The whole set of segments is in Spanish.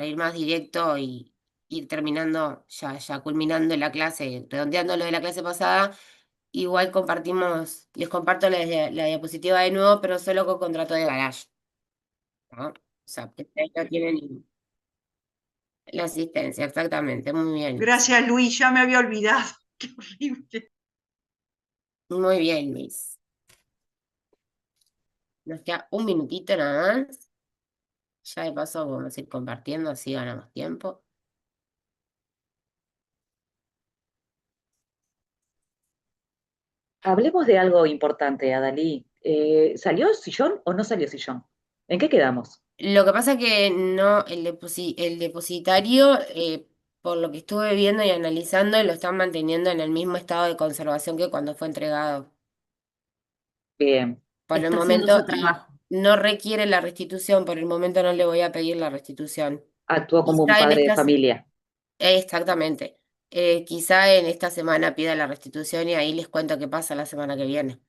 para ir más directo y ir terminando, ya culminando la clase, redondeando lo de la clase pasada, igual les comparto la diapositiva de nuevo, pero solo con contrato de garage, ¿no? O sea, que ahí no tienen la asistencia, exactamente, muy bien, Luis. Gracias, Luis, ya me había olvidado. Qué horrible. Muy bien, Luis. Nos queda un minutito nada más. Ya de paso vamos a ir compartiendo, así ganamos tiempo. Hablemos de algo importante, Adalí. ¿Salió sillón o no salió sillón? ¿En qué quedamos? Lo que pasa es que no, el depositario, por lo que estuve viendo y analizando, lo están manteniendo en el mismo estado de conservación que cuando fue entregado. Bien, Por el Está haciendo su momento, y trabajo. no requiere la restitución, por el momento no le voy a pedir la restitución. actuó como un Quizá en padre de esta, familia. exactamente. Quizá en esta semana pida la restitución y ahí les cuento qué pasa la semana que viene.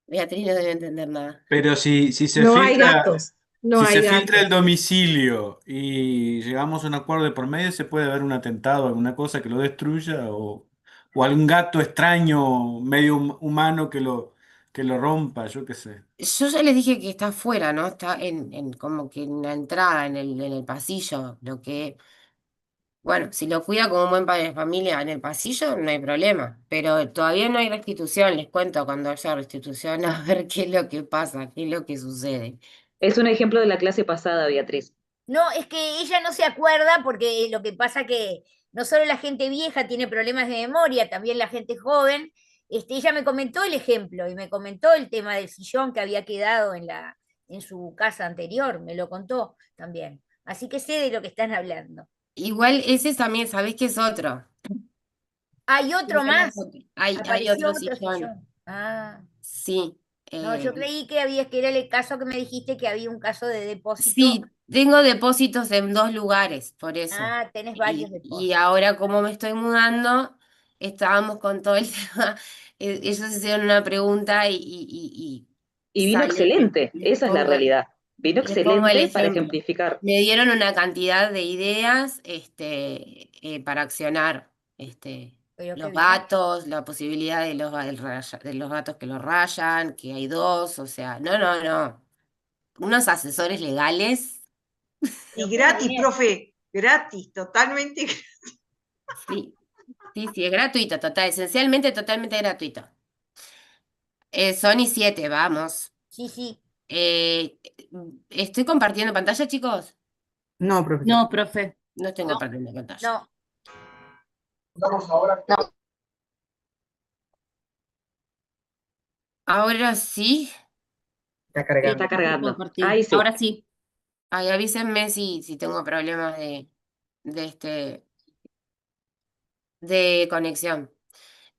Beatriz no debe entender nada. Pero si se No hay filtra, gatos, no si hay se filtra el gatos. domicilio y llegamos a un acuerdo de por medio, se puede haber un atentado, alguna cosa que lo destruya o algún gato extraño, medio humano que lo rompa, yo qué sé. Yo ya les dije que está afuera, ¿no? Está como que en la entrada, en el pasillo. Bueno, si lo cuida como un buen padre de familia en el pasillo, no hay problema. Pero todavía no hay restitución, les cuento cuando haya restitución a ver qué es lo que pasa, qué es lo que sucede. Es un ejemplo de la clase pasada, Beatriz. No, es que ella no se acuerda porque lo que pasa que no solo la gente vieja tiene problemas de memoria, también la gente joven. Ella me comentó el ejemplo y me comentó el tema del sillón que había quedado en su casa anterior, me lo contó también. Así que sé de lo que están hablando. Igual ese también, ¿sabés qué es otro? ¿Hay otro Mirá la más? foto. Hay Apareció otro otro sillón. sillón. Ah, Sí. no, yo creí que era el caso que me dijiste que había un caso de depósito. Sí, tengo depósitos en dos lugares, por eso. Ah, tenés varios Y depósitos. ahora como me estoy mudando, estábamos con todo el tema. Ellos hicieron una pregunta Y vino sale, excelente, esa es la realidad. Vino les pongo el excelente para ejemplo. ejemplificar. Me dieron una cantidad de ideas para accionar Pero qué los bien. gatos, la posibilidad de de los gatos que los rayan, que hay dos, o sea, no. Unos asesores legales. Y Pero qué gratis, bien. profe, gratis, totalmente. Sí, sí, es gratuito, esencialmente totalmente gratuito. Sony 7, vamos. Sí, sí. Eh, ¿Estoy compartiendo pantalla, chicos? No, profesor. No, profe. No estoy No, compartiendo pantalla. no. Ahora sí. Está cargando. Está cargando. Compartir. Ahí sí. Ahora sí. Ay, avísenme si tengo problemas de, este, de conexión.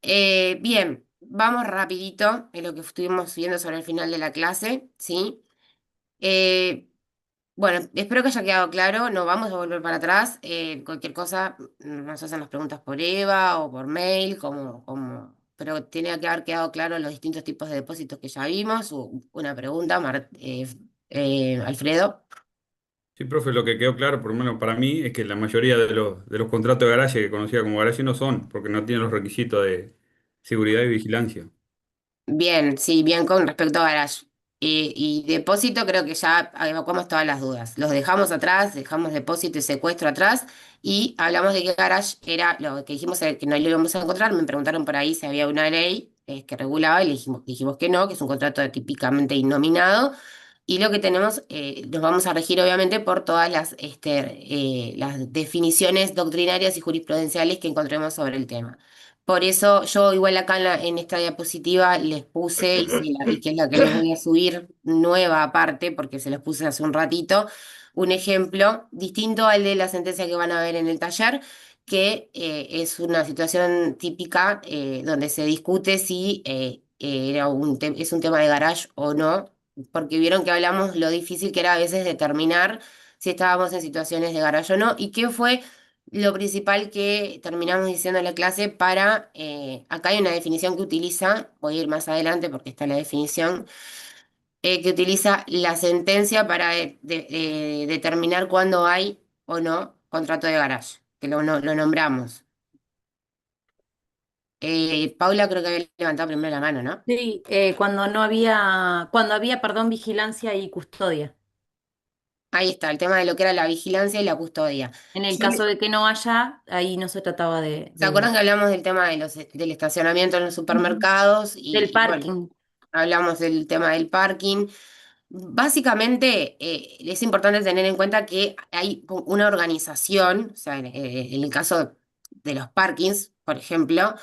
Bien, vamos rapidito en lo que estuvimos viendo sobre el final de la clase, ¿sí? Eh, Bueno, espero que haya quedado claro, no vamos a volver para atrás. Cualquier cosa nos hacen las preguntas por Eva o por mail, pero tiene que haber quedado claro los distintos tipos de depósitos que ya vimos. Una pregunta, Alfredo. Sí, profe, lo que quedó claro, por lo menos para mí, es que la mayoría de los contratos de garaje que conocía como garaje no son, porque no tienen los requisitos de seguridad y vigilancia. Bien, sí, bien con respecto a Garage. Y depósito creo que ya evacuamos todas las dudas. Los dejamos atrás, dejamos depósito y secuestro atrás y hablamos de que Garage era lo que dijimos que no lo íbamos a encontrar. Me preguntaron por ahí si había una ley que regulaba y le dijimos que no, que es un contrato típicamente innominado. Y lo que tenemos, nos vamos a regir obviamente por todas las definiciones doctrinarias y jurisprudenciales que encontremos sobre el tema. Por eso yo igual acá en esta diapositiva les puse, y que es la que les voy a subir nueva aparte, porque se los puse hace un ratito, un ejemplo distinto al de la sentencia que van a ver en el taller, que es una situación típica donde se discute si es un tema de garage o no, porque vieron que hablamos lo difícil que era a veces determinar si estábamos en situaciones de garage o no, y qué fue lo principal que terminamos diciendo en la clase acá hay una definición que utiliza, voy a ir más adelante porque está la definición, que utiliza la sentencia para determinar cuándo hay o no contrato de garage, que lo nombramos. Paula creo que había levantado primero la mano, ¿no? Sí, cuando había, perdón, vigilancia y custodia. Ahí está, el tema de lo que era la vigilancia y la custodia. En el Sí, caso de que no haya, ahí no se trataba ¿se acuerdan que hablamos del tema de del estacionamiento en los Ujú. supermercados? Del Bueno, parking. hablamos del tema del parking. Básicamente, es importante tener en cuenta que hay una organización, o sea, en el caso de los parkings, por ejemplo,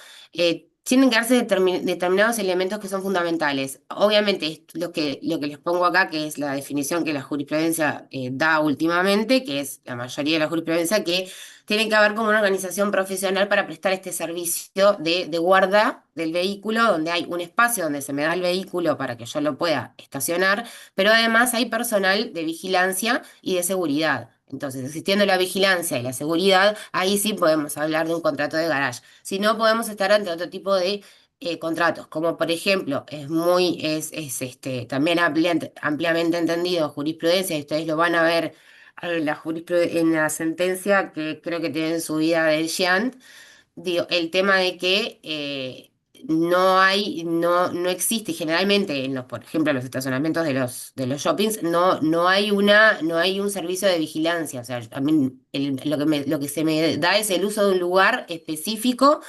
tienen que darse determinados elementos que son fundamentales. Obviamente, lo que les pongo acá, que es la definición que la jurisprudencia da últimamente, que es la mayoría de la jurisprudencia, que tiene que haber como una organización profesional para prestar este servicio de guarda del vehículo, donde hay un espacio donde se me da el vehículo para que yo lo pueda estacionar, pero además hay personal de vigilancia y de seguridad. Entonces, existiendo la vigilancia y la seguridad, ahí sí podemos hablar de un contrato de garage. Si no, podemos estar ante otro tipo de contratos, como por ejemplo, también ampliamente entendido jurisprudencia, y ustedes lo van a ver en la sentencia que creo que tienen subida del Giant, digo, el tema de que no existe generalmente por ejemplo, en los estacionamientos de los shoppings, no hay un servicio de vigilancia. O sea, a mí lo que se me da es el uso de un lugar específico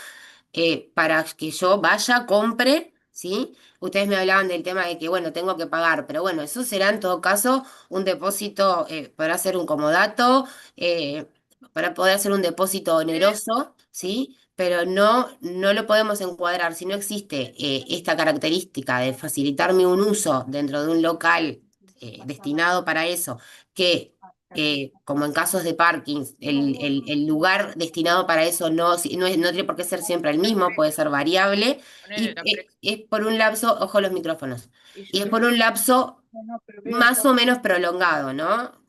para que yo vaya, compre, ¿sí? Ustedes me hablaban del tema de que, bueno, tengo que pagar, pero bueno, eso será en todo caso un depósito, podrá ser un comodato, eh, para poder hacer un depósito oneroso, ¿sí? Pero no lo podemos encuadrar si no existe esta característica de facilitarme un uso dentro de un local destinado para eso, que como en casos de parkings, el lugar destinado para eso no tiene por qué ser siempre el mismo, puede ser variable, y es por un lapso, ojo los micrófonos, y es por un lapso más o menos prolongado, ¿no?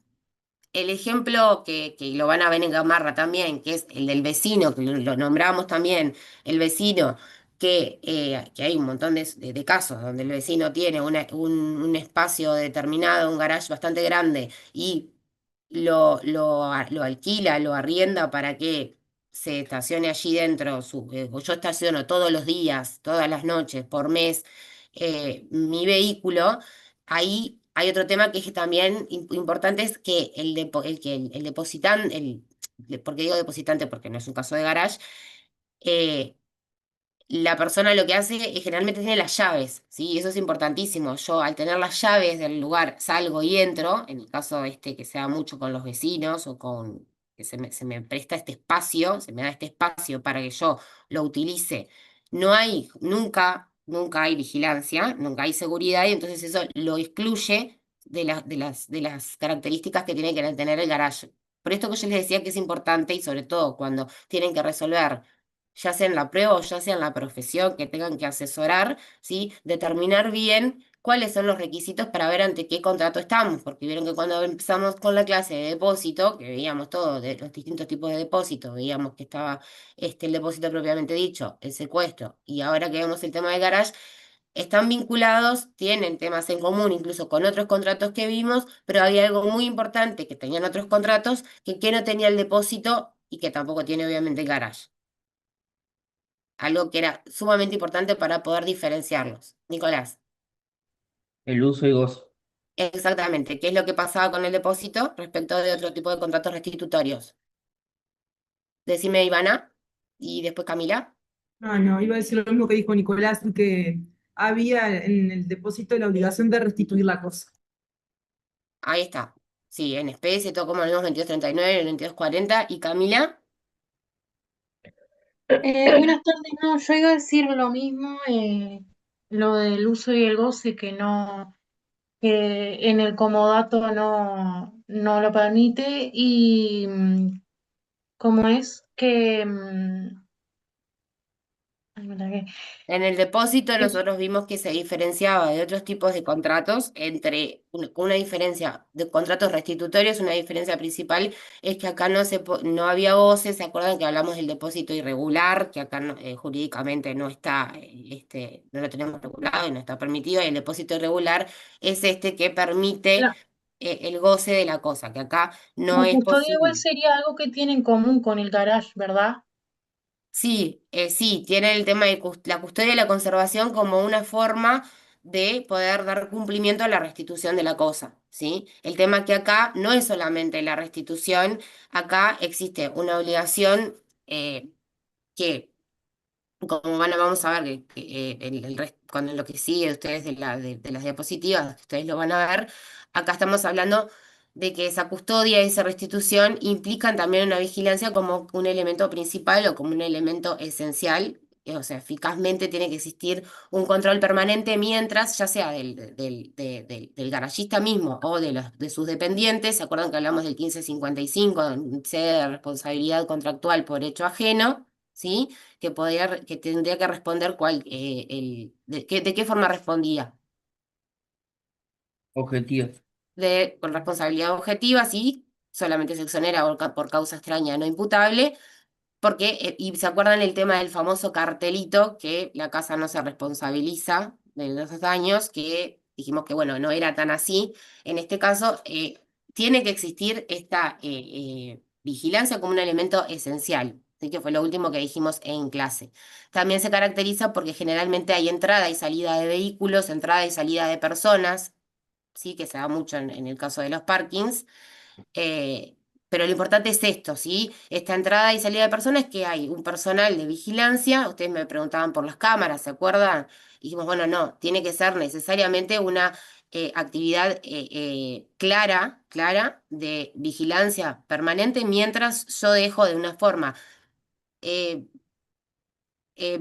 El ejemplo que lo van a ver en Gamarra también, que es el del vecino, que lo nombramos también, el vecino, que hay un montón de casos donde el vecino tiene un espacio determinado, un garage bastante grande, y lo alquila, lo arrienda para que se estacione allí dentro. O yo estaciono todos los días, todas las noches, por mes, mi vehículo. Ahí hay otro tema que es también importante, es que el depositante, ¿por qué digo depositante? Porque no es un caso de garage. eh, la persona lo que hace es generalmente tiene las llaves, ¿sí? Eso es importantísimo. Yo al tener las llaves del lugar salgo y entro, en el caso que sea mucho con los vecinos o con que se me presta este espacio, se me da este espacio para que yo lo utilice. Nunca hay vigilancia, nunca hay seguridad y entonces eso lo excluye de las características que tiene que tener el garaje. Por esto que yo les decía que es importante y sobre todo cuando tienen que resolver ya sea en la prueba o ya sea en la profesión que tengan que asesorar, ¿sí? Determinar bien cuáles son los requisitos para ver ante qué contrato estamos, porque vieron que cuando empezamos con la clase de depósito, que veíamos todo, de los distintos tipos de depósito, veíamos que estaba el depósito propiamente dicho, el secuestro, y ahora que vemos el tema de garage, están vinculados, tienen temas en común, incluso con otros contratos que vimos, pero había algo muy importante que tenían otros contratos que no tenía el depósito y que tampoco tiene obviamente el garage, algo que era sumamente importante para poder diferenciarlos. Nicolás, El uso y gozo. exactamente, ¿qué es lo que pasaba con el depósito respecto de otro tipo de contratos restitutorios? Decime, Ivana, y después Camila. No, no, iba a decir lo mismo que dijo Nicolás, que había en el depósito la obligación de restituir la cosa. Ahí está. Sí, en especie, todo como en el 2239, el 2240. ¿Y Camila? Buenas tardes, no, yo iba a decir lo mismo, lo del uso y el goce, que no, que en el comodato no lo permite, y cómo es que, ay, verdad que En el depósito es- nosotros vimos que se diferenciaba de otros tipos de contratos entre una diferencia de contratos restitutorios, una diferencia principal es que acá no había goce. ¿Se acuerdan que hablamos del depósito irregular? Que acá jurídicamente no está, no lo tenemos regulado y no está permitido, y el depósito irregular es este que permite la, el goce de la cosa, que acá no la es custodia igual posible. sería algo que tiene en común con el garage, ¿verdad? Sí, sí, tiene el tema de la custodia y la conservación como una forma de poder dar cumplimiento a la restitución de la cosa, ¿sí? El tema que acá no es solamente la restitución, acá existe una obligación que como vamos a ver cuando lo que sigue ustedes de las diapositivas, ustedes lo van a ver, acá estamos hablando de que esa custodia y esa restitución implican también una vigilancia como un elemento principal o como un elemento esencial. O sea, eficazmente tiene que existir un control permanente mientras, ya sea del garagista mismo o de sus dependientes. ¿Se acuerdan que hablamos del 1555, sede de responsabilidad contractual por hecho ajeno? ¿Sí? Que tendría que responder de qué forma respondía. Objetivo. Con responsabilidad objetiva, sí, solamente se exonera por causa extraña no imputable, porque, y se acuerdan el tema del famoso cartelito, que la casa no se responsabiliza de los daños, que dijimos que, bueno, no era tan así. En este caso, tiene que existir esta vigilancia como un elemento esencial. Así que fue lo último que dijimos en clase. También se caracteriza porque generalmente hay entrada y salida de vehículos, entrada y salida de personas, sí, que se da mucho en el caso de los parkings. eh, pero lo importante es esto, ¿sí? Esta entrada y salida de personas, que hay un personal de vigilancia. Ustedes me preguntaban por las cámaras, ¿se acuerdan? Y dijimos, bueno, no, tiene que ser necesariamente una actividad clara de vigilancia permanente mientras yo dejo de una forma eh,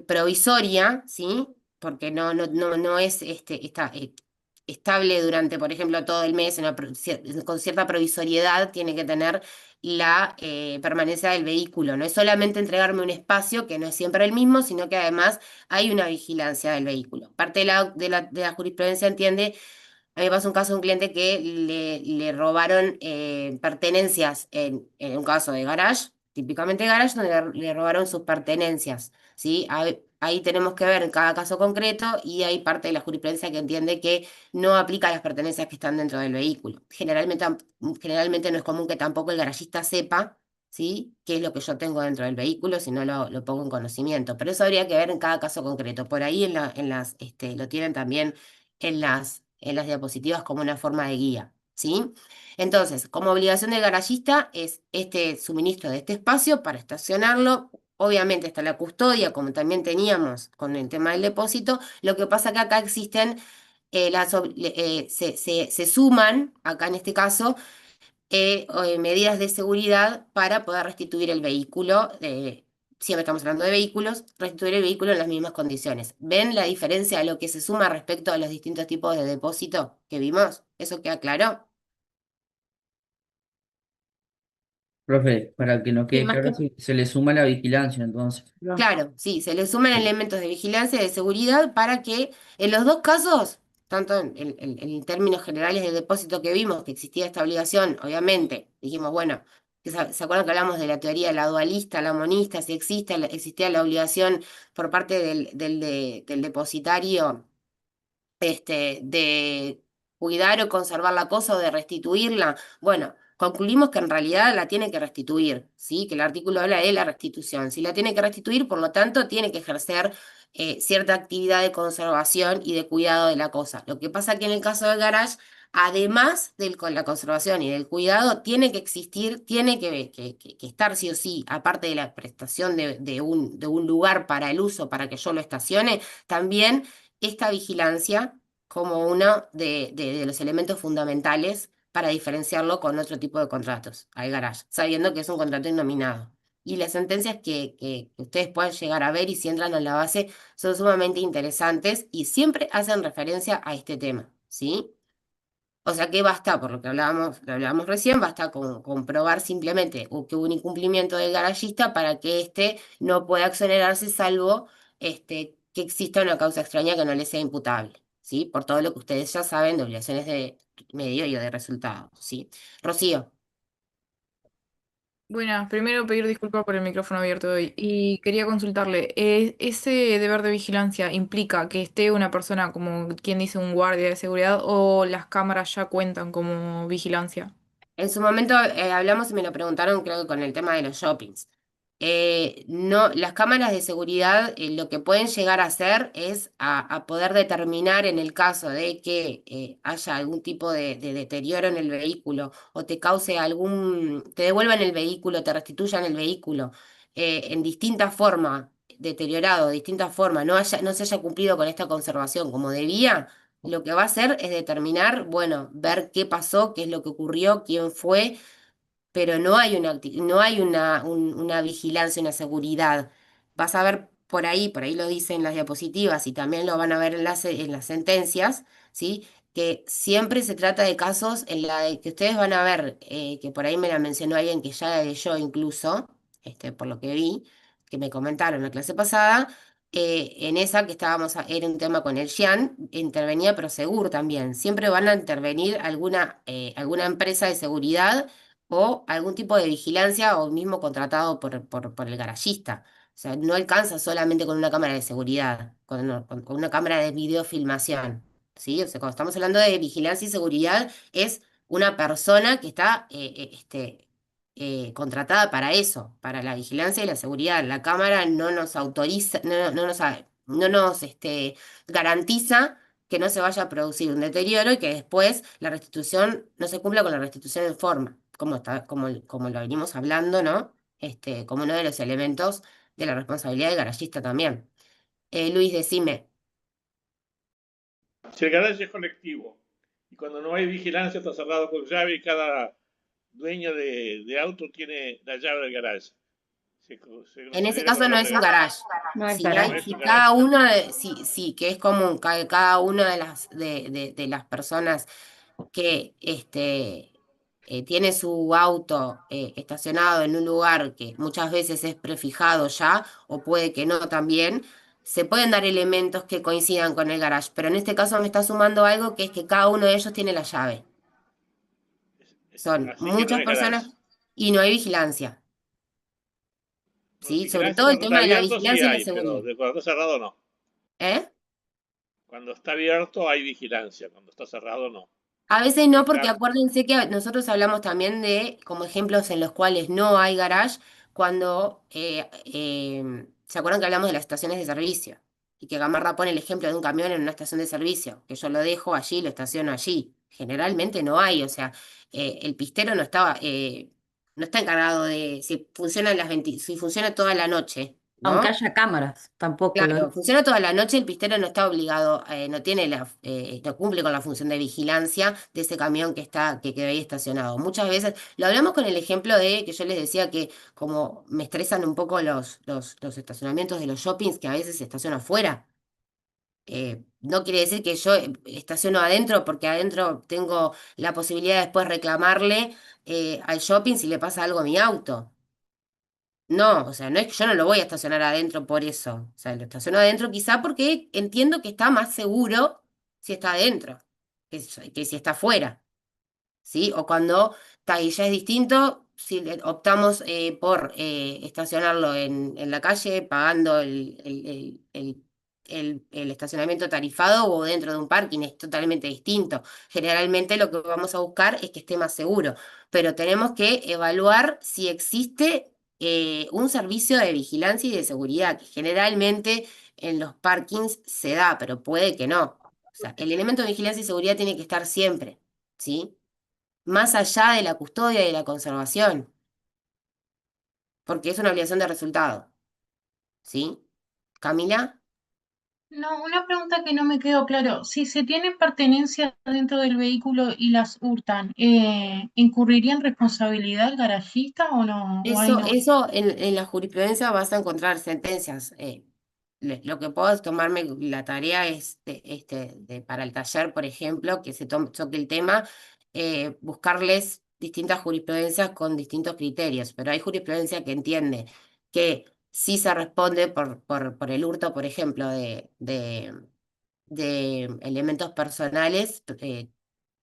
provisoria, ¿sí? Porque no es estable durante, por ejemplo, todo el mes, con cierta provisoriedad tiene que tener la permanencia del vehículo. No es solamente entregarme un espacio, que no es siempre el mismo, sino que además hay una vigilancia del vehículo. Parte de la jurisprudencia entiende. A mí me pasó un caso de un cliente que le robaron pertenencias en un caso de garage, típicamente garage, donde le robaron sus pertenencias, ¿sí? Ahí tenemos que ver en cada caso concreto, y hay parte de la jurisprudencia que entiende que no aplica a las pertenencias que están dentro del vehículo. Generalmente no es común que tampoco el garagista sepa, ¿sí? qué es lo que yo tengo dentro del vehículo, si no lo pongo en conocimiento. Pero eso habría que ver en cada caso concreto. Por ahí lo tienen también en las diapositivas como una forma de guía, ¿sí? Entonces, como obligación del garagista es este suministro de este espacio para estacionarlo. Obviamente está la custodia, como también teníamos con el tema del depósito. Lo que pasa que acá existen, se suman, acá en este caso, medidas de seguridad para poder restituir el vehículo. Siempre estamos hablando de vehículos, restituir el vehículo en las mismas condiciones. ¿Ven la diferencia a lo que se suma respecto a los distintos tipos de depósito que vimos? ¿Eso queda claro? Profe, para que nos Sí, quede más claro, que se le suma la vigilancia, entonces. Claro, sí, se le suman Sí. elementos de vigilancia y de seguridad para que en los dos casos, tanto en términos generales del depósito que vimos, que existía esta obligación, obviamente, dijimos, bueno, ¿se acuerdan que hablamos de la teoría de la dualista, la monista? Si existía la obligación por parte del depositario de cuidar o conservar la cosa o de restituirla. Bueno, concluimos que en realidad la tiene que restituir, ¿sí? Que el artículo habla de la restitución. Si la tiene que restituir, por lo tanto, tiene que ejercer cierta actividad de conservación y de cuidado de la cosa. Lo que pasa que en el caso del garage, además con la conservación y del cuidado, tiene que existir, tiene que estar sí o sí, aparte de la prestación de un lugar para el uso, para que yo lo estacione, también esta vigilancia como uno de los elementos fundamentales para diferenciarlo con otro tipo de contratos al garage, sabiendo que es un contrato innominado. Y las sentencias que ustedes pueden llegar a ver, y si entran a la base, son sumamente interesantes y siempre hacen referencia a este tema, ¿sí? O sea que basta, por lo hablábamos recién, basta con comprobar simplemente que hubo un incumplimiento del garagista para que éste no pueda exonerarse, salvo que exista una causa extraña que no le sea imputable, ¿sí? Por todo lo que ustedes ya saben de obligaciones de medio y de resultado, ¿sí? Rocío. Buenas, primero pedir disculpas por el micrófono abierto hoy y quería consultarle, ¿ese deber de vigilancia implica que esté una persona como quien dice un guardia de seguridad o las cámaras ya cuentan como vigilancia? En su momento hablamos y me lo preguntaron, creo que con el tema de los shoppings. No, las cámaras de seguridad lo que pueden llegar a hacer es a poder determinar en el caso de que haya algún tipo de deterioro en el vehículo o te cause te devuelvan el vehículo, te restituyan el vehículo en distintas formas, deteriorado, de distintas formas, no se haya cumplido con esta conservación como debía. Lo que va a hacer es determinar, bueno, ver qué pasó, qué es lo que ocurrió, quién fue, pero no hay una vigilancia, una seguridad. Vas a ver por ahí lo dicen las diapositivas y también lo van a ver en las sentencias, ¿sí? Que siempre se trata de casos en la que ustedes van a ver, que por ahí me la mencionó alguien que ya la leyó incluso, por lo que vi, que me comentaron en la clase pasada. En esa que era un tema con el Xian, intervenía Prosegur también. Siempre van a intervenir alguna empresa de seguridad o algún tipo de vigilancia o mismo contratado por el garagista. O sea, no alcanza solamente con una cámara de seguridad, con una cámara de videofilmación. ¿Sí? O sea, cuando estamos hablando de vigilancia y seguridad, es una persona que está contratada para eso, para la vigilancia y la seguridad. La cámara no nos autoriza, no nos garantiza que no se vaya a producir un deterioro y que después la restitución no se cumpla con la restitución en forma, como lo venimos hablando, ¿no? Como uno de los elementos de la responsabilidad del garagista también. Luis, decime. Si el garaje es colectivo y cuando no hay vigilancia está cerrado con llave y cada dueño de auto tiene la llave del garaje. En ese caso no es un garage. No es Si garage. hay, si cada uno sí, que es común, cada una de las personas que tiene su auto estacionado en un lugar que muchas veces es prefijado ya, o puede que no también, se pueden dar elementos que coincidan con el garage, pero en este caso me está sumando algo que es que cada uno de ellos tiene la llave. Son Así que no muchas es personas garage. y no hay vigilancia. ¿Sí? Sobre Vigilancia todo el cuando está tema de la abierto sí vigilancia y la hay, pero seguridad. de cuando está cerrado no. ¿Eh? Cuando está abierto hay vigilancia, cuando está cerrado no. A veces no, porque Claro, acuérdense que nosotros hablamos también de, como ejemplos en los cuales no hay garage, cuando, ¿se acuerdan que hablamos de las estaciones de servicio? Y que Gamarra pone el ejemplo de un camión en una estación de servicio, que yo lo dejo allí, lo estaciono allí. Generalmente no hay, o sea, el pistero no está encargado de si si funciona toda la noche, Aunque ¿no? haya cámaras, tampoco lo Claro, es. funciona toda la noche, el pistero no está obligado, no cumple con la función de vigilancia de ese camión que quedó ahí estacionado. Muchas veces, lo hablamos con el ejemplo de que yo les decía que como me estresan un poco los estacionamientos de los shoppings, que a veces se estaciono afuera. No quiere decir que yo estaciono adentro, porque adentro tengo la posibilidad de después reclamarle al shopping si le pasa algo a mi auto. No, o sea, no es que yo no lo voy a estacionar adentro por eso. O sea, lo estaciono adentro quizá porque entiendo que está más seguro si está adentro que si está afuera. ¿Sí? O cuando está ahí ya es distinto, si optamos por estacionarlo en la calle, pagando el estacionamiento tarifado o dentro de un parking, es totalmente distinto. Generalmente lo que vamos a buscar es que esté más seguro, pero tenemos que evaluar si existe un servicio de vigilancia y de seguridad, que generalmente en los parkings se da, pero puede que no. O sea, el elemento de vigilancia y seguridad tiene que estar siempre, ¿sí? Más allá de la custodia y de la conservación, porque es una obligación de resultado. ¿Sí? Camila, No, una pregunta que no me quedó claro. Si se tienen pertenencias dentro del vehículo y las hurtan, ¿incurriría en responsabilidad el garagista o no? O ahí no. eso en la jurisprudencia vas a encontrar sentencias. Lo que puedo es tomarme la tarea es para el taller, por ejemplo, que se toque el tema, buscarles distintas jurisprudencias con distintos criterios, pero hay jurisprudencia que entiende que sí se responde por el hurto, por ejemplo, de elementos personales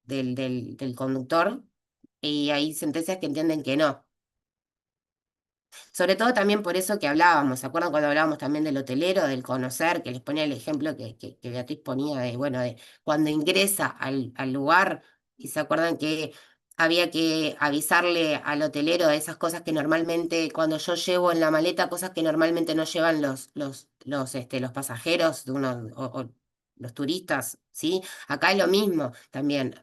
del conductor, y hay sentencias que entienden que no. Sobre todo también por eso que hablábamos, ¿se acuerdan cuando hablábamos también del hotelero, del conocer, que les ponía el ejemplo que Beatriz ponía de, bueno, de cuando ingresa al lugar, y se acuerdan que había que avisarle al hotelero de esas cosas que normalmente, cuando yo llevo en la maleta, cosas que normalmente no llevan los pasajeros de uno, o los turistas, ¿sí? Acá es lo mismo también.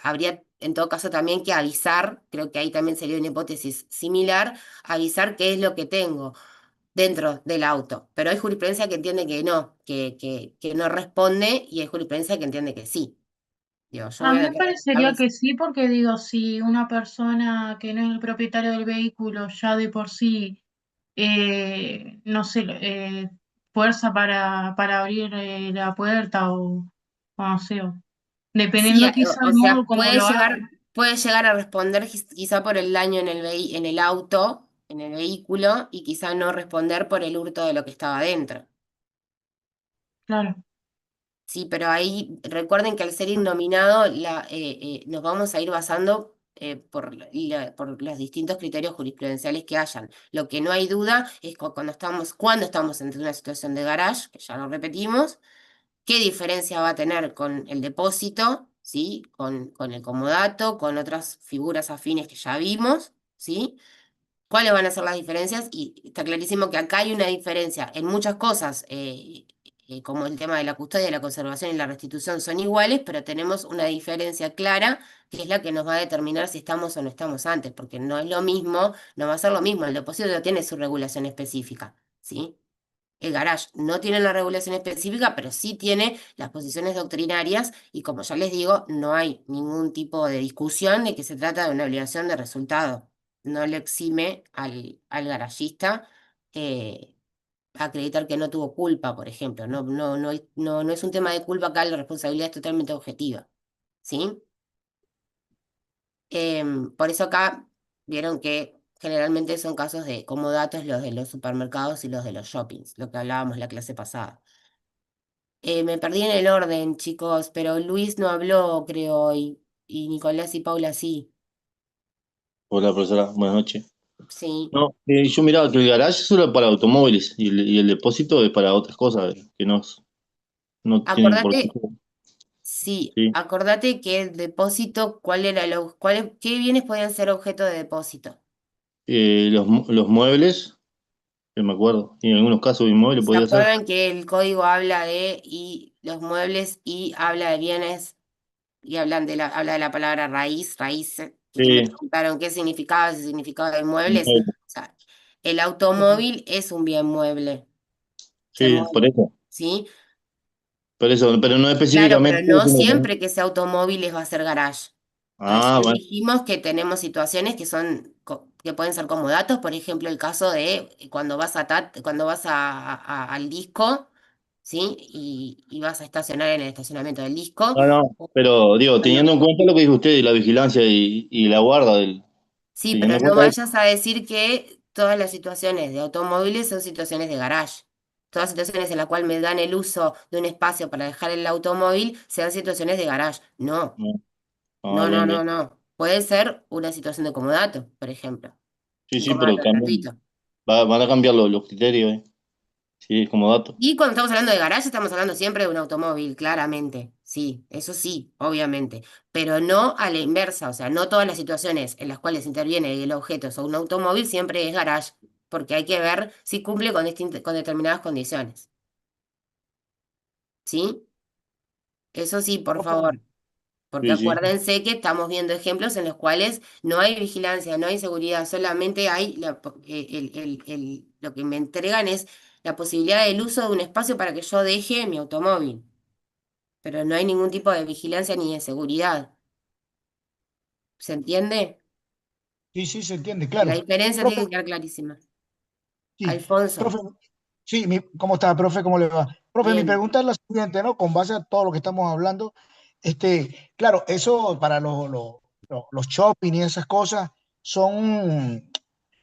Habría en todo caso también que avisar, creo que ahí también sería una hipótesis similar, avisar qué es lo que tengo dentro del auto. Pero hay jurisprudencia que entiende que no, que no responde, y hay jurisprudencia que entiende que sí. Digo, yo A voy mí a me tratar de parecería explicarles. que sí, porque digo, si una persona que no es el propietario del vehículo ya de por sí, no sé, fuerza para abrir la puerta o no sé, Sí, dependiendo quizá o el modo sea, como lo haga. puede llegar a responder quizá por el daño en el auto, en el vehículo, y quizá no responder por el hurto de lo que estaba dentro. Claro. Sí, pero ahí recuerden que al ser innominado nos vamos a ir basando por los distintos criterios jurisprudenciales que hayan. Lo que no hay duda es cuando estamos ante una situación de garage, que ya lo repetimos, qué diferencia va a tener con el depósito, ¿sí? Con el comodato, con otras figuras afines que ya vimos, ¿sí? ¿Cuáles van a ser las diferencias? Y está clarísimo que acá hay una diferencia en muchas cosas, como el tema de la custodia, la conservación y la restitución son iguales, pero tenemos una diferencia clara, que es la que nos va a determinar si estamos o no estamos antes, porque no es lo mismo, no va a ser lo mismo, el depósito no tiene su regulación específica, ¿sí? El garage no tiene la regulación específica, pero sí tiene las posiciones doctrinarias, y como ya les digo, no hay ningún tipo de discusión de que se trata de una obligación de resultado. No le exime al garagista acreditar que no tuvo culpa, por ejemplo. No es un tema de culpa acá, la responsabilidad es totalmente objetiva. ¿Sí? Por eso acá vieron que generalmente son casos de comodatos los de los supermercados y los de los shoppings, lo que hablábamos la clase pasada. Me perdí en el orden, chicos, pero Luis no habló, creo, hoy, y Nicolás y Paula sí. Hola, profesora, buenas noches. Sí. No, yo miraba que el garage es solo para automóviles y el depósito es para otras cosas que no tienen por qué Acordate, ser. sí, Sí. acordate que el depósito, ¿qué bienes podían ser objeto de depósito? Los muebles, que me acuerdo, y en algunos casos inmueble ¿Se podía ser. acuerdan que el código habla de y los muebles y habla de bienes y habla de la palabra raíz, que me Sí, preguntaron qué significaba, si significaba de muebles? inmueble. O sea, el automóvil es un bien mueble, se Sí, mueve, ¿sí? por eso, pero no Claro, pero específicamente. no siempre que sea automóviles va a ser garage. Ah, Recién bueno, dijimos que tenemos situaciones que pueden ser comodatos, por ejemplo, el caso de cuando vas cuando vas al disco, ¿sí? Y vas a estacionar en el estacionamiento del disco. no, no, pero digo, Cuando- teniendo en cuenta lo que dijo usted de la vigilancia y la guarda sí, teniendo pero en no cuenta eso. vayas a decir que todas las situaciones de automóviles son situaciones de garage. Todas situaciones en las cuales me dan el uso de un espacio para dejar el automóvil sean situaciones de garage. No. No. Ah, No, no, bien, no, bien. no. Puede ser una situación de comodato, por ejemplo. Sí, Un sí, pero comodato cambian, gratuito. van a cambiar los criterios, ¿eh? Sí, es como dato. Y cuando estamos hablando de garage, estamos hablando siempre de un automóvil, claramente. Sí, eso sí, obviamente. Pero no a la inversa. O sea, no todas las situaciones en las cuales interviene el objeto o un automóvil siempre es garage. Porque hay que ver si cumple con determinadas condiciones. ¿Sí? Eso sí, por favor. Porque Sí, sí. acuérdense que estamos viendo ejemplos en los cuales no hay vigilancia, no hay seguridad, solamente hay lo que me entregan es la posibilidad del uso de un espacio para que yo deje mi automóvil, pero no hay ningún tipo de vigilancia ni de seguridad. ¿Se entiende? Sí, sí, se entiende, La claro. diferencia Profe, tiene que quedar clarísima. sí, profe, Alfonso, sí, ¿cómo está, profe? ¿Cómo le va? Profe, mi bien. pregunta es la siguiente, ¿no? Con base a todo lo que estamos hablando, claro, eso para los shopping y esas cosas son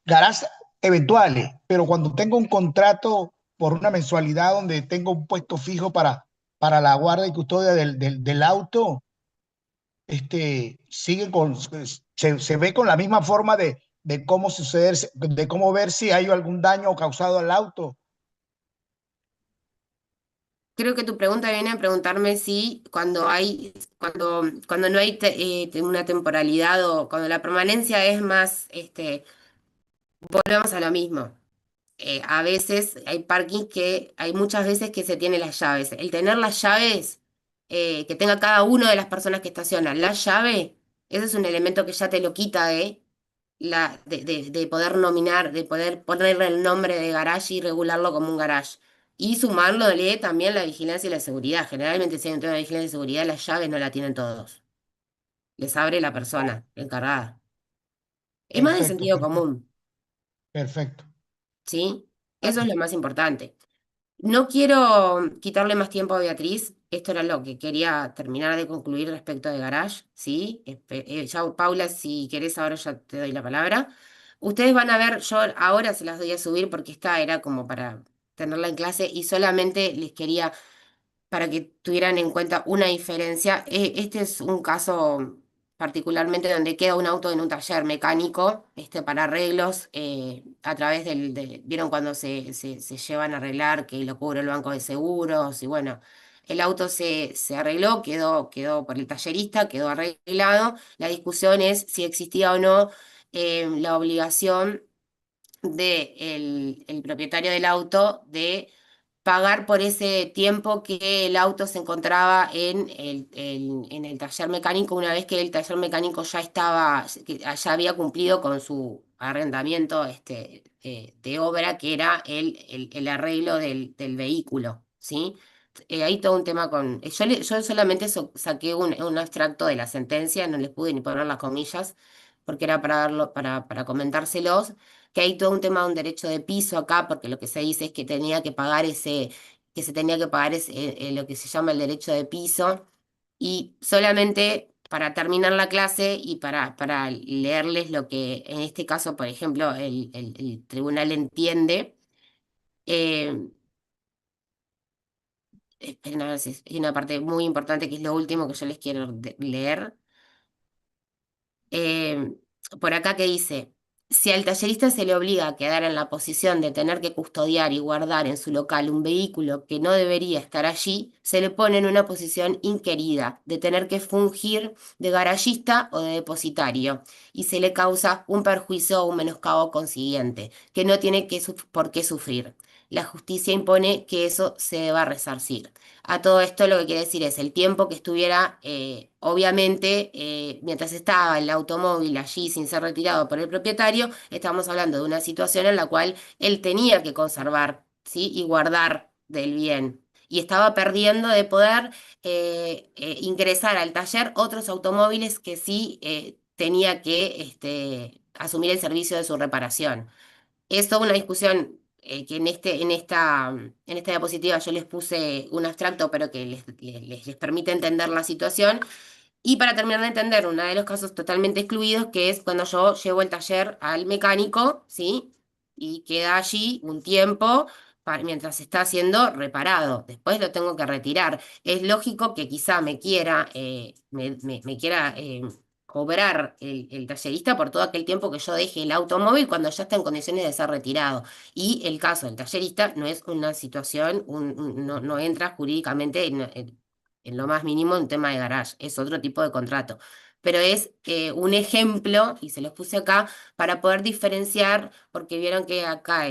garage, eventuales, pero cuando tengo un contrato por una mensualidad donde tengo un puesto fijo para la guardia y custodia del auto, sigue se ve con la misma forma de cómo suceder, de cómo ver si hay algún daño causado al auto. Creo que tu pregunta viene a preguntarme si cuando no hay una temporalidad o cuando la permanencia es más, volvemos a lo mismo. A veces hay parkings que hay muchas veces que se tienen las llaves. El tener las llaves, que tenga cada una de las personas que estacionan la llave, ese es un elemento que ya te lo quita de poder nominar, de poder ponerle el nombre de garage y regularlo como un garage. Y sumándole también la vigilancia y la seguridad. Generalmente, si hay un tema de vigilancia y seguridad, las llaves no la tienen todos. Les abre la persona encargada. Es más de Perfecto, sentido perfecto, común, perfecto. ¿sí? Eso es lo más importante. No quiero quitarle más tiempo a Beatriz. Esto era lo que quería terminar de concluir respecto de Garage, ¿sí? Ya, Paula, si querés, ahora ya te doy la palabra. Ustedes van a ver, yo ahora se las doy a subir porque esta era como para tenerla en clase y solamente les quería para que tuvieran en cuenta una diferencia. Este es un caso particularmente donde queda un auto en un taller mecánico, para arreglos, a través ¿vieron cuando se llevan a arreglar que lo cubre el banco de seguros? Y bueno, el auto se arregló, quedó por el tallerista, quedó arreglado. La discusión es si existía o no la obligación del el propietario del auto de pagar por ese tiempo que el auto se encontraba en el taller mecánico, una vez que el taller mecánico ya había cumplido con su arrendamiento de obra, que era el arreglo del vehículo, ¿sí? Hay todo un tema con... yo solamente saqué un abstracto de la sentencia, no les pude ni poner las comillas, porque era para comentárselos, que hay todo un tema de un derecho de piso acá, porque lo que se dice es que se tenía que pagar lo que se llama el derecho de piso, y solamente para terminar la clase y para leerles lo que en este caso, por ejemplo, el tribunal entiende. eh, Esperen a ver si hay una parte muy importante que es lo último que yo les quiero leer. eh, por acá que dice, si al tallerista se le obliga a quedar en la posición de tener que custodiar y guardar en su local un vehículo que no debería estar allí, se le pone en una posición inquerida de tener que fungir de garagista o de depositario y se le causa un perjuicio o un menoscabo consiguiente, que no tiene por qué sufrir. La justicia impone que eso se deba resarcir. A todo esto lo que quiere decir es el tiempo que estuviera, obviamente, mientras estaba el automóvil allí sin ser retirado por el propietario, estamos hablando de una situación en la cual él tenía que conservar, ¿sí? Y guardar del bien. Y estaba perdiendo de poder ingresar al taller otros automóviles que sí tenía que asumir el servicio de su reparación. Es toda una discusión que en esta diapositiva yo les puse un abstracto, pero que les permite entender la situación. Y para terminar de entender, uno de los casos totalmente excluidos, que es cuando yo llevo el taller al mecánico, ¿sí? Y queda allí un tiempo mientras está siendo reparado. Después lo tengo que retirar. Es lógico que quizá me quiera cobrar el tallerista por todo aquel tiempo que yo deje el automóvil cuando ya está en condiciones de ser retirado. Y el caso del tallerista no es una situación, no entra jurídicamente en lo más mínimo en tema de garage, es otro tipo de contrato. Pero es un ejemplo, y se los puse acá, para poder diferenciar, porque vieron que acá,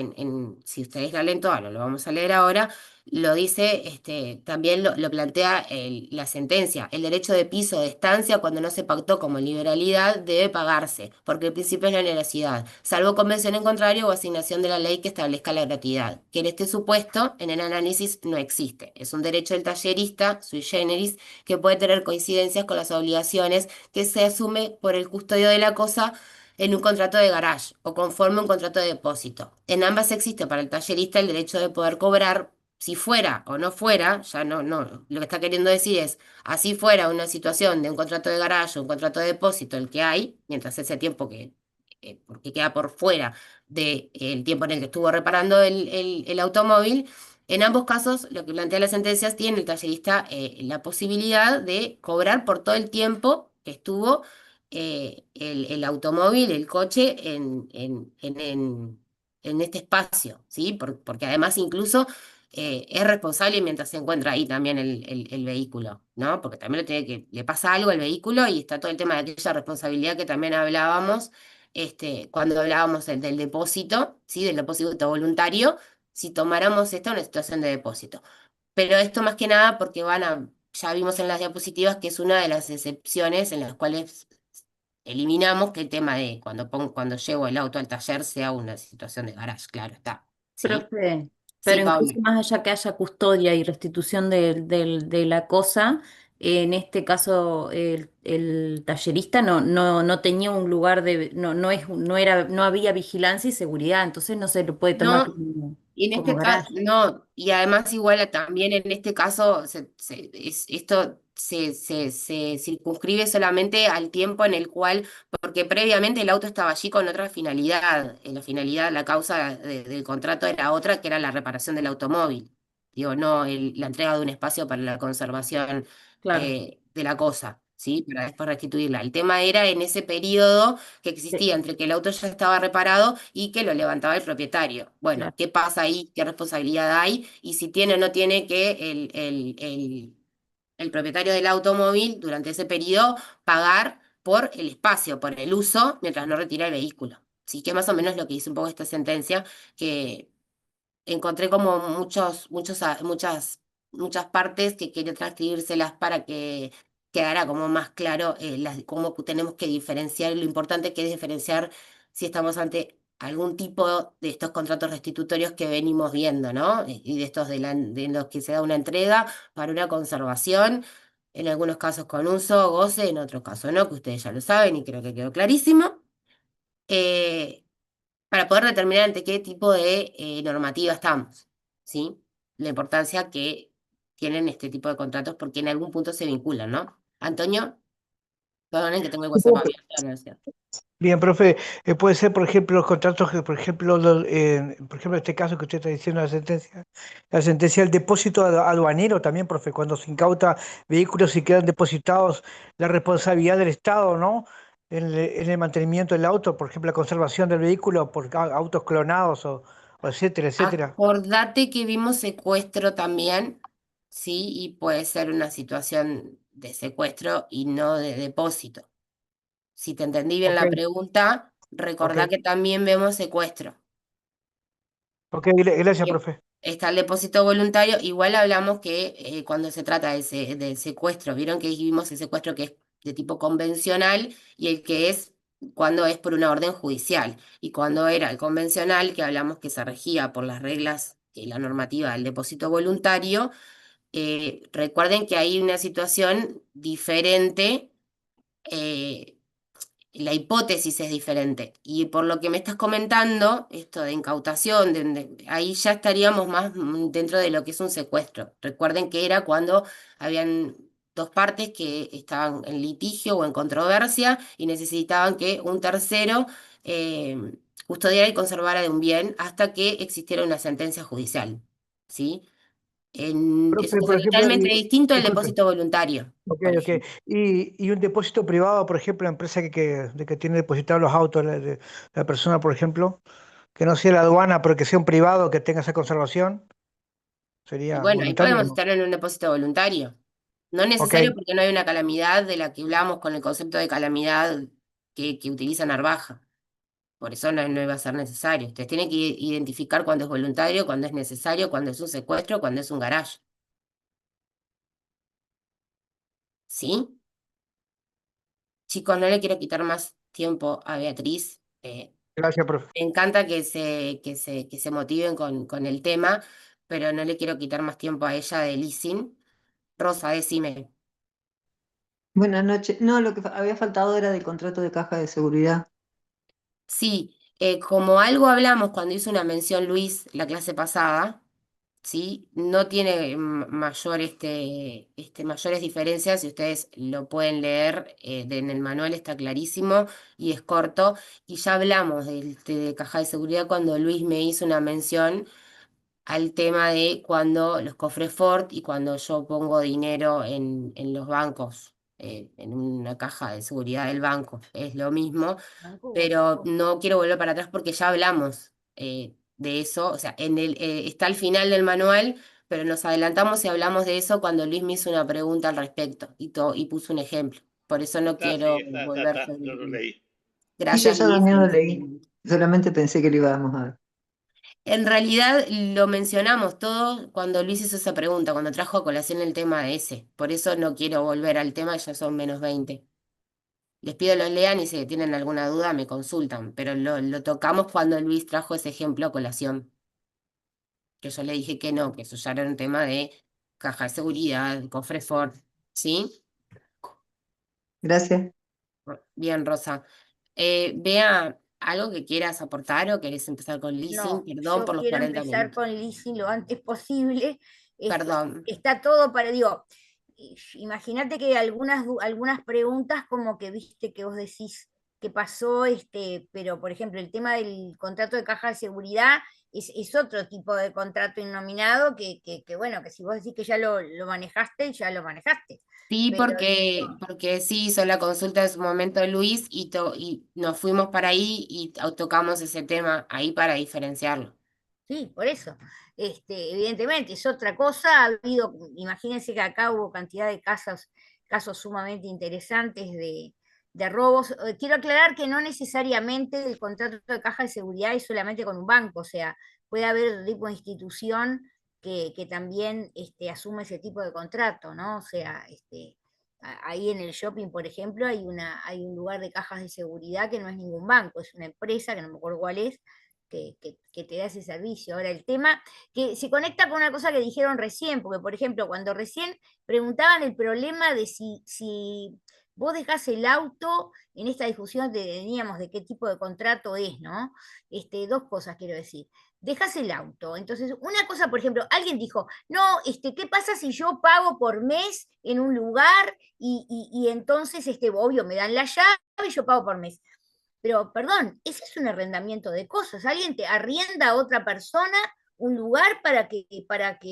si ustedes la leen toda, lo vamos a leer ahora, lo dice, también lo plantea la sentencia. El derecho de piso de estancia, cuando no se pactó como liberalidad, debe pagarse, porque el principio es la onerosidad, salvo convención en contrario o asignación de la ley que establezca la gratuidad, que en este supuesto, en el análisis, no existe. Es un derecho del tallerista, sui generis, que puede tener coincidencias con las obligaciones que se asume por el custodio de la cosa en un contrato de garage o conforme a un contrato de depósito. En ambas existe para el tallerista el derecho de poder cobrar. Si fuera o no fuera, ya lo que está queriendo decir es, así fuera una situación de un contrato de garaje o un contrato de depósito, el que hay, mientras ese tiempo porque queda por fuera del tiempo en el que estuvo reparando el automóvil. En ambos casos, lo que plantea la sentencia, tiene el tallerista la posibilidad de cobrar por todo el tiempo que estuvo el automóvil, el coche, en este espacio, ¿sí? Porque además incluso es responsable mientras se encuentra ahí también el vehículo, ¿no? Porque también le pasa algo al vehículo y está todo el tema de aquella responsabilidad que también hablábamos cuando hablábamos del depósito, ¿sí? Del depósito voluntario, si tomáramos esta una situación de depósito. Pero esto más que nada porque ya vimos en las diapositivas que es una de las excepciones en las cuales eliminamos que el tema de cuando llevo el auto al taller sea una situación de garage, claro está. ¿Sí? Profe, Sí, pero Paula. incluso más allá que haya custodia y restitución de la cosa, en este caso el tallerista no tenía un lugar no había vigilancia y seguridad, entonces no se lo puede tomar No, y en como este caso, garage. no, y además igual también en este caso esto se circunscribe solamente al tiempo en el cual, porque previamente el auto estaba allí con otra finalidad, la finalidad, la causa del contrato era otra, que era la reparación del automóvil, digo, no la entrega de un espacio para la conservación Claro. de la cosa, ¿sí? Para después restituirla. El tema era en ese periodo que Sí, existía entre que el auto ya estaba reparado y que lo levantaba el propietario. Bueno, claro. ¿qué pasa ahí? ¿Qué responsabilidad hay? Y si tiene o no tiene que el propietario del automóvil durante ese periodo pagar por el espacio, por el uso, mientras no retira el vehículo. Sí, que más o menos lo que dice un poco esta sentencia, que encontré como muchas partes que quería transcribírselas para que quedara como más claro cómo tenemos que diferenciar, y lo importante que es diferenciar si estamos ante algún tipo de estos contratos restitutorios que venimos viendo, ¿no? Y de estos de los que se da una entrega para una conservación, en algunos casos con uso, goce, en otros casos no, que ustedes ya lo saben y creo que quedó clarísimo. Eh, para poder determinar ante qué tipo de normativa estamos, ¿sí? La importancia que tienen este tipo de contratos porque en algún punto se vinculan, ¿no? Antonio, perdonen que tengo el WhatsApp abierto. No, no sé. Bien, profe, puede ser, por ejemplo, los contratos que, por ejemplo, por ejemplo, este caso que usted está diciendo, la sentencia del depósito aduanero también, profe, cuando se incauta vehículos y quedan depositados, la responsabilidad del Estado, ¿no? En el mantenimiento del auto, por ejemplo, la conservación del vehículo por autos clonados o etcétera, etcétera. Acordate que vimos secuestro también, ¿sí? Y puede ser una situación de secuestro y no de depósito. Si te entendí bien Ok, la pregunta, ok, recordá que también vemos secuestro. ok, gracias, Bien. profe. Está el depósito voluntario. Igual hablamos que cuando se trata del secuestro, vieron que vimos el secuestro que es de tipo convencional y el que es cuando es por una orden judicial. Y cuando era el convencional, que hablamos que se regía por las reglas y la normativa del depósito voluntario, recuerden que hay una situación diferente. eh, la hipótesis es diferente. Y por lo que me estás comentando, esto de incautación, ahí ya estaríamos más dentro de lo que es un secuestro. Recuerden que era cuando habían dos partes que estaban en litigio o en controversia y necesitaban que un tercero custodiara y conservara de un bien hasta que existiera una sentencia judicial. ¿Sí? Es Profe, una cosa por ejemplo, totalmente distinto del disculpe. depósito voluntario, Ok, por ok. ejemplo. Y un depósito privado, por ejemplo, la empresa que tiene depositados los autos, la persona, por ejemplo, que no sea la aduana, pero que sea un privado que tenga esa conservación, Y sería bueno, ahí voluntario, podemos ¿no? estar en un depósito voluntario. No Ok, necesario porque no hay una calamidad de la que hablamos con el concepto de calamidad que utiliza Narvaja. Por eso no iba a ser necesario. Ustedes tienen que identificar cuándo es voluntario, cuándo es necesario, cuándo es un secuestro, cuándo es un garage. ¿Sí? Chicos, no le quiero quitar más tiempo a Beatriz. gracias, profe. Me encanta que se motiven con el tema, pero no le quiero quitar más tiempo a ella de leasing. Rosa, decime. Buenas noches. No, lo que había faltado era del contrato de caja de seguridad. Sí, como algo hablamos cuando hizo una mención Luis la clase pasada, ¿sí? No tiene mayores diferencias, y ustedes lo pueden leer, en el manual está clarísimo y es corto. Y ya hablamos de caja de seguridad cuando Luis me hizo una mención al tema de cuando los cofres Ford y cuando yo pongo dinero en los bancos, en una caja de seguridad del banco. Es lo mismo, pero no quiero volver para atrás porque ya hablamos, de eso. O sea, está al final del manual, pero nos adelantamos y hablamos de eso cuando Luis me hizo una pregunta al respecto y puso un ejemplo. Por eso no Está, sí, quiero volver está, sobre yo el lo tema. leí. Y yo Gracias, ya Luis, también por lo ese leí, seguimiento. solamente pensé que lo íbamos a ver. En realidad lo mencionamos todo cuando Luis hizo esa pregunta, cuando trajo a colación el tema de ese. Por eso no quiero volver al tema, ya son -20. Les pido los lean y si tienen alguna duda me consultan, pero lo tocamos cuando Luis trajo ese ejemplo a colación. Que yo le dije que no, que eso ya era un tema de caja de seguridad, cofre Ford. ¿Sí? Gracias. Bien, Rosa. Bea, ¿algo que quieras aportar o querés empezar con leasing? No, Perdón yo por los quiero 40 empezar minutos. con leasing lo antes posible. Perdón. Está todo para, digo, imagínate que algunas preguntas como que viste que vos decís que pasó, pero por ejemplo el tema del contrato de caja de seguridad es otro tipo de contrato innominado que bueno, que si vos decís que ya lo manejaste, ya lo manejaste. Sí, Pero porque sí hizo la consulta en su momento Luis y nos fuimos para ahí y tocamos ese tema ahí para diferenciarlo. sí, por eso. Evidentemente, es otra cosa. Ha habido, imagínense que acá hubo cantidad de casos sumamente interesantes de robos. Quiero aclarar que no necesariamente el contrato de caja de seguridad es solamente con un banco, o sea, puede haber otro tipo de institución que también asume ese tipo de contrato, ¿no? O sea, ahí en el shopping, por ejemplo, hay un lugar de cajas de seguridad que no es ningún banco, es una empresa, que no me acuerdo cuál es, que te da ese servicio. Ahora, el tema que se conecta con una cosa que dijeron recién, porque por ejemplo, cuando recién preguntaban el problema de si vos dejás el auto, en esta discusión teníamos de qué tipo de contrato es, ¿no? Dos cosas quiero decir. Dejas el auto. Entonces, una cosa, por ejemplo, alguien dijo, no, ¿qué pasa si yo pago por mes en un lugar y entonces, obvio, me dan la llave y yo pago por mes? Pero, perdón, ese es un arrendamiento de cosas. Alguien te arrienda a otra persona un lugar para que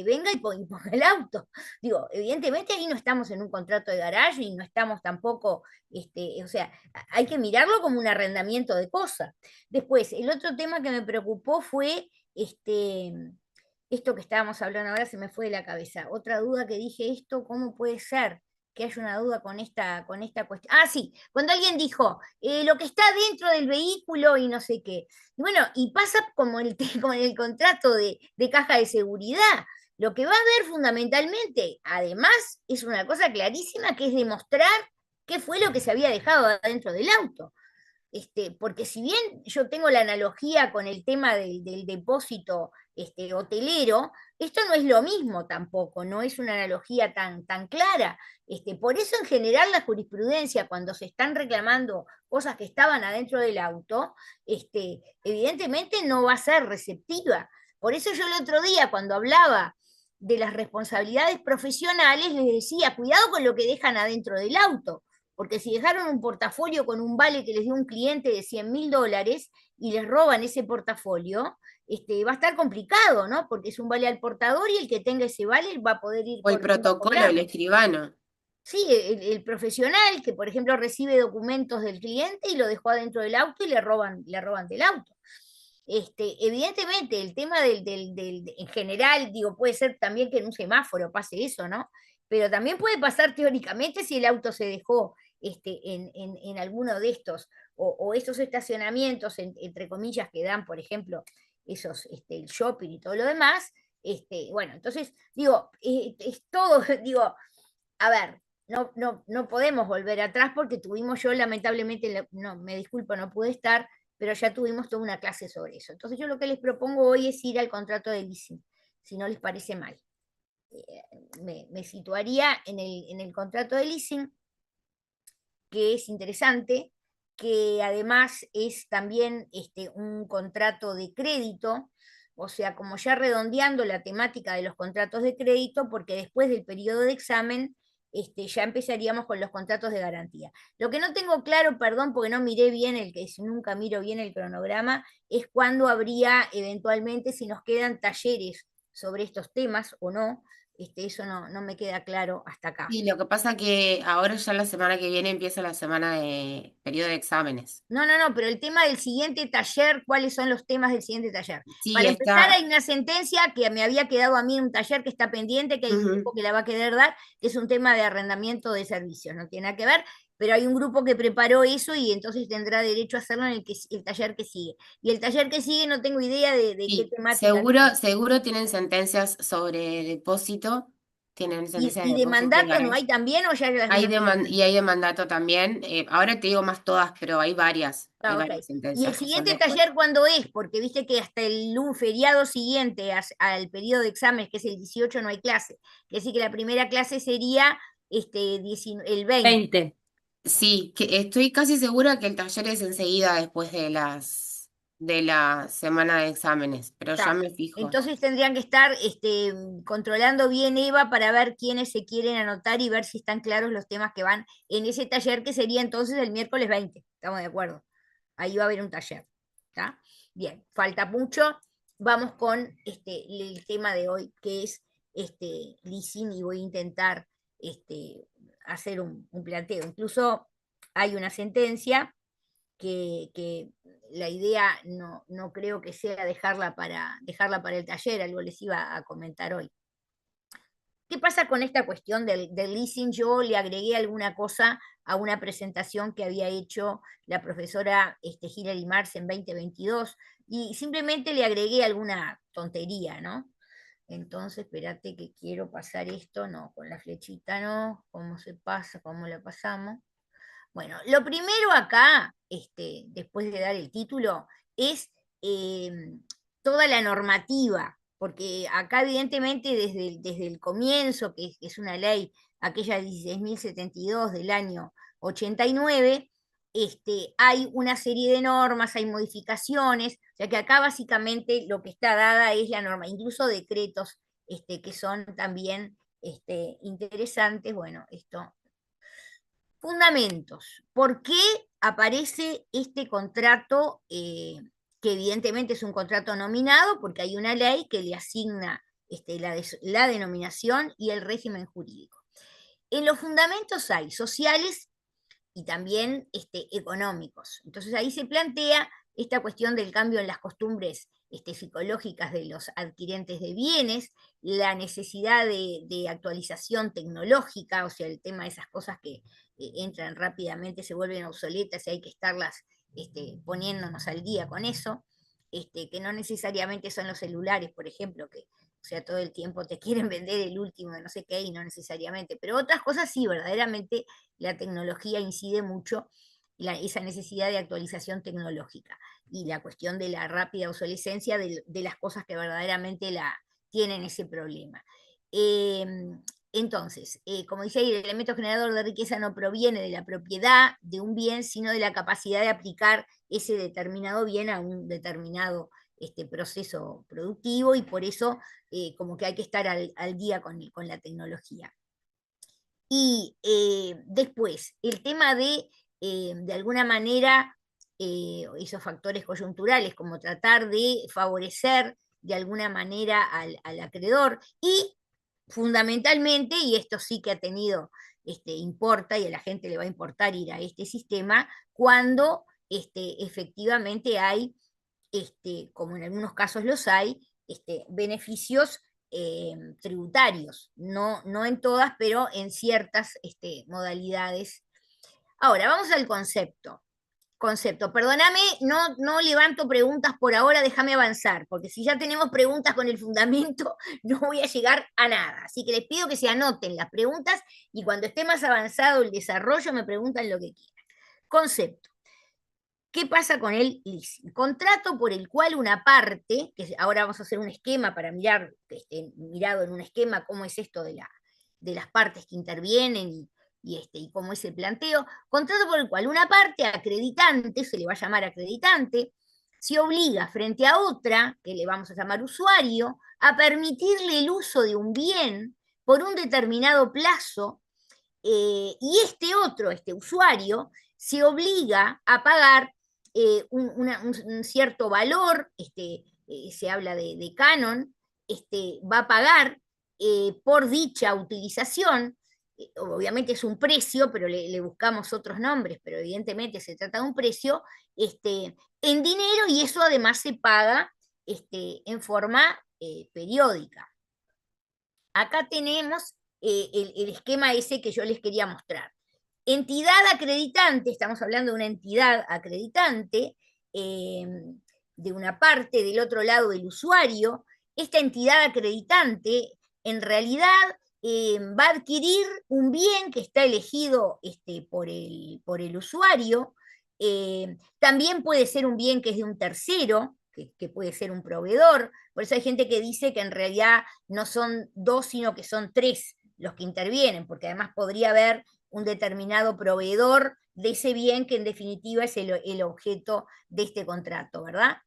venga y ponga el auto. Digo, evidentemente ahí no estamos en un contrato de garaje y no estamos tampoco, o sea, hay que mirarlo como un arrendamiento de cosas. Después, el otro tema que me preocupó fue esto que estábamos hablando ahora, se me fue de la cabeza. Otra duda que dije, ¿cómo puede ser que haya una duda con esta cuestión? Ah, sí, cuando alguien dijo, lo que está dentro del vehículo y no sé qué. Y bueno, y pasa como como en el contrato de caja de seguridad. Lo que va a haber fundamentalmente, además, es una cosa clarísima, que es demostrar qué fue lo que se había dejado adentro del auto. Porque si bien yo tengo la analogía con el tema del depósito hotelero, esto no es lo mismo tampoco, no es una analogía tan clara. Por eso en general la jurisprudencia, cuando se están reclamando cosas que estaban adentro del auto, evidentemente no va a ser receptiva. Por eso yo el otro día, cuando hablaba de las responsabilidades profesionales, les decía, cuidado con lo que dejan adentro del auto, porque si dejaron un portafolio con un vale que les dio un cliente de $100.000 y les roban ese portafolio, va a estar complicado, ¿no? Porque es un vale al portador y el que tenga ese vale va a poder ir O el corriendo a protocolo, el cobrarlo. escribano. Sí, el profesional que, por ejemplo, recibe documentos del cliente y lo dejó adentro del auto y le roban del auto. Evidentemente, el tema en general, digo, puede ser también que en un semáforo pase eso, ¿no? Pero también puede pasar teóricamente si el auto se dejó en alguno de estos, o estos estacionamientos, entre comillas, que dan, por ejemplo, el shopping y todo lo demás. Bueno, entonces, digo, es todo, digo, a ver, no podemos volver atrás porque yo lamentablemente, no, me disculpo, no pude estar, pero ya tuvimos toda una clase sobre eso. Entonces yo lo que les propongo hoy es ir al contrato de leasing, si no les parece mal. Me situaría en el contrato de leasing, que es interesante, que además es también un contrato de crédito, o sea, como ya redondeando la temática de los contratos de crédito, porque después del periodo de examen ya empezaríamos con los contratos de garantía. Lo que no tengo claro, perdón, porque no miré bien nunca miro bien el cronograma, es cuándo habría eventualmente, si nos quedan talleres sobre estos temas o no. Eso no me queda claro hasta acá. Y lo que pasa que ahora ya la semana que viene empieza la semana de periodo de exámenes. No, pero el tema del siguiente taller, ¿cuáles son los temas del siguiente taller? Sí, Para empezar, está. hay una sentencia que me había quedado a mí en un taller que está pendiente, que hay un grupo que la va a querer dar, que es un tema de arrendamiento de servicios, no tiene nada que ver, pero hay un grupo que preparó eso y entonces tendrá derecho a hacerlo en el taller que sigue. Y el taller que sigue no tengo idea de qué Sí, temática. seguro tienen sentencias sobre depósito, tienen sentencias de ¿Y de depósito y mandato no garantía. hay también o ya las Hay vimos? y hay de mandato también. Ahora te digo más todas, pero hay Ah, ok. varias ¿Y el sentencias que son siguiente después. taller cuándo es? Porque viste que hasta un feriado siguiente al periodo de exámenes, que es el 18, no hay clase. Quiere decir que la primera clase sería el 20. 20. Sí, que estoy casi segura que el taller es enseguida después de la semana de exámenes, pero ya Está. me fijo. Entonces tendrían que estar controlando bien Eva para ver quiénes se quieren anotar y ver si están claros los temas que van en ese taller que sería entonces el miércoles 20. ¿Estamos de acuerdo? Ahí va a haber un taller. ¿Está? Bien, falta mucho. Vamos con el tema de hoy, que es leasing, y voy a intentar hacer un planteo. Incluso hay una sentencia que la idea no creo que sea dejarla para el taller, algo les iba a comentar hoy. ¿Qué pasa con esta cuestión del leasing? Yo le agregué alguna cosa a una presentación que había hecho la profesora Hilary Marx en 2022 y simplemente le agregué alguna tontería, ¿no? Entonces, espérate que quiero pasar esto, no, con la flechita no, ¿cómo se pasa? ¿Cómo la pasamos? Bueno, lo primero acá, después de dar el título, es toda la normativa, porque acá evidentemente desde el comienzo, que es una ley, aquella 16.072 del año 89, hay una serie de normas, hay modificaciones, o sea que acá básicamente lo que está dada es la norma, incluso decretos que son también interesantes. Bueno, esto. Fundamentos. ¿Por qué aparece este contrato, que evidentemente es un contrato nominado, porque hay una ley que le asigna la denominación y el régimen jurídico? En los fundamentos hay sociales y también económicos. Entonces ahí se plantea esta cuestión del cambio en las costumbres psicológicas de los adquirentes de bienes, la necesidad de actualización tecnológica, o sea, el tema de esas cosas que entran rápidamente, se vuelven obsoletas y hay que estarlas poniéndonos al día con eso, que no necesariamente son los celulares, por ejemplo, que o sea, todo el tiempo te quieren vender el último de no sé qué y no necesariamente, pero otras cosas sí, verdaderamente la tecnología incide mucho, esa necesidad de actualización tecnológica y la cuestión de la rápida obsolescencia de las cosas que verdaderamente tienen ese problema. Entonces, como dice ahí, el elemento generador de riqueza no proviene de la propiedad de un bien, sino de la capacidad de aplicar ese determinado bien a un determinado proceso productivo, y por eso como que hay que estar al día con la tecnología. Y después, el tema de alguna manera, esos factores coyunturales, como tratar de favorecer de alguna manera al acreedor, y fundamentalmente, y esto sí que ha tenido, importa, y a la gente le va a importar ir a este sistema, cuando efectivamente hay, como en algunos casos los hay, beneficios tributarios, no en todas, pero en ciertas modalidades. Ahora, vamos al concepto. Perdóname, no levanto preguntas por ahora, déjame avanzar, porque si ya tenemos preguntas con el fundamento, no voy a llegar a nada. Así que les pido que se anoten las preguntas y cuando esté más avanzado el desarrollo me preguntan lo que quieran. Concepto. ¿Qué pasa con el leasing? Contrato por el cual una parte, que ahora vamos a hacer un esquema para mirar, mirado en un esquema cómo es esto de las partes que intervienen y cómo es el planteo, contrato por el cual una parte acreditante, se le va a llamar acreditante, se obliga frente a otra, que le vamos a llamar usuario, a permitirle el uso de un bien por un determinado plazo, y este otro, este usuario, se obliga a pagar un cierto valor, se habla de canon, va a pagar por dicha utilización. Obviamente es un precio, pero le buscamos otros nombres, pero evidentemente se trata de un precio en dinero, y eso además se paga en forma periódica. Acá tenemos el esquema ese que yo les quería mostrar. Entidad acreditante, estamos hablando de una entidad acreditante, de una parte, del otro lado del usuario. Esta entidad acreditante en realidad va a adquirir un bien que está elegido por el usuario. También puede ser un bien que es de un tercero, que puede ser un proveedor. Por eso hay gente que dice que en realidad no son dos, sino que son tres los que intervienen, porque además podría haber un determinado proveedor de ese bien que en definitiva es el objeto de este contrato, ¿verdad?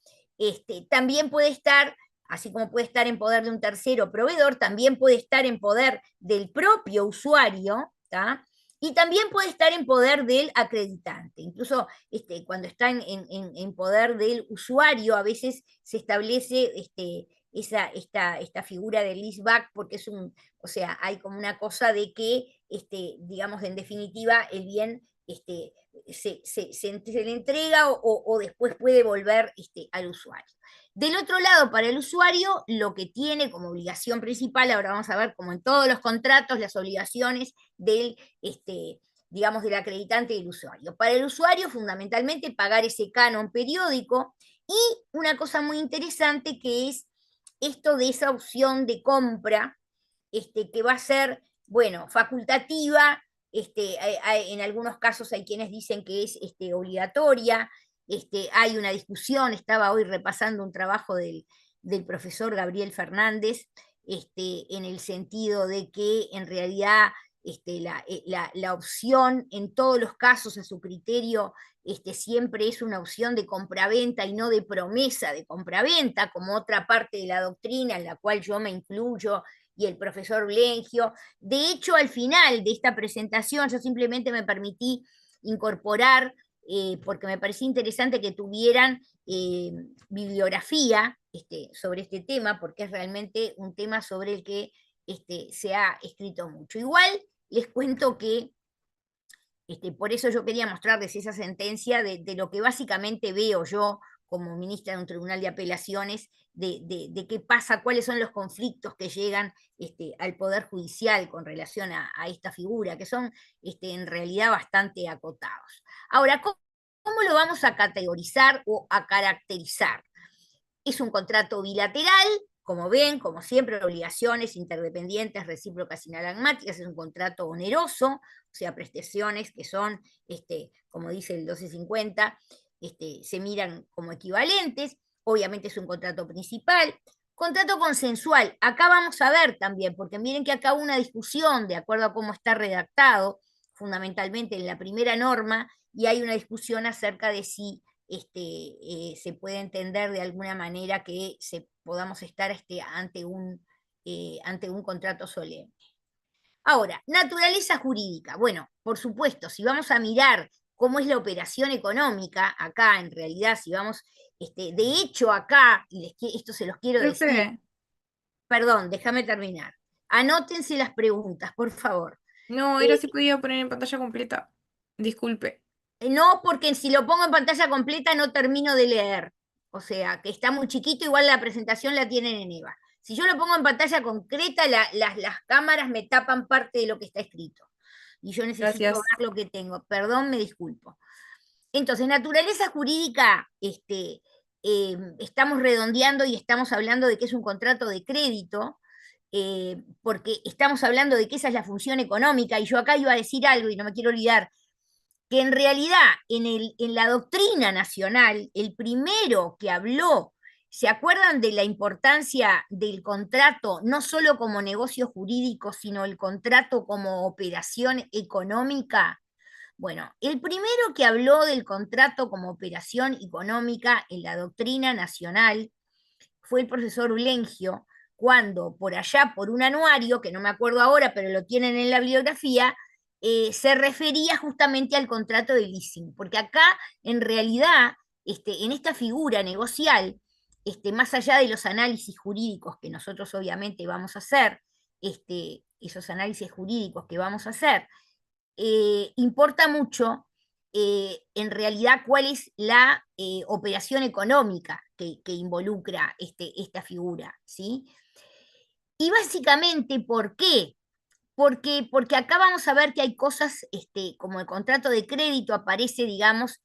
También puede estar, así como puede estar en poder de un tercero proveedor, también puede estar en poder del propio usuario, ¿tá? Y también puede estar en poder del acreditante. Incluso cuando está en poder del usuario, a veces se establece esta figura del leaseback, porque o sea, hay como una cosa de que, digamos, en definitiva, el bien se le entrega o después puede volver al usuario. Del otro lado, para el usuario, lo que tiene como obligación principal, ahora vamos a ver como en todos los contratos, las obligaciones del, digamos, del acreditante y del usuario. Para el usuario, fundamentalmente, pagar ese canon periódico, y una cosa muy interesante que es esto de esa opción de compra, que va a ser, bueno, facultativa. En algunos casos hay quienes dicen que es obligatoria. Hay una discusión, estaba hoy repasando un trabajo del profesor Gabriel Fernández, en el sentido de que en realidad la opción en todos los casos a su criterio siempre es una opción de compraventa y no de promesa de compraventa, como otra parte de la doctrina en la cual yo me incluyo y el profesor Blengio. De hecho, al final de esta presentación yo simplemente me permití incorporar, porque me parecía interesante que tuvieran bibliografía sobre este tema, porque es realmente un tema sobre el que se ha escrito mucho. Igual les cuento que por eso yo quería mostrarles esa sentencia de lo que básicamente veo yo como ministra de un tribunal de apelaciones, de qué pasa, cuáles son los conflictos que llegan al Poder Judicial con relación a esta figura, que son en realidad bastante acotados. Ahora, ¿cómo lo vamos a categorizar o a caracterizar? Es un contrato bilateral, como ven, como siempre, obligaciones interdependientes, recíprocas, inalagmáticas. Es un contrato oneroso, o sea, prestaciones que son, como dice el 1250, se miran como equivalentes. Obviamente es un contrato principal. Contrato consensual, acá vamos a ver también, porque miren que acá hubo una discusión de acuerdo a cómo está redactado, fundamentalmente en la primera norma, y hay una discusión acerca de si se puede entender de alguna manera que podamos estar ante un contrato solemne. Ahora, naturaleza jurídica. Bueno, por supuesto, si vamos a mirar cómo es la operación económica, acá en realidad, si vamos, de hecho acá, y esto se los quiero decir, perdón, déjame terminar. Anótense las preguntas, por favor. No, era si podía poner en pantalla completa. Disculpe. No, porque si lo pongo en pantalla completa no termino de leer. O sea, que está muy chiquito, igual la presentación la tienen en EVA. Si yo lo pongo en pantalla concreta, las cámaras me tapan parte de lo que está escrito. Y yo necesito ver lo que tengo. Perdón, me disculpo. Entonces, naturaleza jurídica, estamos redondeando y estamos hablando de que es un contrato de crédito, porque estamos hablando de que esa es la función económica, y yo acá iba a decir algo y no me quiero olvidar, que en realidad en la doctrina nacional, el primero que habló, ¿se acuerdan de la importancia del contrato, no solo como negocio jurídico, sino el contrato como operación económica? Bueno, el primero que habló del contrato como operación económica en la doctrina nacional fue el profesor Blengio, cuando por allá, por un anuario, que no me acuerdo ahora, pero lo tienen en la bibliografía, se refería justamente al contrato de leasing, porque acá, en realidad, en esta figura negocial, más allá de los análisis jurídicos que nosotros obviamente vamos a hacer, esos análisis jurídicos que vamos a hacer, importa mucho en realidad cuál es la operación económica que involucra esta figura, ¿sí? Y básicamente, ¿por qué? Porque acá vamos a ver que hay cosas, como el contrato de crédito aparece, digamos,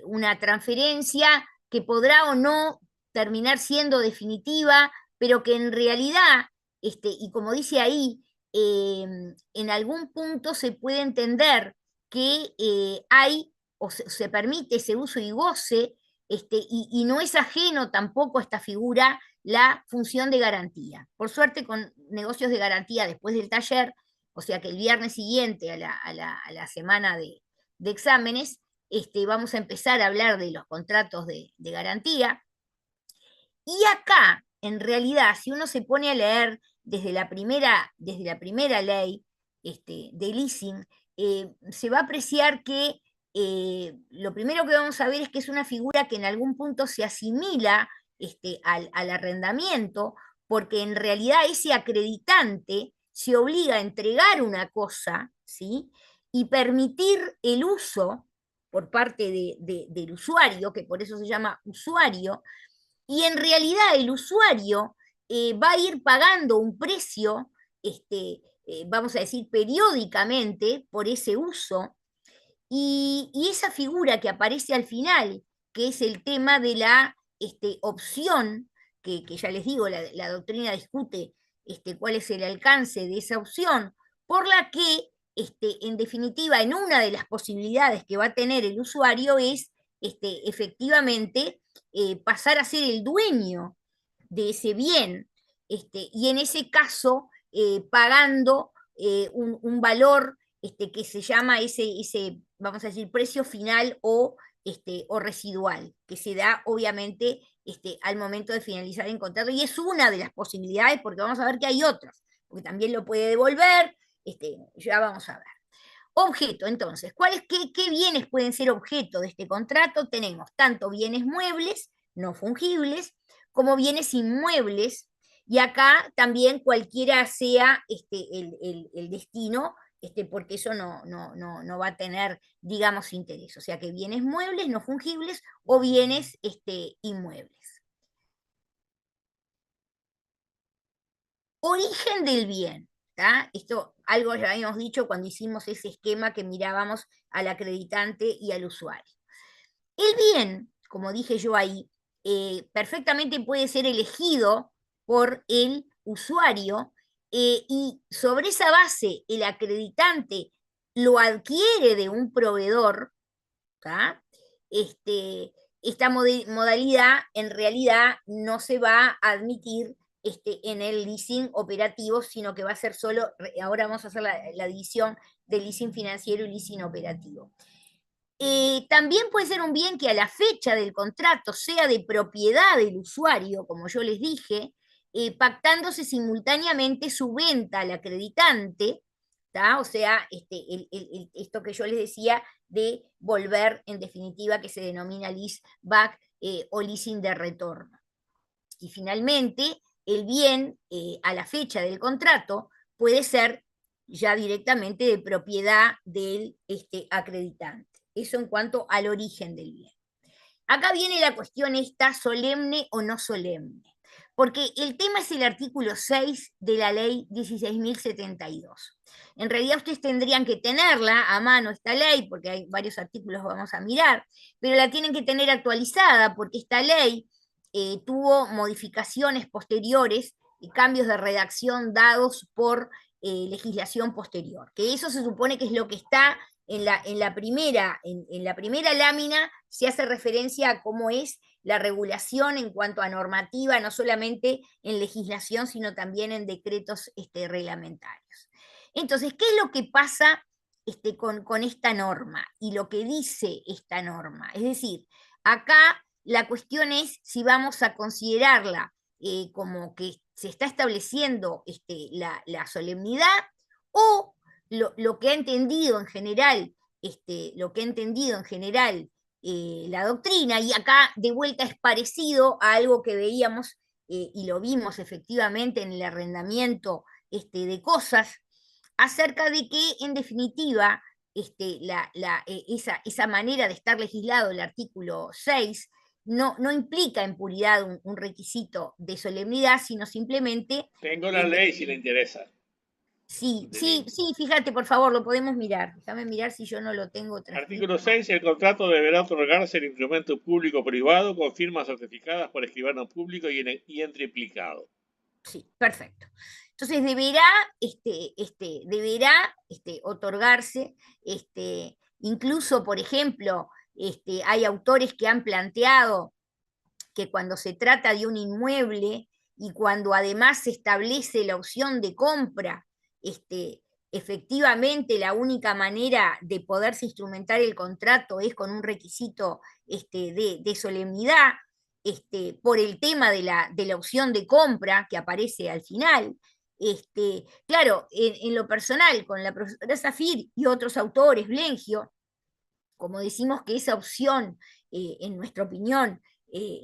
una transferencia que podrá o no terminar siendo definitiva, pero que en realidad, y como dice ahí, en algún punto se puede entender que hay, o se permite ese uso y goce, y no es ajeno tampoco a esta figura la función de garantía. Por suerte, con negocios de garantía después del taller, o sea que el viernes siguiente a la semana de exámenes, vamos a empezar a hablar de los contratos de garantía. Y acá, en realidad, si uno se pone a leer desde la primera ley de leasing, se va a apreciar que lo primero que vamos a ver es que es una figura que en algún punto se asimila al arrendamiento, porque en realidad ese acreditante se obliga a entregar una cosa, ¿sí? Y permitir el uso por parte del usuario, que por eso se llama usuario, y en realidad el usuario va a ir pagando un precio, vamos a decir, periódicamente por ese uso, y esa figura que aparece al final, que es el tema de la opción, que ya les digo, la doctrina discute cuál es el alcance de esa opción, por la que, en definitiva, en una de las posibilidades que va a tener el usuario es efectivamente pasar a ser el dueño de ese bien, y en ese caso pagando un valor que se llama ese, vamos a decir, precio final o residual, que se da obviamente al momento de finalizar el contrato, y es una de las posibilidades, porque vamos a ver que hay otras, porque también lo puede devolver, ya vamos a ver. Objeto, entonces, qué bienes pueden ser objeto de este contrato? Tenemos tanto bienes muebles, no fungibles, como bienes inmuebles, y acá también cualquiera sea el destino, porque eso no va a tener, digamos, interés. O sea que bienes muebles, no fungibles, o bienes inmuebles. Origen del bien. Esto algo ya habíamos dicho cuando hicimos ese esquema que mirábamos al acreditante y al usuario. El bien, como dije yo ahí, perfectamente puede ser elegido por el usuario, y sobre esa base el acreditante lo adquiere de un proveedor. Esta modalidad en realidad no se va a admitir en el leasing operativo, sino que va a ser solo, ahora vamos a hacer la división de leasing financiero y leasing operativo. También puede ser un bien que a la fecha del contrato sea de propiedad del usuario, como yo les dije, pactándose simultáneamente su venta al acreditante, o sea, esto que yo les decía de volver, en definitiva, que se denomina lease back o leasing de retorno. Y finalmente, el bien a la fecha del contrato puede ser ya directamente de propiedad del acreditante. Eso en cuanto al origen del bien. Acá viene la cuestión esta, solemne o no solemne, porque el tema es el artículo 6 de la ley 16.072. En realidad ustedes tendrían que tenerla a mano esta ley, porque hay varios artículos que vamos a mirar, pero la tienen que tener actualizada, porque esta ley tuvo modificaciones posteriores y cambios de redacción dados por legislación posterior, que eso se supone que es lo que está en la primera lámina, se hace referencia a cómo es la regulación en cuanto a normativa, no solamente en legislación, sino también en decretos reglamentarios. Entonces, ¿qué es lo que pasa con esta norma y lo que dice esta norma. Es decir, acá la cuestión es si vamos a considerarla como que se está estableciendo la solemnidad o lo que ha entendido en general, la doctrina, y acá de vuelta es parecido a algo que veíamos y lo vimos efectivamente en el arrendamiento de cosas, acerca de que en definitiva esa manera de estar legislado el artículo 6 no implica en puridad un requisito de solemnidad, sino simplemente... Tengo la ley si le interesa. Sí, fíjate, por favor, lo podemos mirar. Déjame mirar si yo no lo tengo transcrito. Artículo 6. El contrato deberá otorgarse en instrumento público o privado con firmas certificadas por escribano público y en triplicado. Sí, perfecto. Entonces deberá otorgarse, incluso, por ejemplo, hay autores que han planteado que cuando se trata de un inmueble y cuando además se establece la opción de compra, efectivamente la única manera de poderse instrumentar el contrato es con un requisito de solemnidad, por el tema de la opción de compra que aparece al final. Claro, en lo personal, con la profesora Zafir y otros autores, Blengio, como decimos que esa opción, en nuestra opinión,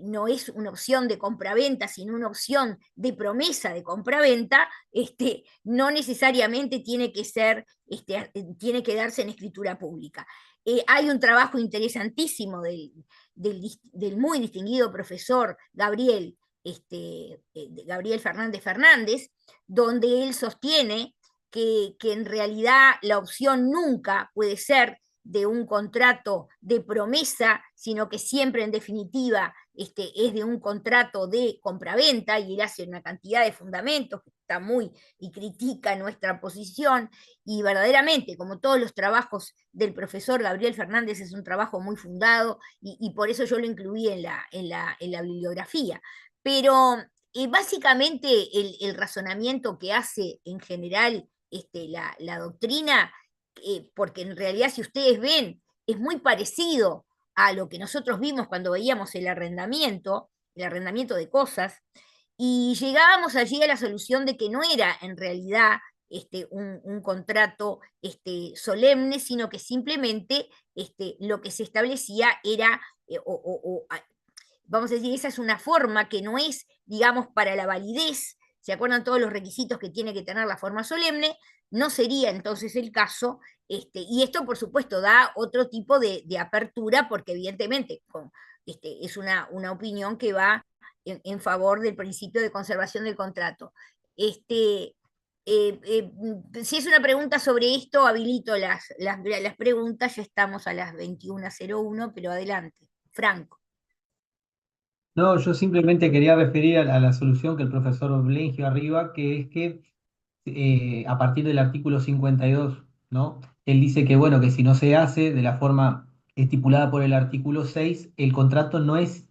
no es una opción de compraventa, sino una opción de promesa de compraventa, no necesariamente tiene que ser, tiene que darse en escritura pública. Hay un trabajo interesantísimo del muy distinguido profesor Gabriel Fernández, donde él sostiene que en realidad la opción nunca puede ser de un contrato de promesa, sino que siempre en definitiva es de un contrato de compraventa, y él hace una cantidad de fundamentos que está y critica nuestra posición, y verdaderamente, como todos los trabajos del profesor Gabriel Fernández, es un trabajo muy fundado, y por eso yo lo incluí en la bibliografía. Pero básicamente el razonamiento que hace en general la doctrina, porque en realidad si ustedes ven, es muy parecido a lo que nosotros vimos cuando veíamos el arrendamiento de cosas, y llegábamos allí a la solución de que no era en realidad un contrato solemne, sino que simplemente lo que se establecía era, vamos a decir, esa es una forma que no es, digamos, para la validez. ¿Se acuerdan todos los requisitos que tiene que tener la forma solemne? No sería entonces el caso, y esto por supuesto da otro tipo de apertura, porque evidentemente es una opinión que va en favor del principio de conservación del contrato. Si es una pregunta sobre esto, habilito las preguntas, ya estamos a las 21:01, pero adelante. Franco. No, yo simplemente quería referir a la solución que el profesor Blengio arriba, que es que a partir del artículo 52, ¿no? Él dice que, bueno, que si no se hace de la forma estipulada por el artículo 6, el contrato no es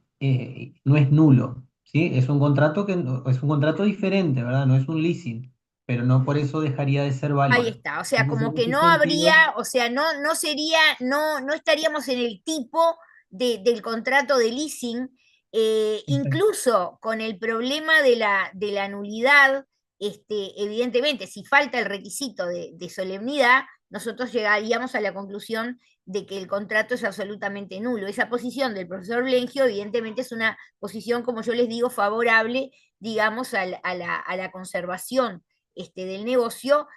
nulo, ¿sí? Es un contrato es un contrato diferente, ¿verdad? No es un leasing, pero no por eso dejaría de ser válido. Ahí está, o sea, Entonces, como en que ese no sentido, habría, o sea, no sería, no estaríamos en el tipo del contrato de leasing, incluso con el problema de la nulidad, evidentemente, si falta el requisito de solemnidad, nosotros llegaríamos a la conclusión de que el contrato es absolutamente nulo. Esa posición del profesor Blengio, evidentemente, es una posición, como yo les digo, favorable, digamos, a la conservación del negocio,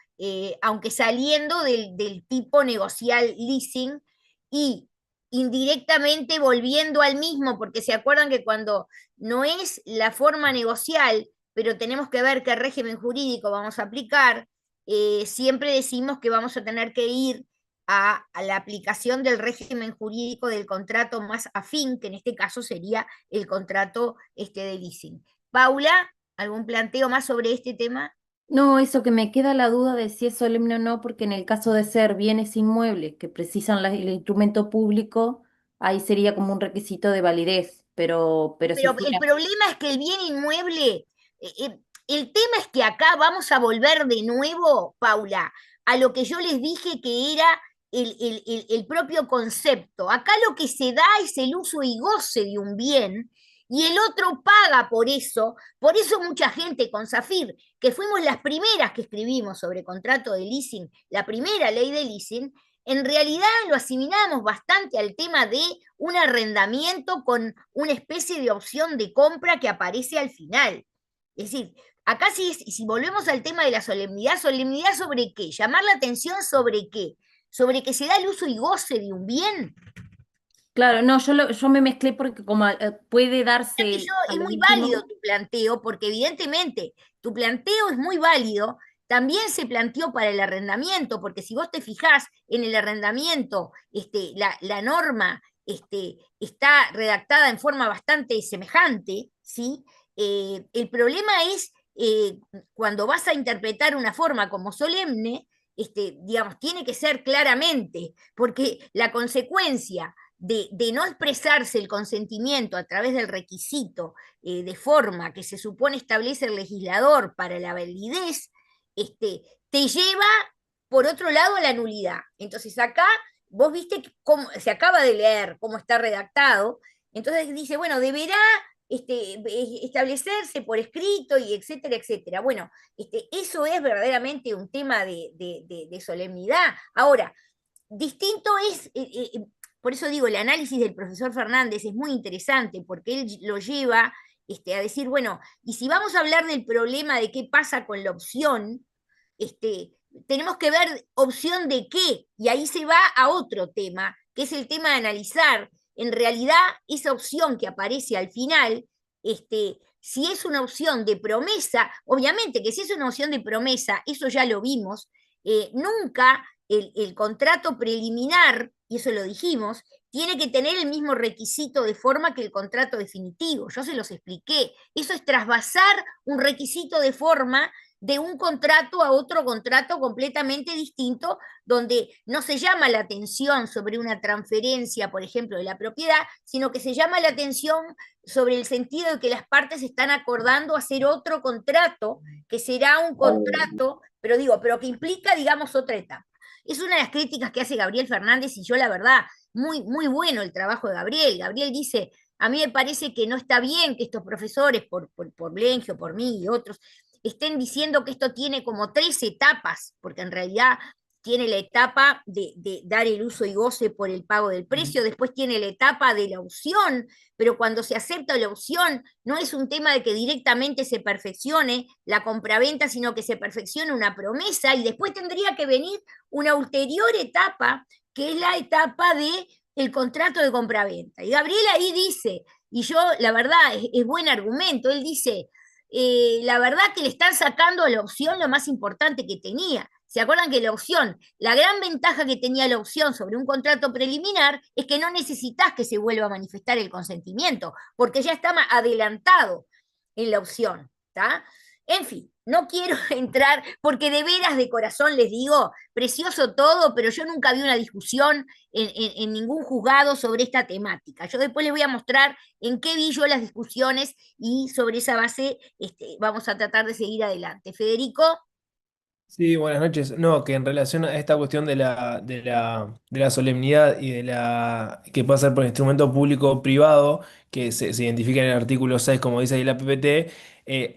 aunque saliendo del tipo negocial leasing, y indirectamente volviendo al mismo, porque se acuerdan que cuando no es la forma negocial, pero tenemos que ver qué régimen jurídico vamos a aplicar, siempre decimos que vamos a tener que ir a la aplicación del régimen jurídico del contrato más afín, que en este caso sería el contrato de leasing. Paula, ¿algún planteo más sobre este tema? No, eso que me queda la duda de si es solemne o no, porque en el caso de ser bienes inmuebles que precisan el instrumento público, ahí sería como un requisito de validez, pero si Pero el fuera... problema es que el bien inmueble, el tema es que acá vamos a volver de nuevo, Paula, a lo que yo les dije que era el propio concepto. Acá lo que se da es el uso y goce de un bien, y el otro paga por eso. Por eso mucha gente con Zafir, que fuimos las primeras que escribimos sobre contrato de leasing, la primera ley de leasing, en realidad lo asimilamos bastante al tema de un arrendamiento con una especie de opción de compra que aparece al final. Es decir, acá si volvemos al tema de la solemnidad, ¿solemnidad sobre qué? ¿Llamar la atención sobre qué? ¿Sobre que se da el uso y goce de un bien? Claro, no, yo me mezclé porque como puede darse Es a lo muy último. válido tu planteo, porque evidentemente tu planteo es muy válido. También se planteó para el arrendamiento, porque si vos te fijás en el arrendamiento, la norma está redactada en forma bastante semejante, ¿sí? El problema es cuando vas a interpretar una forma como solemne, digamos, tiene que ser claramente, porque la consecuencia de no expresarse el consentimiento a través del requisito de forma que se supone establece el legislador para la validez, te lleva, por otro lado, a la nulidad. Entonces acá, vos viste cómo se acaba de leer cómo está redactado, entonces dice, bueno, deberá establecerse por escrito y etcétera, etcétera. Bueno, eso es verdaderamente un tema de solemnidad. Ahora, distinto es, por eso digo, el análisis del profesor Fernández es muy interesante, porque él lo lleva a decir, bueno, y si vamos a hablar del problema de qué pasa con la opción, tenemos que ver opción de qué, y ahí se va a otro tema, que es el tema de analizar, en realidad, esa opción que aparece al final, si es una opción de promesa, obviamente que si es una opción de promesa, eso ya lo vimos, nunca el contrato preliminar, y eso lo dijimos, tiene que tener el mismo requisito de forma que el contrato definitivo. Yo se los expliqué. Eso es trasvasar un requisito de forma de un contrato a otro contrato completamente distinto, donde no se llama la atención sobre una transferencia, por ejemplo, de la propiedad, sino que se llama la atención sobre el sentido de que las partes están acordando hacer otro contrato, que será un contrato, pero que implica, digamos, otra etapa. Es una de las críticas que hace Gabriel Fernández, y yo la verdad, muy, muy bueno el trabajo de Gabriel. Gabriel dice, a mí me parece que no está bien que estos profesores, por Blengio, por mí y otros, estén diciendo que esto tiene como 3 etapas, porque en realidad tiene la etapa de dar el uso y goce por el pago del precio, después tiene la etapa de la opción, pero cuando se acepta la opción no es un tema de que directamente se perfeccione la compraventa, sino que se perfeccione una promesa, y después tendría que venir una ulterior etapa, que es la etapa del contrato de compraventa. Y Gabriel ahí dice, y yo la verdad es buen argumento, él dice, la verdad que le están sacando a la opción lo más importante que tenía. ¿Se acuerdan que la opción, la gran ventaja que tenía la opción sobre un contrato preliminar es que no necesitas que se vuelva a manifestar el consentimiento, porque ya está adelantado en la opción, ¿tá? En fin, no quiero entrar, porque de veras de corazón les digo, precioso todo, pero yo nunca vi una discusión en ningún juzgado sobre esta temática. Yo después les voy a mostrar en qué vi yo las discusiones, y sobre esa base vamos a tratar de seguir adelante. Federico. Sí, buenas noches. No, que en relación a esta cuestión de la solemnidad y de la que puede ser por instrumento público o privado, que se identifica en el artículo 6, como dice ahí la PPT,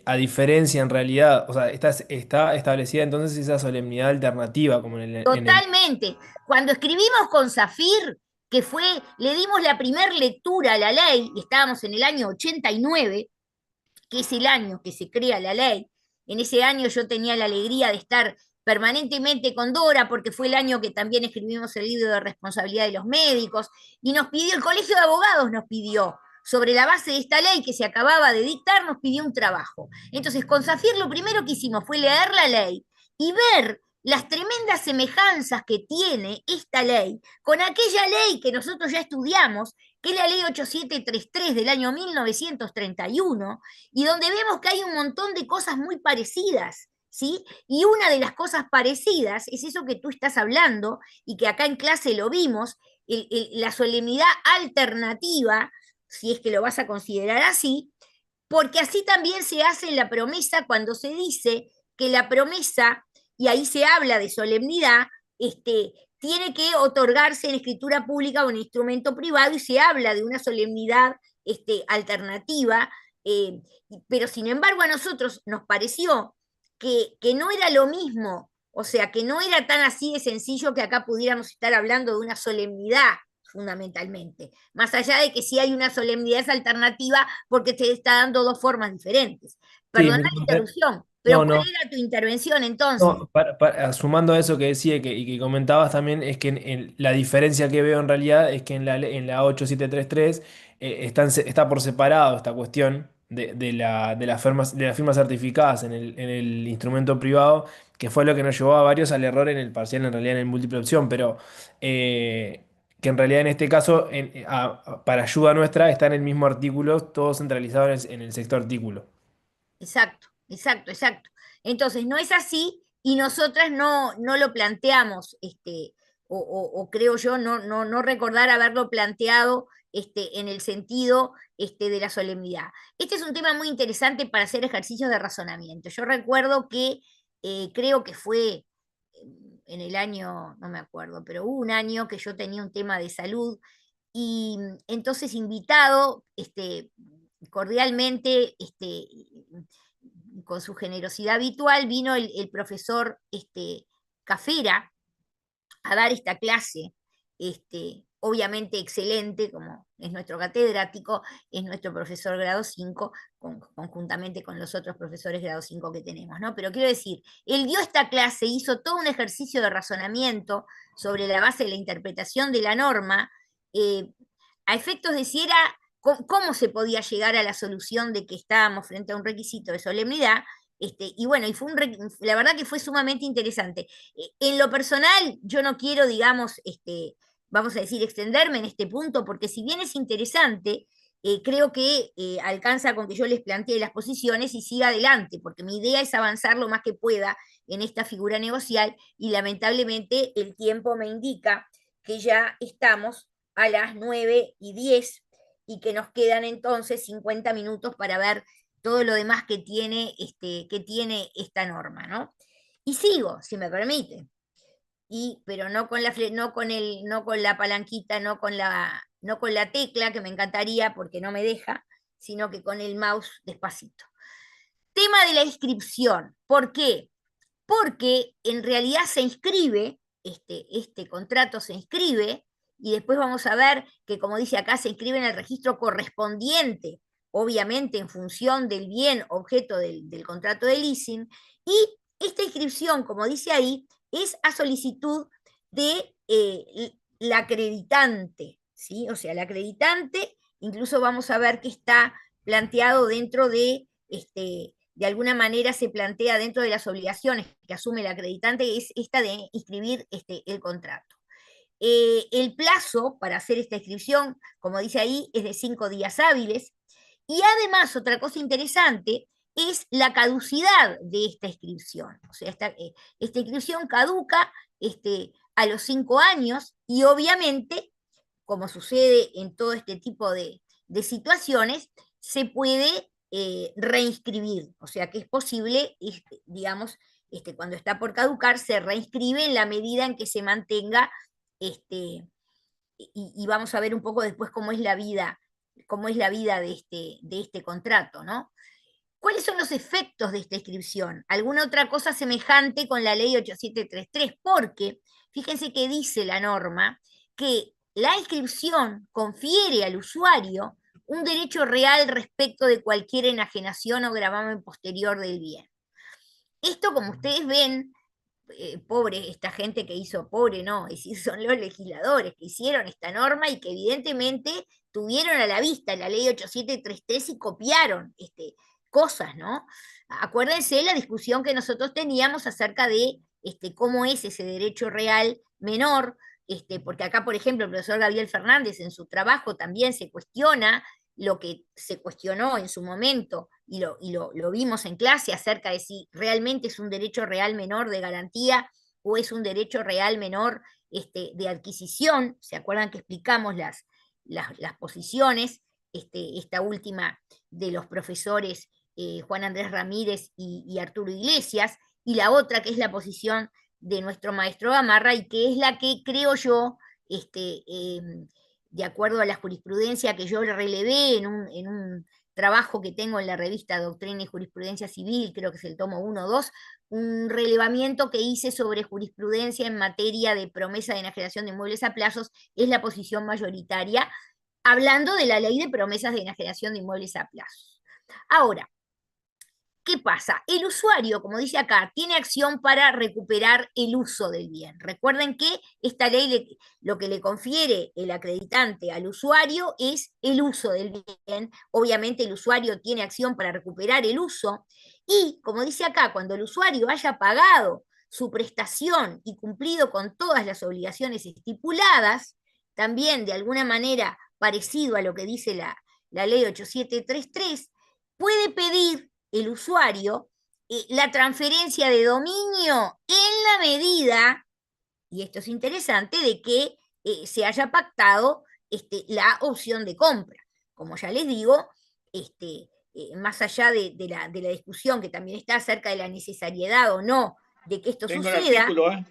a diferencia en realidad, o sea, está establecida entonces esa solemnidad alternativa, como Totalmente. Cuando escribimos con Zafir, le dimos la primera lectura a la ley, y estábamos en el año 89, que es el año que se crea la ley. En ese año yo tenía la alegría de estar permanentemente con Dora, porque fue el año que también escribimos el libro de responsabilidad de los médicos, y nos pidió, el Colegio de Abogados nos pidió, sobre la base de esta ley que se acababa de dictar, nos pidió un trabajo. Entonces, con Zafir lo primero que hicimos fue leer la ley y ver las tremendas semejanzas que tiene esta ley con aquella ley que nosotros ya estudiamos, que es la ley 8733 del año 1931, y donde vemos que hay un montón de cosas muy parecidas, ¿sí? Y una de las cosas parecidas es eso que tú estás hablando, y que acá en clase lo vimos, la solemnidad alternativa, si es que lo vas a considerar así, porque así también se hace la promesa cuando se dice que la promesa y ahí se habla de solemnidad, tiene que otorgarse en escritura pública o en instrumento privado, y se habla de una solemnidad alternativa, pero sin embargo a nosotros nos pareció que no era lo mismo, o sea, que no era tan así de sencillo que acá pudiéramos estar hablando de una solemnidad fundamentalmente, más allá de que sí hay una solemnidad es alternativa porque se está dando dos formas diferentes. Sí, Perdona mira, la interrupción, pero no, ¿cuál no. era tu intervención entonces? No, sumando a eso que decía y que comentabas también, es que la diferencia que veo en realidad es que en la 8733 está por separado esta cuestión de las firmas certificadas en el instrumento privado, que fue lo que nos llevó a varios al error en el parcial, en realidad en el múltiple opción, pero que en realidad en este caso, para ayuda nuestra, está en el mismo artículo, todo centralizado en el sexto artículo. Exacto, exacto, exacto. Entonces, no es así y nosotras no lo planteamos, o creo yo no recordar haberlo planteado en el sentido de la solemnidad. Este es un tema muy interesante para hacer ejercicios de razonamiento. Yo recuerdo que creo que fue en el año, no me acuerdo, pero hubo un año que yo tenía un tema de salud y entonces invitado cordialmente, con su generosidad habitual, vino el profesor Cafera a dar esta clase, obviamente excelente, como es nuestro catedrático, es nuestro profesor grado 5, conjuntamente con los otros profesores grado 5 que tenemos, ¿no? Pero quiero decir, él dio esta clase, hizo todo un ejercicio de razonamiento sobre la base de la interpretación de la norma, a efectos de si era cómo se podía llegar a la solución de que estábamos frente a un requisito de solemnidad, y bueno, la verdad que fue sumamente interesante. En lo personal, yo no quiero, digamos, vamos a decir, extenderme en este punto, porque si bien es interesante, creo que alcanza con que yo les plantee las posiciones y siga adelante, porque mi idea es avanzar lo más que pueda en esta figura negocial, y lamentablemente el tiempo me indica que ya estamos a las 9:10 y que nos quedan entonces 50 minutos para ver todo lo demás que tiene esta norma, ¿no? Y sigo, si me permite, pero no con la palanquita, no con la tecla, que me encantaría porque no me deja, sino que con el mouse despacito. Tema de la inscripción. ¿Por qué? Porque en realidad se inscribe, este contrato se inscribe, y después vamos a ver que, como dice acá, se inscribe en el registro correspondiente, obviamente en función del bien objeto del contrato de leasing, y esta inscripción, como dice ahí, es a solicitud de la acreditante, ¿sí? O sea, la acreditante, incluso vamos a ver que está planteado dentro de alguna manera se plantea dentro de las obligaciones que asume el acreditante, es esta de inscribir el contrato. El plazo para hacer esta inscripción, como dice ahí, es de 5 días hábiles, y además otra cosa interesante es la caducidad de esta inscripción. O sea, esta inscripción caduca a los 5 años, y obviamente, como sucede en todo este tipo de situaciones, se puede reinscribir, o sea que es posible, digamos, cuando está por caducar, se reinscribe en la medida en que se mantenga, y vamos a ver un poco después cómo es la vida de este contrato, ¿no? ¿Cuáles son los efectos de esta inscripción? ¿Alguna otra cosa semejante con la ley 8733? Porque fíjense que dice la norma que la inscripción confiere al usuario un derecho real respecto de cualquier enajenación o gravamen posterior del bien. Esto, como ustedes ven, pobre esta gente que hizo, pobre no, es decir, son los legisladores que hicieron esta norma y que evidentemente tuvieron a la vista la ley 8733 y copiaron cosas, ¿no? Acuérdense la discusión que nosotros teníamos acerca de cómo es ese derecho real menor, porque acá, por ejemplo, el profesor Gabriel Fernández en su trabajo también se cuestiona lo que se cuestionó en su momento, y lo vimos en clase, acerca de si realmente es un derecho real menor de garantía o es un derecho real menor de adquisición. ¿Se acuerdan que explicamos las posiciones? Esta última de los profesores Juan Andrés Ramírez y Arturo Iglesias, y la otra que es la posición de nuestro maestro Gamarra y que es la que creo yo, de acuerdo a la jurisprudencia que yo relevé en un trabajo que tengo en la revista Doctrina y Jurisprudencia Civil, creo que es el tomo 1 o 2, un relevamiento que hice sobre jurisprudencia en materia de promesa de enajenación de inmuebles a plazos, es la posición mayoritaria, hablando de la ley de promesas de enajenación de inmuebles a plazos. Ahora, ¿qué pasa? El usuario, como dice acá, tiene acción para recuperar el uso del bien. Recuerden que esta ley lo que le confiere el acreditante al usuario es el uso del bien. Obviamente el usuario tiene acción para recuperar el uso y, como dice acá, cuando el usuario haya pagado su prestación y cumplido con todas las obligaciones estipuladas, también de alguna manera parecido a lo que dice la ley 8733, puede pedir el usuario la transferencia de dominio en la medida, y esto es interesante, de que se haya pactado la opción de compra. Como ya les digo, más allá de la discusión que también está acerca de la necesariedad o no de que esto Tengo el suceda. artículo, ¿eh?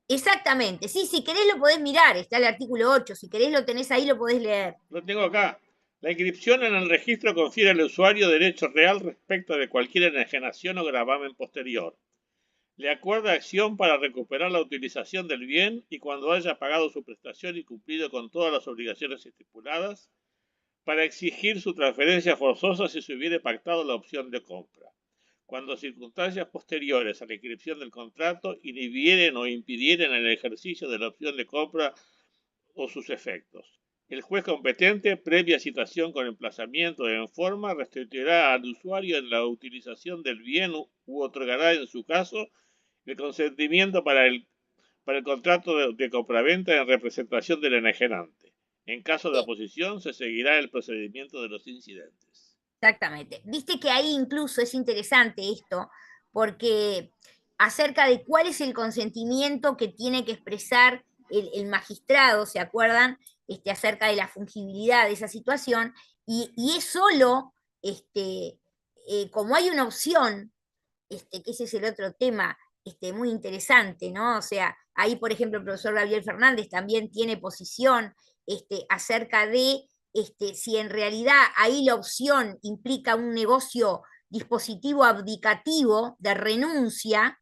Exactamente, sí, si querés lo podés mirar, está el artículo 8, si querés lo tenés ahí, lo podés leer. Lo tengo acá. La inscripción en el registro confiere al usuario derecho real respecto de cualquier enajenación o gravamen posterior. Le acuerda acción para recuperar la utilización del bien y cuando haya pagado su prestación y cumplido con todas las obligaciones estipuladas, para exigir su transferencia forzosa si se hubiere pactado la opción de compra. Cuando circunstancias posteriores a la inscripción del contrato inhibieren o impidieren el ejercicio de la opción de compra o sus efectos. El juez competente, previa citación con emplazamiento en forma, restituirá al usuario en la utilización del bien u otorgará en su caso el consentimiento para el contrato de compraventa en representación del enajenante. En caso de oposición, se seguirá el procedimiento de los incidentes. Exactamente. Viste que ahí incluso es interesante esto, porque acerca de cuál es el consentimiento que tiene que expresar el magistrado, ¿se acuerdan? Acerca de la fungibilidad de esa situación, y es solo, como hay una opción, que ese es el otro tema muy interesante, ¿no? O sea, ahí, por ejemplo, el profesor Gabriel Fernández también tiene posición acerca de si en realidad ahí la opción implica un negocio dispositivo abdicativo de renuncia,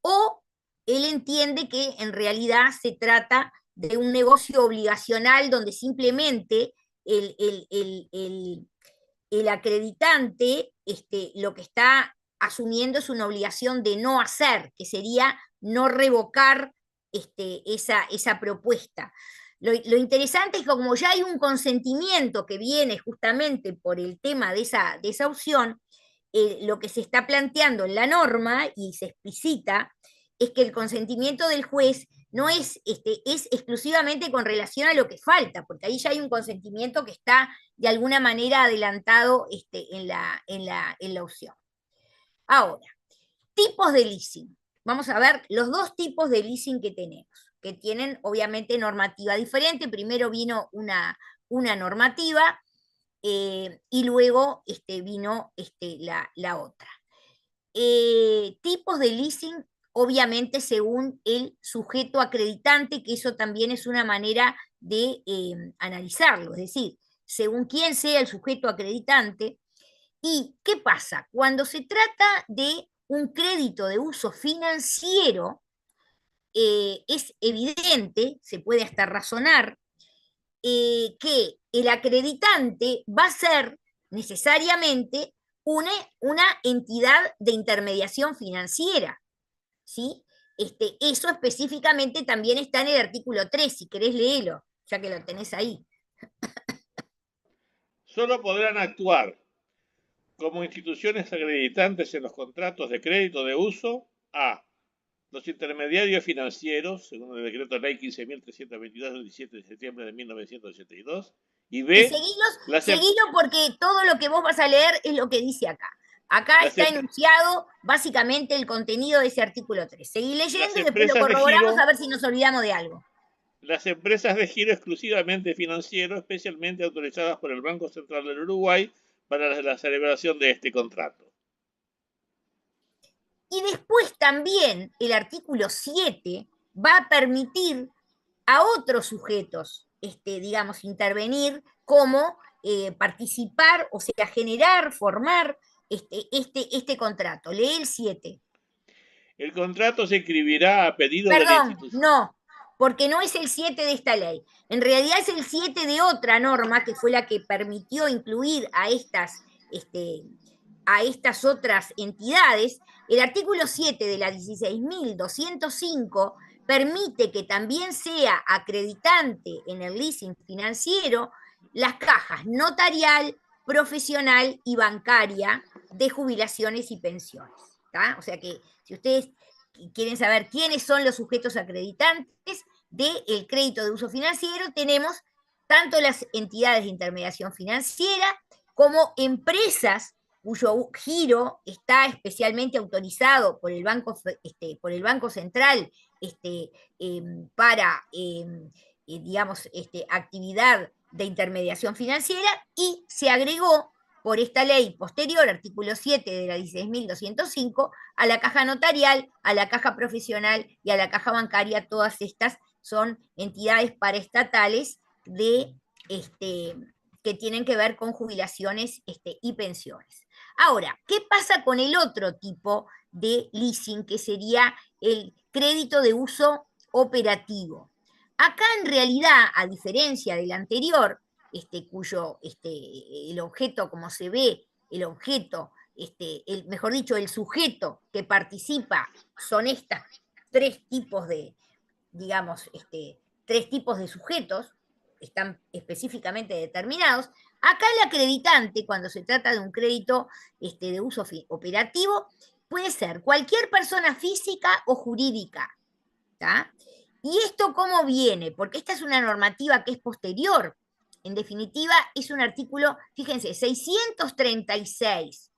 o él entiende que en realidad se trata de un negocio obligacional donde simplemente el acreditante lo que está asumiendo es una obligación de no hacer, que sería no revocar esa propuesta. Lo interesante es que como ya hay un consentimiento que viene justamente por el tema de esa opción, lo que se está planteando en la norma, y se explicita, es que el consentimiento del juez no es, es exclusivamente con relación a lo que falta, porque ahí ya hay un consentimiento que está de alguna manera adelantado en la opción. Ahora, tipos de leasing. Vamos a ver los dos tipos de leasing que tenemos, que tienen obviamente normativa diferente. Primero vino una normativa y luego vino la otra. Tipos de leasing, obviamente según el sujeto acreditante, que eso también es una manera de analizarlo, es decir, según quién sea el sujeto acreditante. ¿Y qué pasa? Cuando se trata de un crédito de uso financiero, es evidente, se puede hasta razonar, que el acreditante va a ser necesariamente una entidad de intermediación financiera, ¿sí? Eso específicamente también está en el artículo 3, si querés léelo, ya que lo tenés ahí. Solo podrán actuar como instituciones acreditantes en los contratos de crédito de uso a los intermediarios financieros, según el decreto ley 15.322 del 17 de septiembre de 1982, y B, seguilo porque todo lo que vos vas a leer es lo que dice acá. Acá está enunciado básicamente el contenido de ese artículo 3. Seguí leyendo y después lo corroboramos a ver si nos olvidamos de algo. Las empresas de giro exclusivamente financiero, especialmente autorizadas por el Banco Central del Uruguay para la celebración de este contrato. Y después también el artículo 7 va a permitir a otros sujetos, digamos, intervenir como participar, o sea, generar, formar este contrato. Lee el 7. El contrato se escribirá a pedido de la Perdón, institución. no, porque no es el 7 de esta ley. En realidad es el 7 de otra norma que fue la que permitió incluir a estas otras entidades. El artículo 7 de la 16.205 permite que también sea acreditante en el leasing financiero las cajas notarial, profesional y bancaria de jubilaciones y pensiones. ¿tá? O sea que si ustedes quieren saber quiénes son los sujetos acreditantes del crédito de uso financiero, tenemos tanto las entidades de intermediación financiera como empresas cuyo giro está especialmente autorizado por el Banco Central para, digamos, actividad de intermediación financiera, y se agregó por esta ley posterior, artículo 7 de la 16.205, a la caja notarial, a la caja profesional y a la caja bancaria. Todas estas son entidades paraestatales que tienen que ver con jubilaciones y pensiones. Ahora, ¿qué pasa con el otro tipo de leasing, que sería el crédito de uso operativo? Acá en realidad, a diferencia del anterior, cuyo el objeto, como se ve, el objeto, mejor dicho, el sujeto que participa son estas tres tipos de, digamos, tres tipos de sujetos, están específicamente determinados. Acá el acreditante, cuando se trata de un crédito de uso operativo, puede ser cualquier persona física o jurídica. ¿tá? ¿Y esto cómo viene? Porque esta es una normativa que es posterior. En definitiva, es un artículo, fíjense, 636.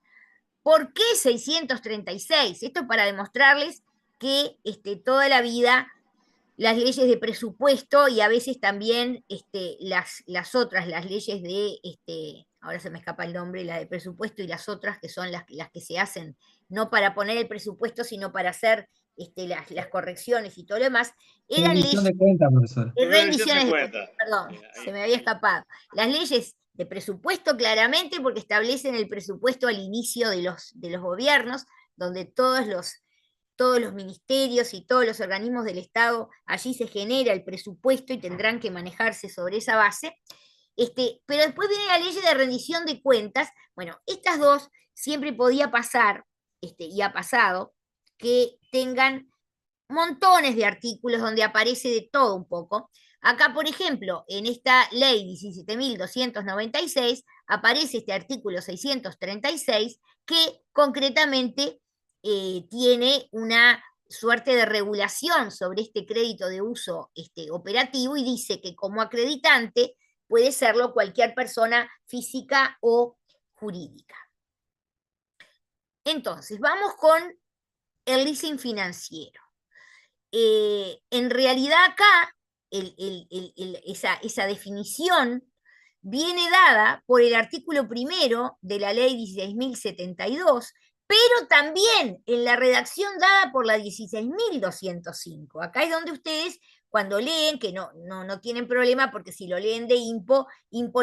¿Por qué 636? Esto es para demostrarles que toda la vida las leyes de presupuesto y a veces también las otras, las leyes de, ahora se me escapa el nombre, la de presupuesto y las otras, que son las que se hacen no para poner el presupuesto, sino para hacer las correcciones y todo lo demás, eran Rendición leyes de cuentas, profesor. rendiciones de cuentas, perdón, se me había escapado. Las leyes de presupuesto claramente, porque establecen el presupuesto al inicio de los gobiernos, donde todos los ministerios y todos los organismos del Estado, allí se genera el presupuesto y tendrán que manejarse sobre esa base. Pero después viene la ley de rendición de cuentas. Bueno, estas dos siempre podía pasar, y ha pasado, que tengan montones de artículos donde aparece de todo un poco. Acá, por ejemplo, en esta ley 17.296 aparece este artículo 636 que concretamente tiene una suerte de regulación sobre este crédito de uso operativo, y dice que como acreditante puede serlo cualquier persona física o jurídica. Entonces, vamos con el leasing financiero. En realidad acá esa definición viene dada por el artículo primero de la ley 16.072, pero también en la redacción dada por la 16.205. Acá es donde ustedes, cuando leen, que no tienen problema, porque si lo leen de INPO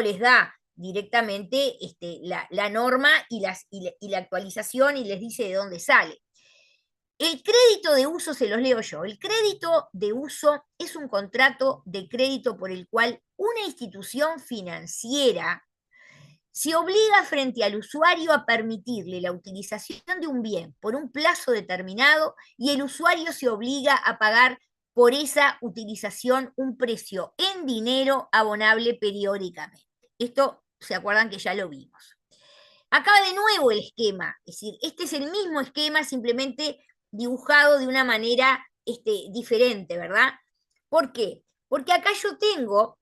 les da directamente la norma y la actualización, y les dice de dónde sale. El crédito de uso se los leo yo. El crédito de uso es un contrato de crédito por el cual una institución financiera se obliga frente al usuario a permitirle la utilización de un bien por un plazo determinado, y el usuario se obliga a pagar por esa utilización un precio en dinero abonable periódicamente. Esto, ¿se acuerdan que ya lo vimos? Acá de nuevo el esquema, es decir, este es el mismo esquema, simplemente dibujado de una manera diferente, ¿verdad? ¿Por qué? Porque acá yo tengo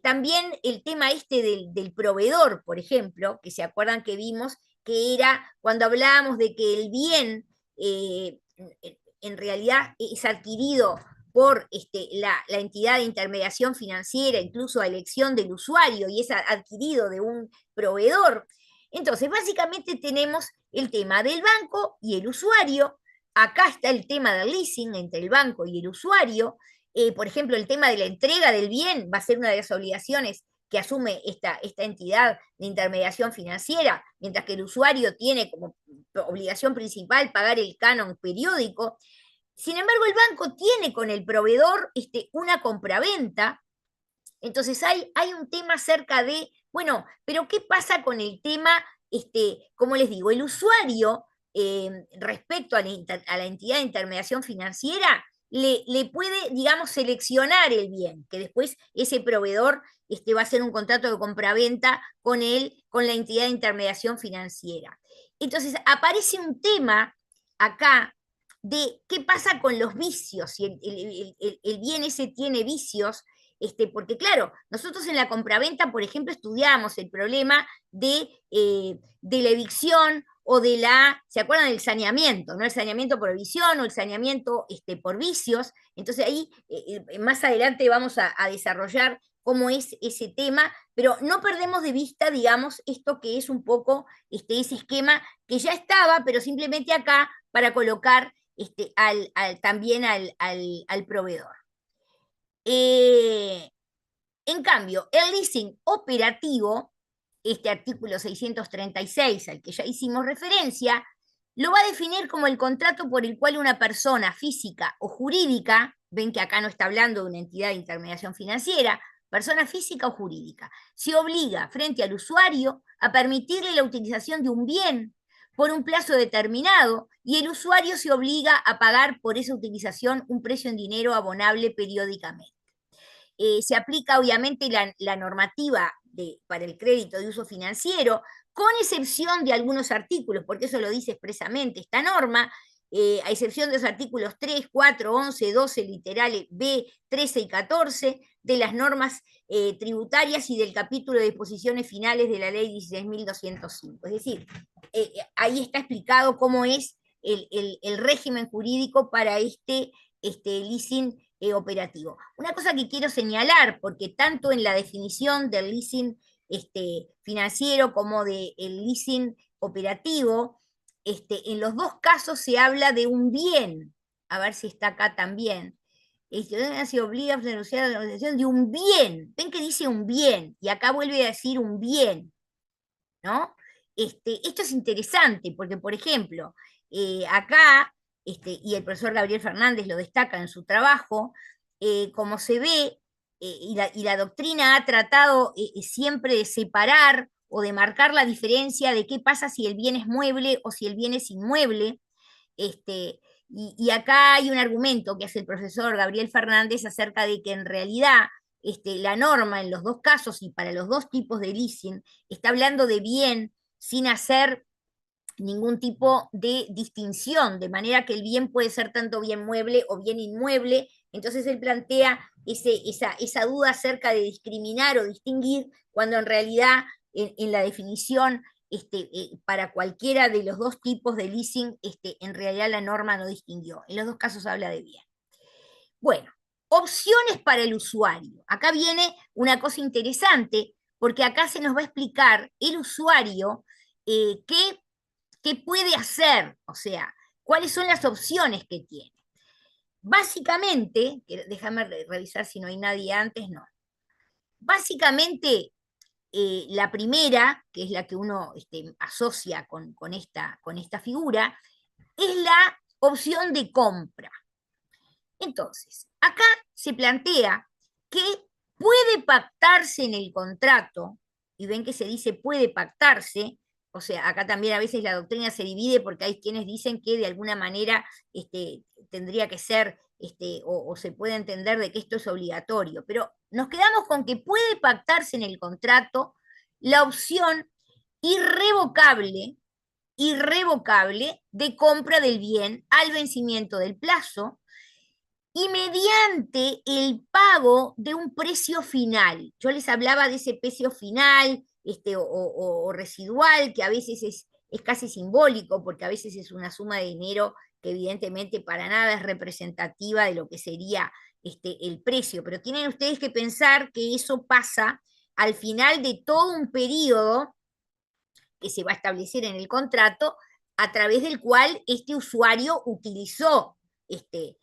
también el tema del proveedor, por ejemplo, que se acuerdan que vimos que era cuando hablábamos de que el bien en realidad es adquirido por la entidad de intermediación financiera, incluso a elección del usuario, y es adquirido de un proveedor. Entonces, básicamente tenemos el tema del banco y el usuario, acá está el tema del leasing entre el banco y el usuario. Por ejemplo, el tema de la entrega del bien va a ser una de las obligaciones que asume esta entidad de intermediación financiera, mientras que el usuario tiene como obligación principal pagar el canon periódico. Sin embargo, el banco tiene con el proveedor una compraventa. Entonces hay un tema acerca de, bueno, pero ¿qué pasa con el tema, como les digo, el usuario respecto a la entidad de intermediación financiera le puede, digamos, seleccionar el bien, que después ese proveedor va a hacer un contrato de compraventa con la entidad de intermediación financiera. Entonces aparece un tema acá de qué pasa con los vicios, si el bien ese tiene vicios, porque claro, nosotros en la compraventa, por ejemplo, estudiamos el problema de la evicción o ¿se acuerdan del saneamiento? ¿No? El saneamiento por evicción o el saneamiento por vicios. Entonces ahí más adelante vamos a desarrollar cómo es ese tema, pero no perdemos de vista, digamos, esto que es un poco ese esquema que ya estaba, pero simplemente acá para colocar también al proveedor. En cambio, el leasing operativo, este artículo 636 al que ya hicimos referencia, lo va a definir como el contrato por el cual una persona física o jurídica, ven que acá no está hablando de una entidad de intermediación financiera, persona física o jurídica, se obliga frente al usuario a permitirle la utilización de un bien por un plazo determinado y el usuario se obliga a pagar por esa utilización un precio en dinero abonable periódicamente. Se aplica obviamente la normativa para el crédito de uso financiero, con excepción de algunos artículos, porque eso lo dice expresamente esta norma, a excepción de los artículos 3, 4, 11, 12, literales B, 13 y 14, de las normas tributarias y del capítulo de disposiciones finales de la ley 16.205. Es decir, ahí está explicado cómo es el régimen jurídico para este leasing operativo. Una cosa que quiero señalar, porque tanto en la definición del leasing financiero como del leasing operativo, en los dos casos se habla de un bien, a ver si está acá también. Se obliga a denunciar la organización de un bien. Ven que dice un bien, y acá vuelve a decir un bien, ¿no? Esto es interesante, porque, por ejemplo, acá, y el profesor Gabriel Fernández lo destaca en su trabajo, como se ve, y la doctrina ha tratado siempre de separar o de marcar la diferencia de qué pasa si el bien es mueble o si el bien es inmueble. Y acá hay un argumento que hace el profesor Gabriel Fernández acerca de que en realidad la norma en los dos casos y para los dos tipos de leasing está hablando de bien sin hacer ningún tipo de distinción, de manera que el bien puede ser tanto bien mueble o bien inmueble. Entonces él plantea esa duda acerca de discriminar o distinguir, cuando en realidad en la definición para cualquiera de los dos tipos de leasing, en realidad la norma no distinguió. En los dos casos habla de bien. Bueno, opciones para el usuario. Acá viene una cosa interesante, porque acá se nos va a explicar el usuario qué puede hacer, o sea, cuáles son las opciones que tiene. Básicamente, déjame revisar si no hay nadie antes, no. Básicamente, la primera, que es la que uno asocia con esta figura, es la opción de compra. Entonces, acá se plantea que puede pactarse en el contrato, y ven que se dice puede pactarse, o sea, acá también a veces la doctrina se divide porque hay quienes dicen que de alguna manera tendría que ser, o se puede entender de que esto es obligatorio, pero nos quedamos con que puede pactarse en el contrato la opción irrevocable de compra del bien al vencimiento del plazo y mediante el pago de un precio final. Yo les hablaba de ese precio final o residual, que a veces es casi simbólico, porque a veces es una suma de dinero que evidentemente para nada es representativa de lo que sería el precio, pero tienen ustedes que pensar que eso pasa al final de todo un periodo que se va a establecer en el contrato, a través del cual este usuario utilizó ese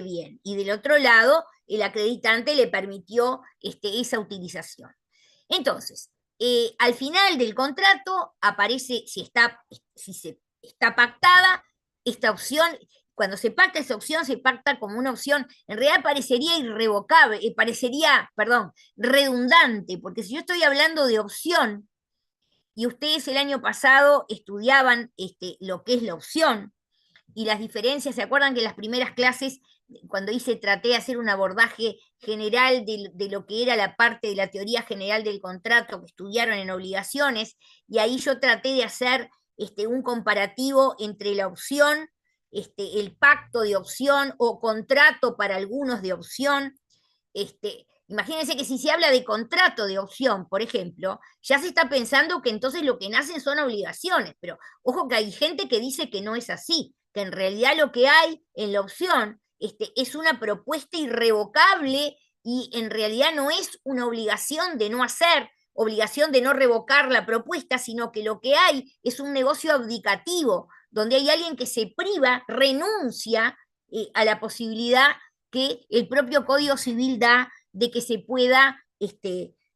bien, y del otro lado, el acreditante le permitió esa utilización. Entonces, al final del contrato aparece, si está pactada esta opción. Cuando se pacta esa opción, se pacta como una opción, en realidad parecería irrevocable, redundante, porque si yo estoy hablando de opción, y ustedes el año pasado estudiaban lo que es la opción, y las diferencias, ¿se acuerdan que en las primeras clases, cuando traté de hacer un abordaje general de lo que era la parte de la teoría general del contrato que estudiaron en obligaciones, y ahí yo traté de hacer un comparativo entre la opción, el pacto de opción o contrato para algunos de opción? Imagínense que si se habla de contrato de opción, por ejemplo, ya se está pensando que entonces lo que nacen son obligaciones, pero ojo que hay gente que dice que no es así, que en realidad lo que hay en la opción es una propuesta irrevocable, y en realidad no es una obligación de no hacer, obligación de no revocar la propuesta, sino que lo que hay es un negocio abdicativo, donde hay alguien que se priva, renuncia a la posibilidad que el propio Código Civil da de que se pueda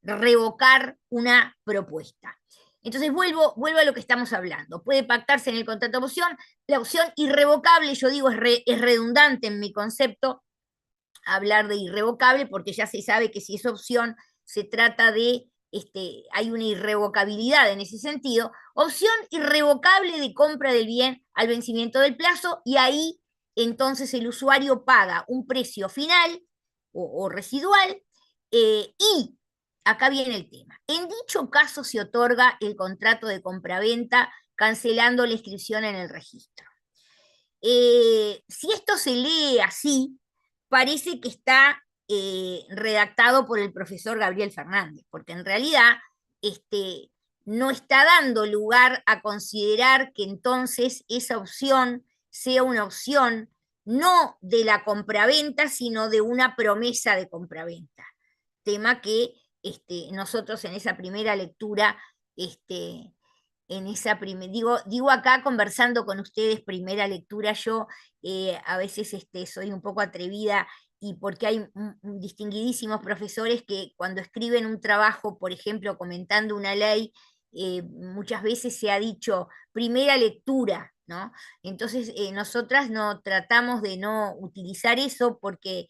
revocar una propuesta. Entonces vuelvo a lo que estamos hablando. Puede pactarse en el contrato de opción. La opción irrevocable, yo digo, es redundante en mi concepto hablar de irrevocable, porque ya se sabe que si es opción se trata de, hay una irrevocabilidad en ese sentido. Opción irrevocable de compra del bien al vencimiento del plazo, y ahí entonces el usuario paga un precio final o residual, y acá viene el tema. En dicho caso se otorga el contrato de compraventa cancelando la inscripción en el registro. Si esto se lee así, parece que está redactado por el profesor Gabriel Fernández, porque en realidad no está dando lugar a considerar que entonces esa opción sea una opción no de la compraventa, sino de una promesa de compraventa. Tema que nosotros en esa primera lectura, digo acá conversando con ustedes, primera lectura, yo a veces soy un poco atrevida, y porque hay distinguidísimos profesores que cuando escriben un trabajo, por ejemplo, comentando una ley, muchas veces se ha dicho primera lectura, ¿no? Entonces nosotras no tratamos de no utilizar eso, porque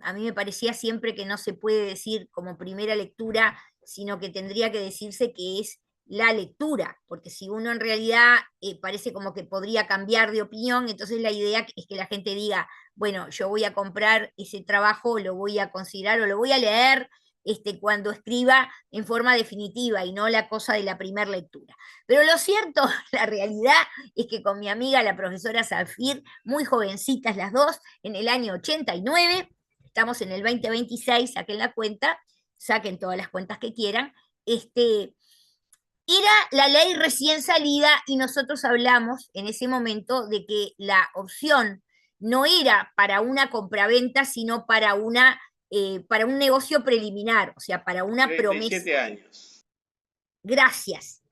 a mí me parecía siempre que no se puede decir como primera lectura, sino que tendría que decirse que es la lectura, porque si uno en realidad parece como que podría cambiar de opinión, entonces la idea es que la gente diga, bueno, yo voy a comprar ese trabajo, lo voy a considerar o lo voy a leer cuando escriba en forma definitiva, y no la cosa de la primera lectura. Pero lo cierto, la realidad es que con mi amiga la profesora Zafir, muy jovencitas las dos, en el año 89, estamos en el 2026, saquen la cuenta, saquen todas las cuentas que quieran, era la ley recién salida, y nosotros hablamos en ese momento de que la opción no era para una compraventa, sino para un negocio preliminar, o sea, para una 37 promesa. años. Gracias.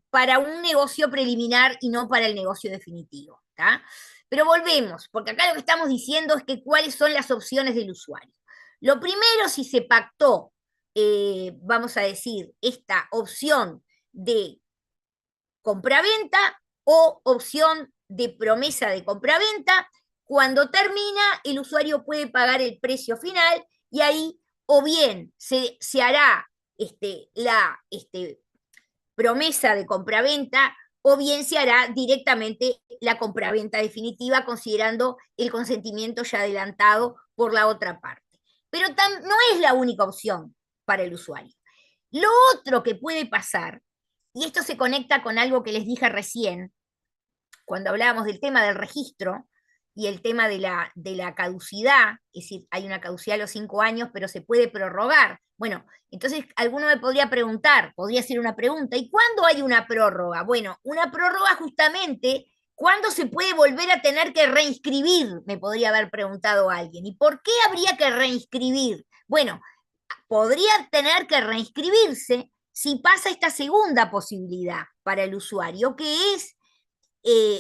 Para un negocio preliminar y no para el negocio definitivo, ¿tá? Pero volvemos, porque acá lo que estamos diciendo es que cuáles son las opciones del usuario. Lo primero, si se pactó, vamos a decir, esta opción de compraventa o opción de promesa de compraventa, cuando termina, el usuario puede pagar el precio final, y ahí o bien se hará la promesa de compraventa, o bien se hará directamente la compraventa definitiva, considerando el consentimiento ya adelantado por la otra parte. Pero no es la única opción para el usuario. Lo otro que puede pasar, y esto se conecta con algo que les dije recién, cuando hablábamos del tema del registro y el tema de la caducidad, es decir, hay una caducidad a los 5 años, pero se puede prorrogar. Bueno, entonces alguno me podría preguntar, podría hacer una pregunta, ¿y cuándo hay una prórroga? Bueno, una prórroga justamente, ¿cuándo se puede volver a tener que reinscribir? Me podría haber preguntado alguien. ¿Y por qué habría que reinscribir? Bueno, podría tener que reinscribirse si pasa esta segunda posibilidad para el usuario, que es,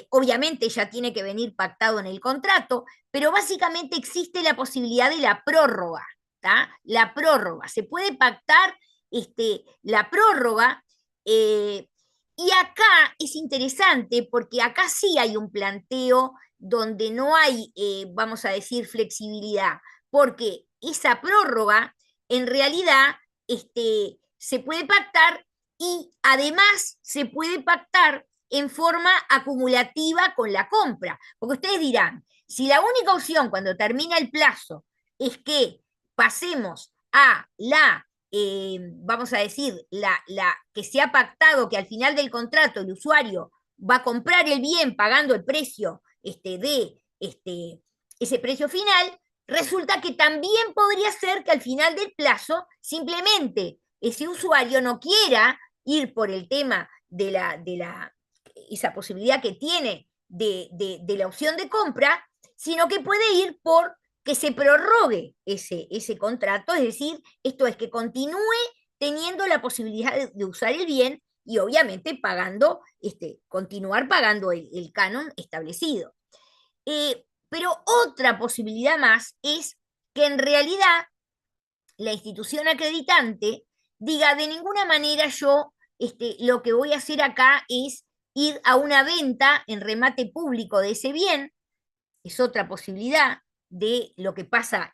obviamente ya tiene que venir pactado en el contrato, pero básicamente existe la posibilidad de la prórroga, ¿tá? La prórroga, se puede pactar la prórroga, y acá es interesante porque acá sí hay un planteo donde no hay, vamos a decir, flexibilidad, porque esa prórroga en realidad se puede pactar y además se puede pactar en forma acumulativa con la compra. Porque ustedes dirán, si la única opción cuando termina el plazo es que pasemos a vamos a decir, que se ha pactado que al final del contrato el usuario va a comprar el bien pagando el precio de ese precio final, resulta que también podría ser que al final del plazo simplemente ese usuario no quiera ir por el tema de esa posibilidad que tiene de la opción de compra, sino que puede ir por que se prorrogue ese contrato, es decir, esto es que continúe teniendo la posibilidad de usar el bien y obviamente pagando, continuar pagando el canon establecido. Pero otra posibilidad más es que en realidad la institución acreditante diga, de ninguna manera yo lo que voy a hacer acá es ir a una venta en remate público de ese bien, es otra posibilidad de lo que pasa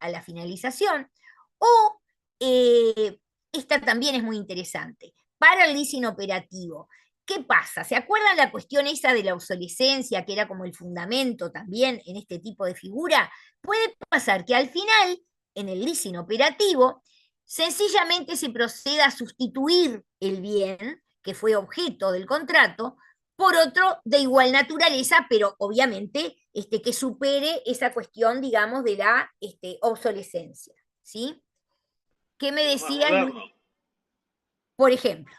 a la finalización, o esta también es muy interesante, para el leasing operativo. ¿Qué pasa? ¿Se acuerdan la cuestión esa de la obsolescencia, que era como el fundamento también en este tipo de figura? Puede pasar que al final, en el leasing operativo, sencillamente se proceda a sustituir el bien que fue objeto del contrato por otro de igual naturaleza, pero obviamente que supere esa cuestión, digamos, de la obsolescencia, ¿sí? ¿Qué me decía Luis? Por ejemplo.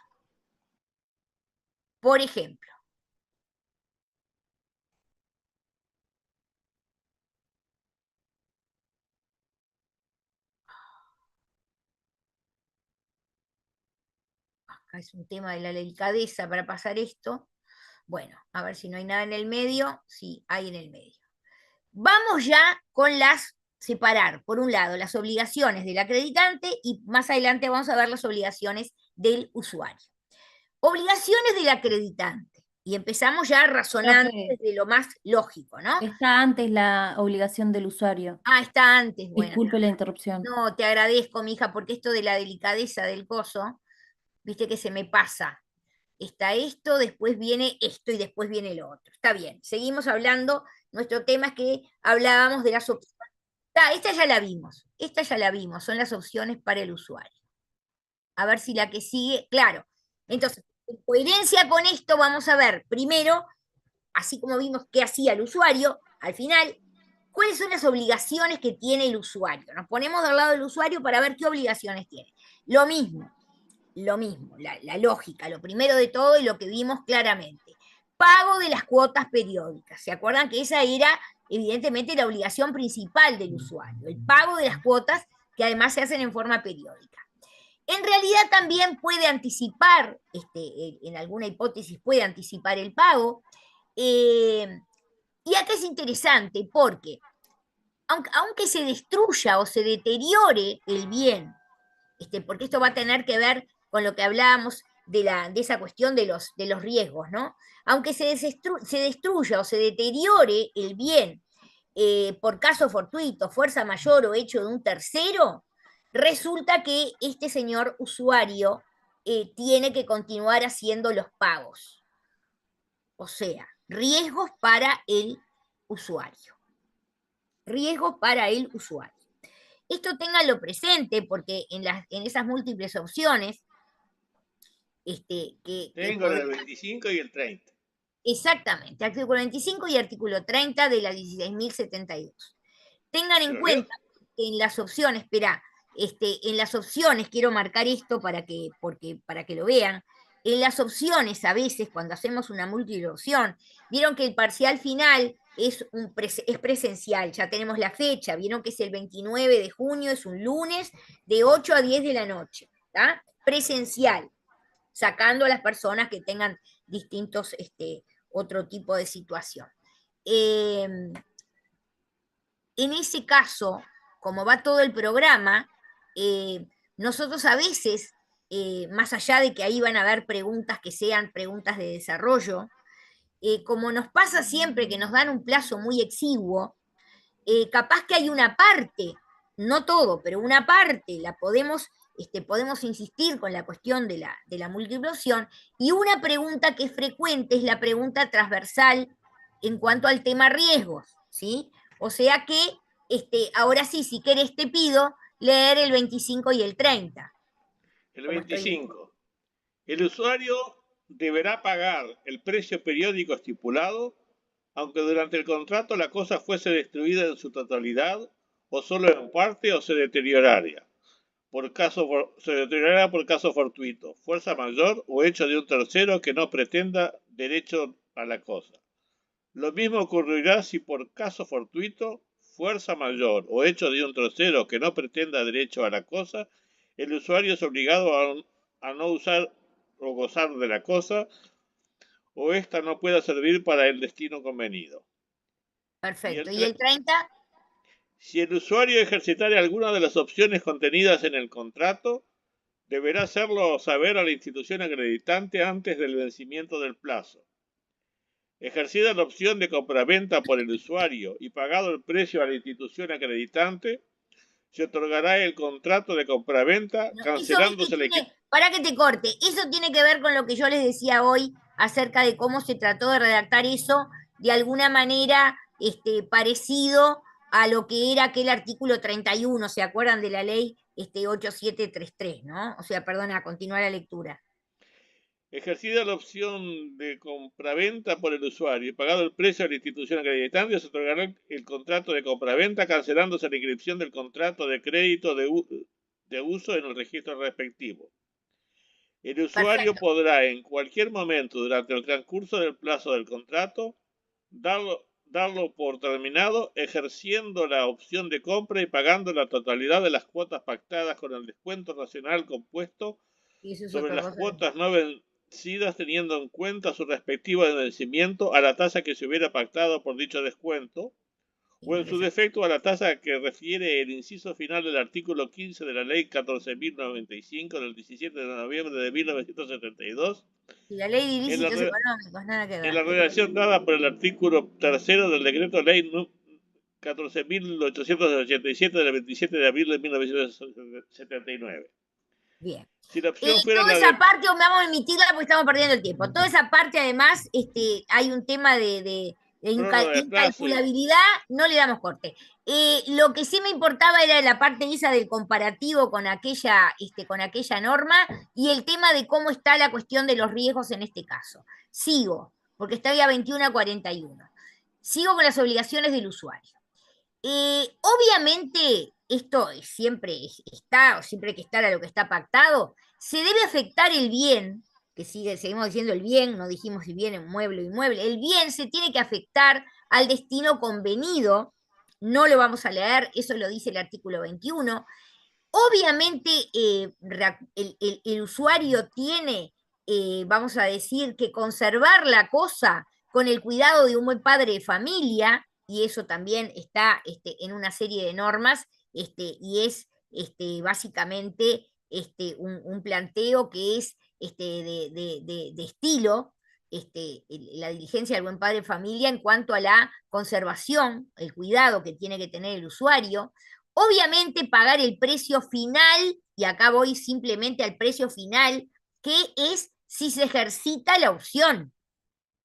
Acá es un tema de la delicadeza para pasar esto. Bueno, a ver si no hay nada en el medio. Sí, hay en el medio. Vamos ya con separar, por un lado, las obligaciones del acreditante y más adelante vamos a ver las obligaciones del usuario. Obligaciones del acreditante. Y empezamos ya razonando desde lo más lógico, ¿no? Está antes la obligación del usuario. Ah, está antes, bueno. Disculpe la interrupción. No, te agradezco, mija, porque esto de la delicadeza del coso, viste que se me pasa. Está esto, después viene esto y después viene lo otro. Está bien, seguimos hablando. Nuestro tema es que hablábamos de las opciones. Esta ya la vimos, son las opciones para el usuario. A ver si la que sigue, claro. Entonces, en coherencia con esto vamos a ver primero, así como vimos qué hacía el usuario, al final, cuáles son las obligaciones que tiene el usuario. Nos ponemos del lado del usuario para ver qué obligaciones tiene. Lo mismo, la lógica, lo primero de todo y lo que vimos claramente. Pago de las cuotas periódicas. ¿Se acuerdan que esa era evidentemente la obligación principal del usuario? El pago de las cuotas que además se hacen en forma periódica. En realidad también puede anticipar, en alguna hipótesis puede anticipar el pago. Y acá es interesante porque aunque se destruya o se deteriore el bien, porque esto va a tener que ver con lo que hablábamos de esa cuestión de los riesgos, ¿no? Aunque se destruya o se deteriore el bien por caso fortuito, fuerza mayor o hecho de un tercero, resulta que este señor usuario tiene que continuar haciendo los pagos. O sea, riesgos para el usuario. Riesgos para el usuario. Esto ténganlo presente porque en esas múltiples opciones tengo el 25 y el 30. Exactamente, artículo 25 y artículo 30 de la 16.072. Tengan en cuenta que en las opciones, en las opciones, quiero marcar esto para que lo vean, en las opciones a veces cuando hacemos una múltiple opción, vieron que el parcial final es presencial, ya tenemos la fecha, vieron que es el 29 de junio, es un lunes, de 8 a 10 de la noche, ¿tá? presencial, sacando a las personas que tengan distintos, otro tipo de situación. En ese caso, como va todo el programa, nosotros a veces, más allá de que ahí van a haber preguntas que sean preguntas de desarrollo, como nos pasa siempre que nos dan un plazo muy exiguo, capaz que hay una parte, no todo, pero una parte, la podemos insistir con la cuestión de la múltiple opción, y una pregunta que es frecuente es la pregunta transversal en cuanto al tema riesgos, ¿sí? O sea que, ahora sí, si querés te pido leer el 25 y el 30. El 25. El usuario deberá pagar el precio periódico estipulado, aunque durante el contrato la cosa fuese destruida en su totalidad, o solo en parte, o se deteriorara por caso fortuito, fuerza mayor o hecho de un tercero que no pretenda derecho a la cosa. Lo mismo ocurrirá si por caso fortuito, fuerza mayor o hecho de un tercero que no pretenda derecho a la cosa, el usuario es obligado a no usar o gozar de la cosa, o ésta no pueda servir para el destino convenido. Perfecto. ¿Y el 30? Si el usuario ejercitare alguna de las opciones contenidas en el contrato, deberá hacerlo saber a la institución acreditante antes del vencimiento del plazo. Ejercida la opción de compraventa por el usuario y pagado el precio a la institución acreditante, se otorgará el contrato de compraventa, cancelándose la... Para que te corte, eso tiene que ver con lo que yo les decía hoy acerca de cómo se trató de redactar eso de alguna manera parecido a lo que era aquel artículo 31, ¿se acuerdan de la ley 8733, ¿no? O sea, perdona, continúa la lectura. Ejercida la opción de compraventa por el usuario y pagado el precio a la institución acreditante, se otorgará el contrato de compraventa, cancelándose la inscripción del contrato de crédito de uso en el registro respectivo. El usuario podrá en cualquier momento durante el transcurso del plazo del contrato darlo por terminado, ejerciendo la opción de compra y pagando la totalidad de las cuotas pactadas con el descuento nacional compuesto sobre las cuotas no vencidas, teniendo en cuenta su respectivo vencimiento a la tasa que se hubiera pactado por dicho descuento, o en su defecto a la tasa que refiere el inciso final del artículo 15 de la Ley 14.095 del 17 de noviembre de 1972, y la Ley de Ilícitos Económicos, nada que ver. En la redacción dada por el artículo 3 del decreto ley 14.887 del 27 de abril de 1979. Bien. Si la opción fuera toda la esa de... parte vamos a omitirla porque estamos perdiendo el tiempo. Toda esa parte, además, hay un tema de incalculabilidad, no le damos corte. Lo que sí me importaba era la parte esa del comparativo con aquella norma y el tema de cómo está la cuestión de los riesgos en este caso. Sigo, porque está ya 21 a 41. Sigo con las obligaciones del usuario. Obviamente, esto siempre está, o siempre hay que estar a lo que está pactado, se debe afectar el bien, que seguimos diciendo el bien, no dijimos el bien en mueble o inmueble, el bien se tiene que afectar al destino convenido, no lo vamos a leer, eso lo dice el artículo 21. Obviamente el usuario tiene, vamos a decir, que conservar la cosa con el cuidado de un buen padre de familia, y eso también está en una serie de normas, y es básicamente un planteo que es de estilo, la diligencia del buen padre de familia en cuanto a la conservación, el cuidado que tiene que tener el usuario. Obviamente pagar el precio final, y acá voy simplemente al precio final, que es si se ejercita la opción,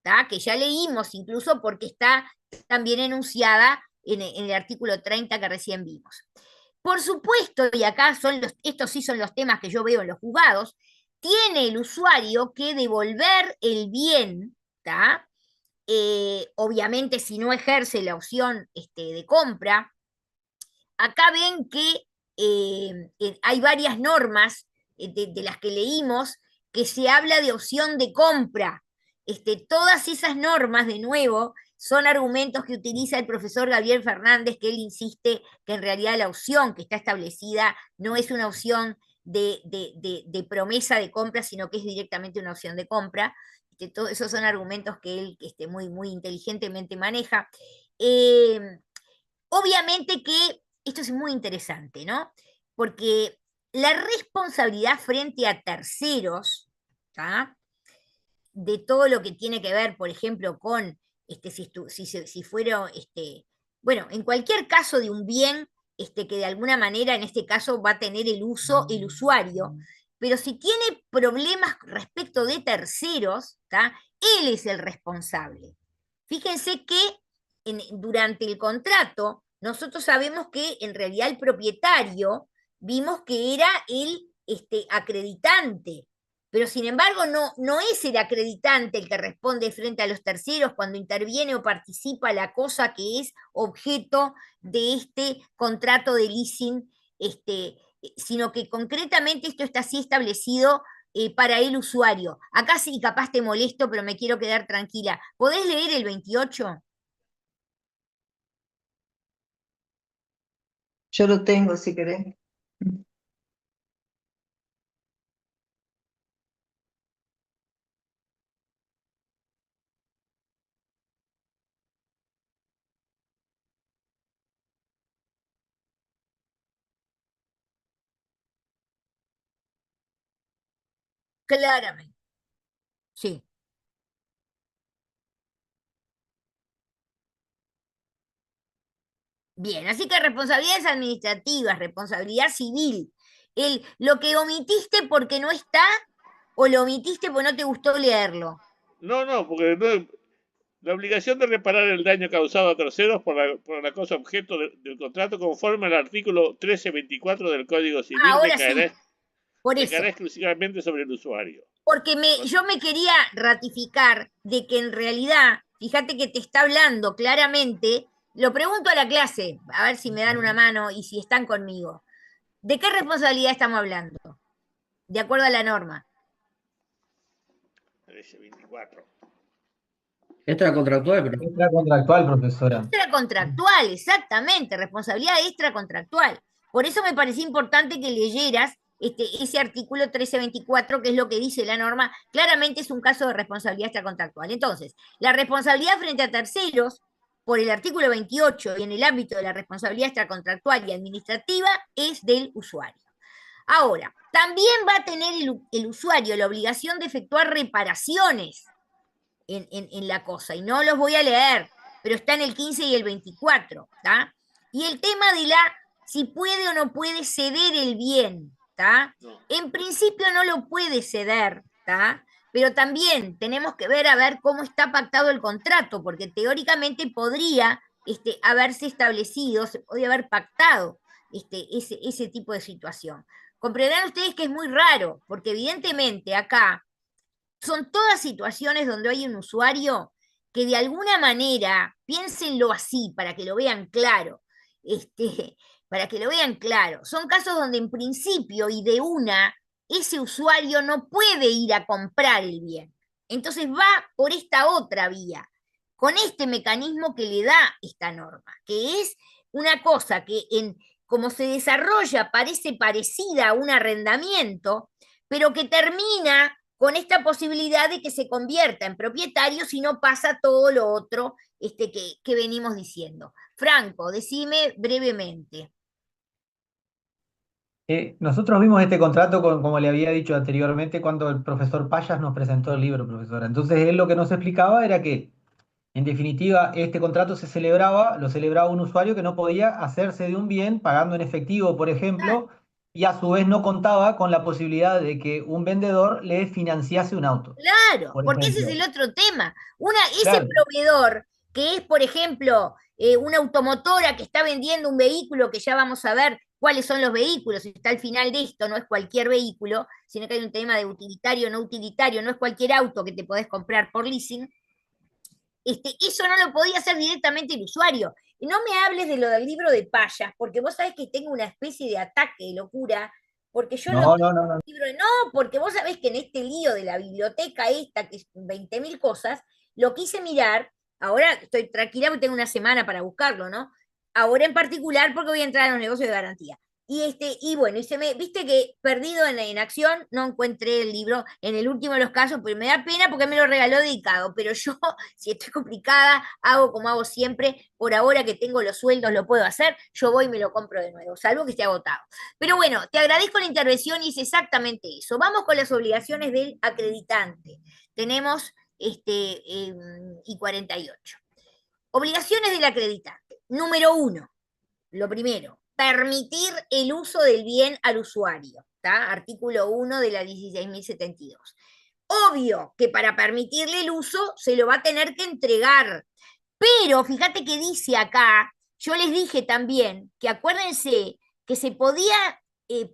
¿tá? Que ya leímos incluso porque está también enunciada en el artículo 30 que recién vimos. Por supuesto, y acá estos sí son los temas que yo veo en los juzgados, tiene el usuario que devolver el bien, ¿tá? Obviamente si no ejerce la opción de compra. Acá ven que hay varias normas de las que leímos que se habla de opción de compra. Todas esas normas, de nuevo, son argumentos que utiliza el profesor Gabriel Fernández, que él insiste que en realidad la opción que está establecida no es una opción de promesa de compra, sino que es directamente una opción de compra. Todos esos son argumentos que él muy, muy inteligentemente maneja. Obviamente que esto es muy interesante, ¿no? Porque la responsabilidad frente a terceros, ¿tá? De todo lo que tiene que ver, por ejemplo, con si fuera, bueno, en cualquier caso de un bien que de alguna manera en este caso va a tener el usuario, pero si tiene problemas respecto de terceros, ¿tá? Él es el responsable. Fíjense que durante el contrato nosotros sabemos que en realidad el propietario vimos que era el acreditante, pero sin embargo no es el acreditante el que responde frente a los terceros cuando interviene o participa la cosa que es objeto de este contrato de leasing, sino que concretamente esto está así establecido para el usuario. Acá sí, capaz te molesto, pero me quiero quedar tranquila. ¿Podés leer el 28? Yo lo tengo, si querés. Claramente, sí. Bien, así que responsabilidades administrativas, responsabilidad civil. Lo que omitiste porque no está o lo omitiste porque no te gustó leerlo. No, porque la obligación de reparar el daño causado a terceros por la cosa objeto del contrato conforme al artículo 1324 del Código Civil Ahora sí, por eso. recaerá exclusivamente sobre el usuario. Porque yo me quería ratificar de que en realidad, fíjate que te está hablando claramente, lo pregunto a la clase, a ver si me dan una mano y si están conmigo. ¿De qué responsabilidad estamos hablando? De acuerdo a la norma. 1324. Extracontractual, pero. Extracontractual, profesora. Extracontractual, exactamente, responsabilidad extracontractual. Por eso me parecía importante que leyeras ese artículo 1324, que es lo que dice la norma, claramente es un caso de responsabilidad extracontractual. Entonces, la responsabilidad frente a terceros, por el artículo 28 y en el ámbito de la responsabilidad extracontractual y administrativa, es del usuario. Ahora, también va a tener el usuario la obligación de efectuar reparaciones en la cosa, y no los voy a leer, pero está en el 15 y el 24, ¿tá? Y el tema de si puede o no puede ceder el bien, ¿tá? En principio no lo puede ceder, ¿tá? Pero también tenemos que ver a ver cómo está pactado el contrato, porque teóricamente podría haberse establecido, se podría haber pactado ese tipo de situación. Comprenderán ustedes que es muy raro, porque evidentemente acá son todas situaciones donde hay un usuario que de alguna manera, piénsenlo así para que lo vean claro, para que lo vean claro, son casos donde en principio y de una, ese usuario no puede ir a comprar el bien. Entonces va por esta otra vía, con este mecanismo que le da esta norma, que es una cosa que como se desarrolla parece parecida a un arrendamiento, pero que termina con esta posibilidad de que se convierta en propietario si no pasa todo lo otro que venimos diciendo. Franco, decime brevemente. Nosotros vimos este contrato, como le había dicho anteriormente, cuando el profesor Payas nos presentó el libro, profesora. Entonces, él lo que nos explicaba era que, en definitiva, este contrato lo celebraba un usuario que no podía hacerse de un bien pagando en efectivo, por ejemplo, y a su vez no contaba con la posibilidad de que un vendedor le financiase un auto. Claro, Por porque ese es ejemplo. el otro tema. Ese Claro. proveedor que es, por ejemplo, una automotora que está vendiendo un vehículo, que ya vamos a ver cuáles son los vehículos, y está al final de esto, no es cualquier vehículo, sino que hay un tema de utilitario, no utilitario, no es cualquier auto que te podés comprar por leasing. Eso no lo podía hacer directamente el usuario. Y no me hables de lo del libro de Payas, porque vos sabés que tengo una especie de ataque de locura, porque yo no tengo un libro no, porque vos sabés que en este lío de la biblioteca esta, que es 20.000 cosas, lo quise mirar, ahora estoy tranquila porque tengo una semana para buscarlo, ¿no? Ahora en particular porque voy a entrar a los negocios de garantía. Y bueno, viste que perdido en acción, no encontré el libro en el último de los casos, pero me da pena porque me lo regaló dedicado, pero yo, si estoy complicada, hago como hago siempre, por ahora que tengo los sueldos lo puedo hacer, yo voy y me lo compro de nuevo, salvo que esté agotado. Pero bueno, te agradezco la intervención y es exactamente eso. Vamos con las obligaciones del acreditante. Tenemos y 48. Obligaciones del acreditante. Número 1, lo primero, permitir el uso del bien al usuario, ¿tá? Artículo 1 de la 16.072. Obvio que para permitirle el uso se lo va a tener que entregar, pero fíjate que dice acá, yo les dije también que acuérdense que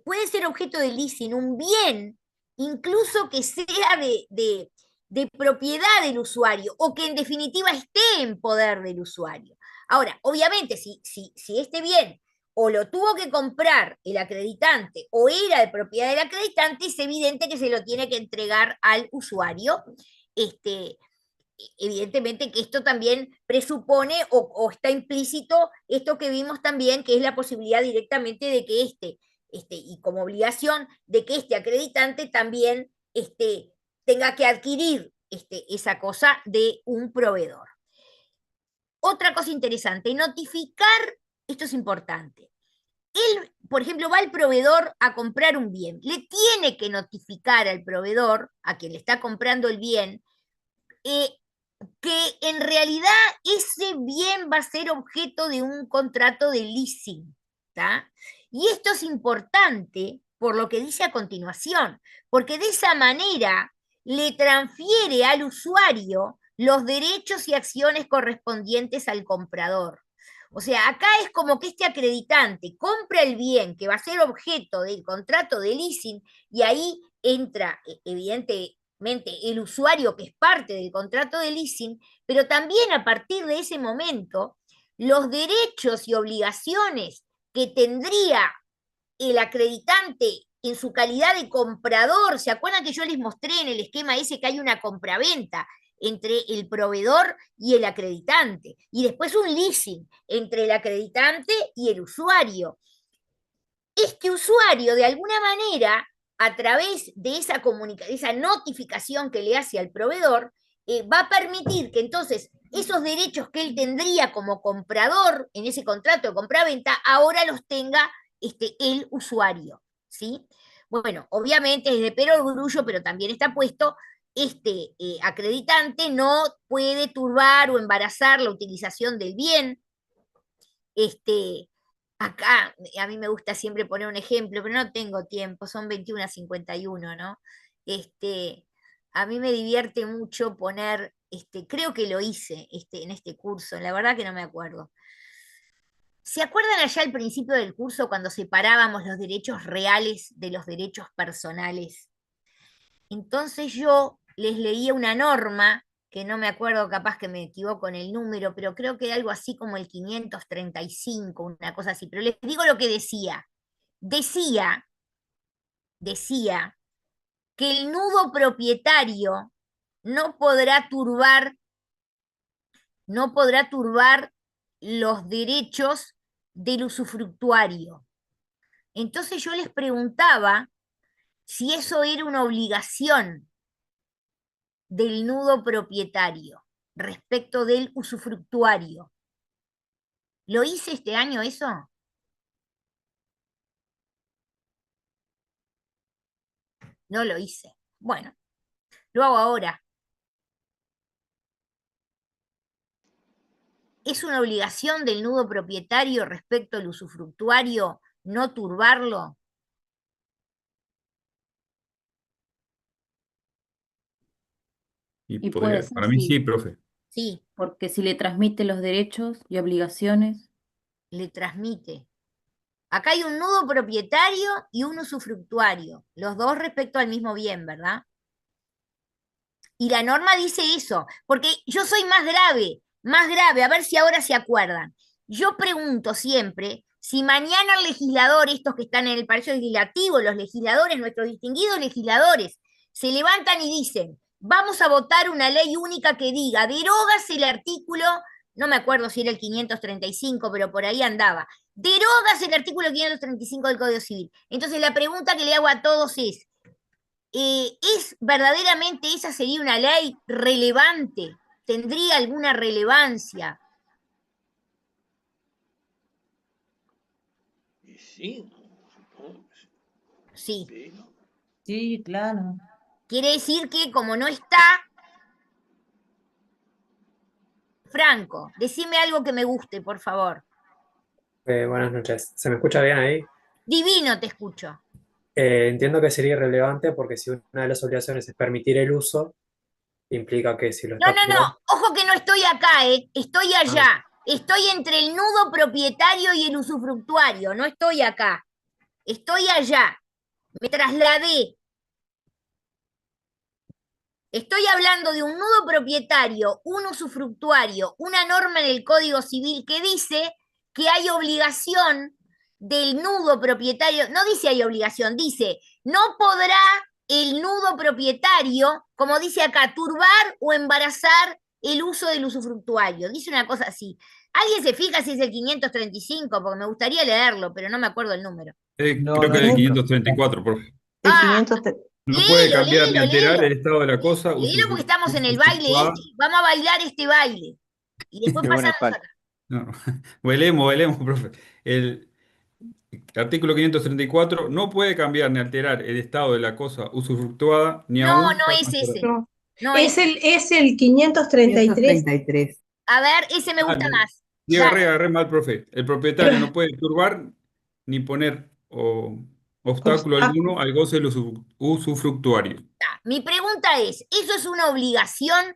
puede ser objeto de leasing un bien, incluso que sea de propiedad del usuario o que en definitiva esté en poder del usuario. Ahora, obviamente, si este bien o lo tuvo que comprar el acreditante o era de propiedad del acreditante, es evidente que se lo tiene que entregar al usuario. Evidentemente que esto también presupone o está implícito esto que vimos también, que es la posibilidad directamente de que y como obligación, de que este acreditante también tenga que adquirir esa cosa de un proveedor. Otra cosa interesante, notificar, esto es importante. Él, por ejemplo, va al proveedor a comprar un bien. Le tiene que notificar al proveedor, a quien le está comprando el bien, que en realidad ese bien va a ser objeto de un contrato de leasing, ¿tá? Y esto es importante por lo que dice a continuación, porque de esa manera le transfiere al usuario los derechos y acciones correspondientes al comprador. O sea, acá es como que este acreditante compra el bien que va a ser objeto del contrato de leasing y ahí entra, evidentemente, el usuario que es parte del contrato de leasing, pero también a partir de ese momento, los derechos y obligaciones que tendría el acreditante en su calidad de comprador. ¿Se acuerdan que yo les mostré en el esquema ese que hay una compraventa entre el proveedor y el acreditante? Y después un leasing entre el acreditante y el usuario. Este usuario, de alguna manera, a través de esa notificación que le hace al proveedor, va a permitir que entonces esos derechos que él tendría como comprador en ese contrato de compraventa, ahora los tenga el usuario, ¿sí? Bueno, obviamente es de perogrullo, pero también está puesto, acreditante no puede turbar o embarazar la utilización del bien. Acá, a mí me gusta siempre poner un ejemplo, pero no tengo tiempo, son 21:51, ¿no? A mí me divierte mucho poner, creo que lo hice en este curso, la verdad que no me acuerdo. ¿Se acuerdan allá al principio del curso cuando separábamos los derechos reales de los derechos personales? Entonces yo les leía una norma, que no me acuerdo, capaz que me equivoco en el número, pero creo que era algo así como el 535, una cosa así, pero les digo lo que decía. Decía que el nudo propietario no podrá turbar los derechos del usufructuario. Entonces yo les preguntaba si eso era una obligación del nudo propietario respecto del usufructuario. ¿Lo hice este año eso? No lo hice. Bueno, lo hago ahora. ¿Es una obligación del nudo propietario respecto al usufructuario no turbarlo? Y puede ser, Para mí sí. sí, profe. Sí, Porque si le transmite los derechos y obligaciones, le transmite. Acá hay un nudo propietario y un usufructuario, los dos respecto al mismo bien, ¿verdad? Y la norma dice eso, porque yo soy más grave, a ver si ahora se acuerdan. Yo pregunto siempre si mañana el legislador, estos que están en el Palacio Legislativo, los legisladores, nuestros distinguidos legisladores, se levantan y dicen, vamos a votar una ley única que diga, derógase el artículo, no me acuerdo si era el 535, pero por ahí andaba, derogas el artículo 535 del Código Civil. Entonces la pregunta que le hago a todos ¿es verdaderamente esa sería una ley relevante? ¿Tendría alguna relevancia? Y sí, supongo que Sí. sí, ¿no? Sí, claro. Quiere decir que como no está, Franco, decime algo que me guste, por favor. Buenas noches. ¿Se me escucha bien ahí? Divino te escucho. Entiendo que sería irrelevante porque si una de las obligaciones es permitir el uso, implica que si lo No, está no, no, ojo que no estoy acá, estoy allá. Ah. Estoy entre el nudo propietario y el usufructuario, no estoy acá. Estoy allá. Me trasladé. Estoy hablando de un nudo propietario, un usufructuario, una norma en el Código Civil que dice que hay obligación del nudo propietario, no dice hay obligación, dice no podrá el nudo propietario, como dice acá, turbar o embarazar el uso del usufructuario. Dice una cosa así. ¿Alguien se fija si es el 535? Porque me gustaría leerlo, pero no me acuerdo el número. Creo que es el 534, profe. El 500 No puede Léelo, cambiar ni léelo, alterar léelo. el estado de la cosa. Léelo porque estamos en el baile este. Vamos a bailar este baile. Y después Qué buena pasamos espalda. No, bailemos, profe. El artículo 534 no puede cambiar ni alterar el estado de la cosa usufructuada ni No, aún. no es ese. No. No Es es. es el 533. A ver, ese me gusta más. Sí, Dale. agarré mal, profe. El propietario no puede turbar ni poner obstáculo alguno al goce del usufructuario. Mi pregunta es, ¿eso es una obligación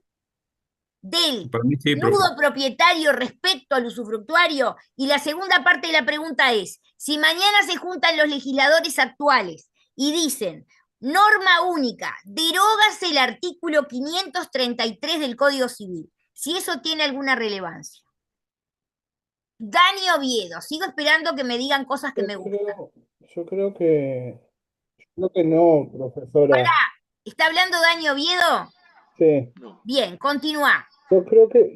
del Para mí sí, profe. nudo propietario respecto al usufructuario? Y la segunda parte de la pregunta es, si mañana se juntan los legisladores actuales y dicen, norma única, derogas el artículo 533 del Código Civil, si eso tiene alguna relevancia. Dani Oviedo, sigo esperando que me digan cosas que me gustan. Yo creo que no, profesora. ¿Está hablando Dani Oviedo? Sí. Bien, continúa. Yo creo que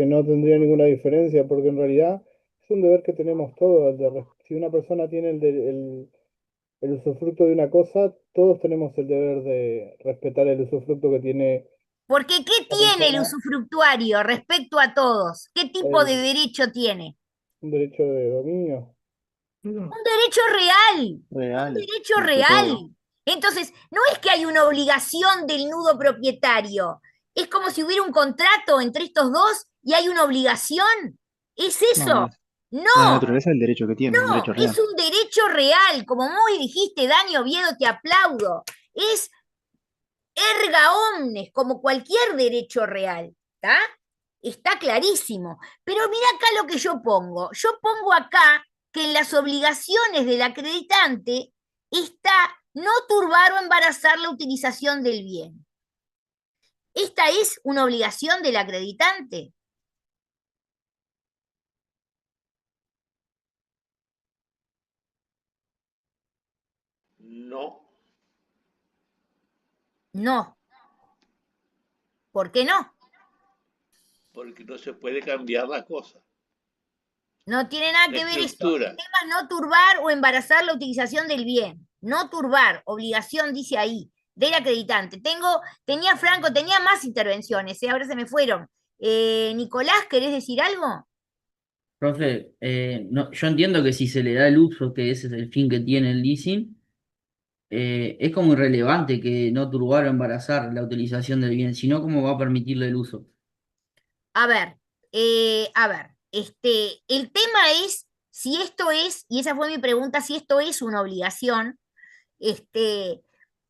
no tendría ninguna diferencia, porque en realidad es un deber que tenemos todos. Si una persona tiene el usufructo de una cosa, todos tenemos el deber de respetar el usufructo que tiene Porque ¿qué tiene el usufructuario respecto a todos? ¿Qué tipo de derecho tiene? un derecho de dominio. Un derecho real. Real. Un derecho ante real. todo. Entonces, no es que hay una obligación del nudo propietario. Es como si hubiera un contrato entre estos dos y hay una obligación. ¿Es eso? La No, naturaleza del derecho que tiene, un no, derecho real. es un derecho real. Como muy dijiste, Dani Oviedo, te aplaudo. Es erga omnes, como cualquier derecho real. ¿Está? Está clarísimo. Pero mira acá lo que yo pongo. Yo pongo acá que en las obligaciones del acreditante está no turbar o embarazar la utilización del bien. ¿Esta es una obligación del acreditante? No, No. ¿Por qué no? porque no se puede cambiar la cosa. No tiene nada La que ver esto. estructura. El tema es no turbar o embarazar la utilización del bien. No turbar, obligación dice ahí, del acreditante. Tenía Franco, tenía más intervenciones, ahora se me fueron. Nicolás, ¿querés decir algo? Profe, no, yo entiendo que si se le da el uso, que ese es el fin que tiene el leasing, es como irrelevante que no turbar o embarazar la utilización del bien, sino cómo va a permitirle el uso. A ver, el tema es si esto es, y esa fue mi pregunta, si esto es una obligación,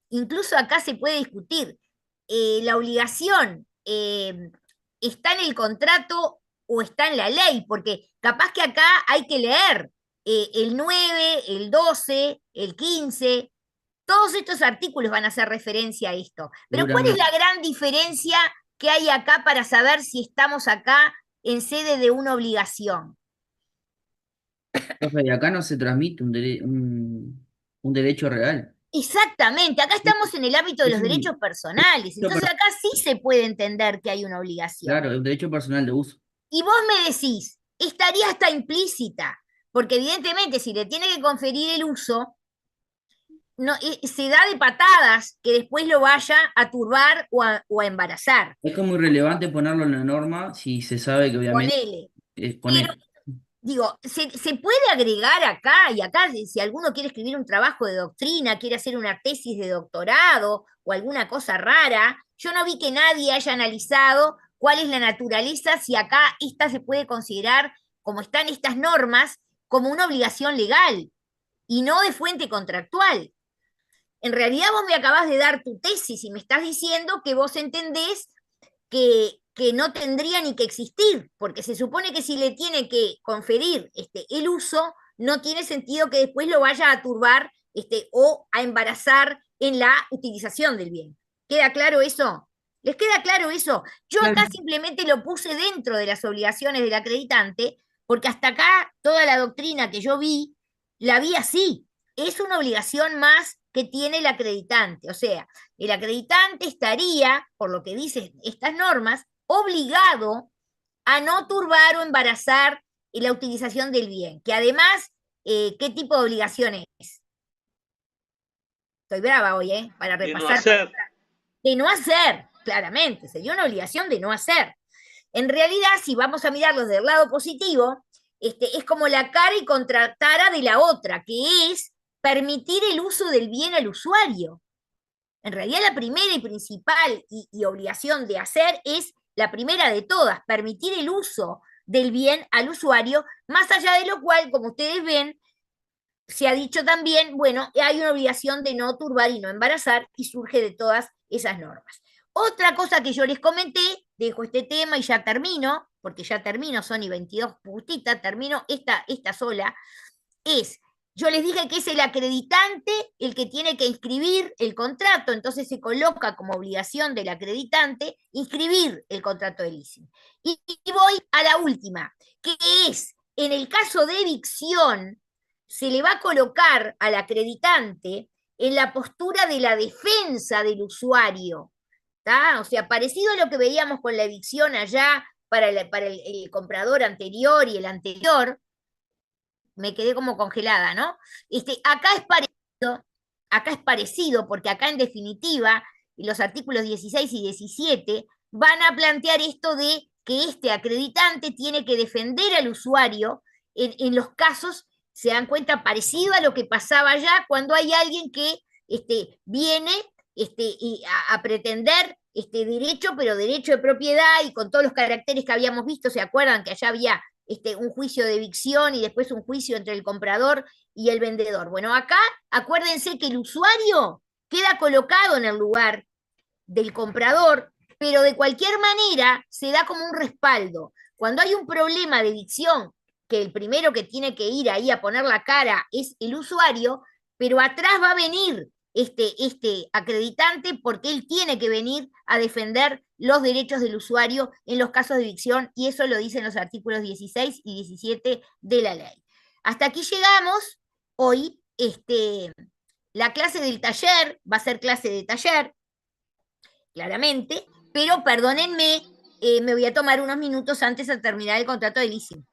incluso acá se puede discutir, la obligación está en el contrato o está en la ley, porque capaz que acá hay que leer el 9, el 12, el 15, todos estos artículos van a hacer referencia a esto. Pero ¿cuál es la gran diferencia que hay acá para saber si estamos acá en sede de una obligación? Profe, y acá no se transmite un derecho real. Exactamente, acá estamos en el ámbito de Es los un derechos personales, entonces acá sí se puede entender que hay una obligación. Claro, el derecho personal de uso. Y vos me decís, estaría hasta implícita, porque evidentemente si le tiene que conferir el uso, no, se da de patadas que después lo vaya a turbar o a embarazar. Es como irrelevante ponerlo en la norma si se sabe que obviamente Ponele. es poner. Digo, se puede agregar acá, y acá si alguno quiere escribir un trabajo de doctrina, quiere hacer una tesis de doctorado o alguna cosa rara, yo no vi que nadie haya analizado cuál es la naturaleza, si acá esta se puede considerar, como están estas normas, como una obligación legal y no de fuente contractual. En realidad vos me acabás de dar tu tesis y me estás diciendo que vos entendés que no tendría ni que existir, porque se supone que si le tiene que conferir el uso, no tiene sentido que después lo vaya a turbar o a embarazar en la utilización del bien. ¿Queda claro eso? ¿Les queda claro eso? Yo acá simplemente lo puse dentro de las obligaciones del acreditante, porque hasta acá toda la doctrina que yo vi, la vi así. Es una obligación más que tiene el acreditante. O sea, el acreditante estaría, por lo que dicen estas normas, obligado a no turbar o embarazar la utilización del bien. Que además, ¿qué tipo de obligación es? Estoy brava hoy, ¿eh? Para repasar. De no hacer. De no hacer, claramente. Sería una obligación de no hacer. En realidad, si vamos a mirarlo desde el lado positivo, es como la cara y contracara de la otra, que es permitir el uso del bien al usuario. En realidad la primera y principal y obligación de hacer es la primera de todas, permitir el uso del bien al usuario, más allá de lo cual, como ustedes ven, se ha dicho también, bueno, hay una obligación de no turbar y no embarazar, y surge de todas esas normas. Otra cosa que yo les comenté, dejo este tema y ya termino, porque ya termino, son y 22 justitas, termino esta sola, es, yo les dije que es el acreditante el que tiene que inscribir el contrato, entonces se coloca como obligación del acreditante inscribir el contrato de leasing. Y voy a la última, que es, en el caso de evicción, se le va a colocar al acreditante en la postura de la defensa del usuario, ¿tá? O sea, parecido a lo que veíamos con la evicción allá para el comprador anterior y el anterior, me quedé como congelada, ¿no? Acá es parecido, porque acá en definitiva, los artículos 16 y 17 van a plantear esto de que este acreditante tiene que defender al usuario en los casos, se dan cuenta, parecido a lo que pasaba allá cuando hay alguien que viene a pretender derecho, pero derecho de propiedad y con todos los caracteres que habíamos visto. ¿Se acuerdan que allá había un juicio de evicción y después un juicio entre el comprador y el vendedor? Bueno, acá acuérdense que el usuario queda colocado en el lugar del comprador, pero de cualquier manera se da como un respaldo. Cuando hay un problema de evicción, que el primero que tiene que ir ahí a poner la cara es el usuario, pero atrás va a venir este acreditante porque él tiene que venir a defender los derechos del usuario en los casos de evicción, y eso lo dicen los artículos 16 y 17 de la ley. Hasta aquí llegamos. Hoy la clase del taller va a ser clase de taller, claramente, pero perdónenme, me voy a tomar unos minutos antes de terminar el contrato de leasing.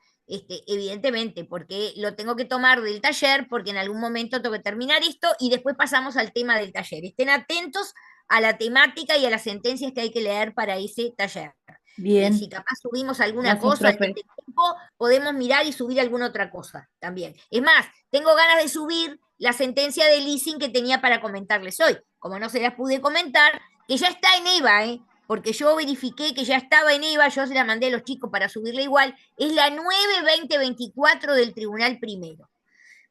Evidentemente, porque lo tengo que tomar del taller, porque en algún momento tengo que terminar esto y después pasamos al tema del taller. Estén atentos a la temática y a las sentencias que hay que leer para ese taller. Bien. Si capaz subimos alguna Gracias, cosa en profe. este tiempo, podemos mirar y subir alguna otra cosa también. Es más, tengo ganas de subir la sentencia de leasing que tenía para comentarles hoy. Como no se las pude comentar, que ya está en EVA, porque yo verifiqué que ya estaba en EVA, yo se la mandé a los chicos para subirla igual, es la 9-2024 del Tribunal Primero.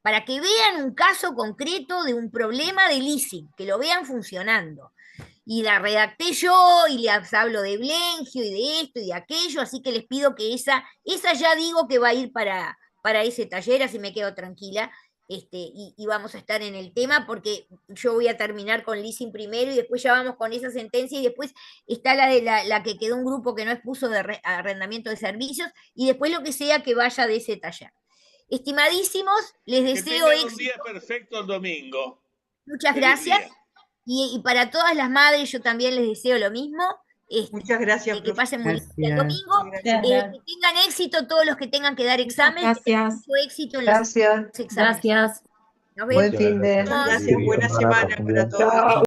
Para que vean un caso concreto de un problema de leasing, que lo vean funcionando. Y la redacté yo, y les hablo de Blengio, y de esto, y de aquello, así que les pido que esa ya digo que va a ir para ese taller, así me quedo tranquila. Y vamos a estar en el tema, porque yo voy a terminar con leasing primero y después ya vamos con esa sentencia, y después está la que quedó un grupo que no expuso de arrendamiento de servicios, y después lo que sea que vaya de ese taller. Estimadísimos, les Que deseo tengan un éxito. día perfecto el domingo. Muchas Feliz gracias. día. Y para todas las madres yo también les deseo lo mismo, Muchas gracias, que profe. pasen muy bien el Gracias. domingo, Gracias. que tengan éxito todos los que tengan que dar examen, que tengan Gracias. mucho éxito en los Gracias. exámenes. Gracias. Nos Buen vemos. fin de. Muchas gracias. Buena semana para todos.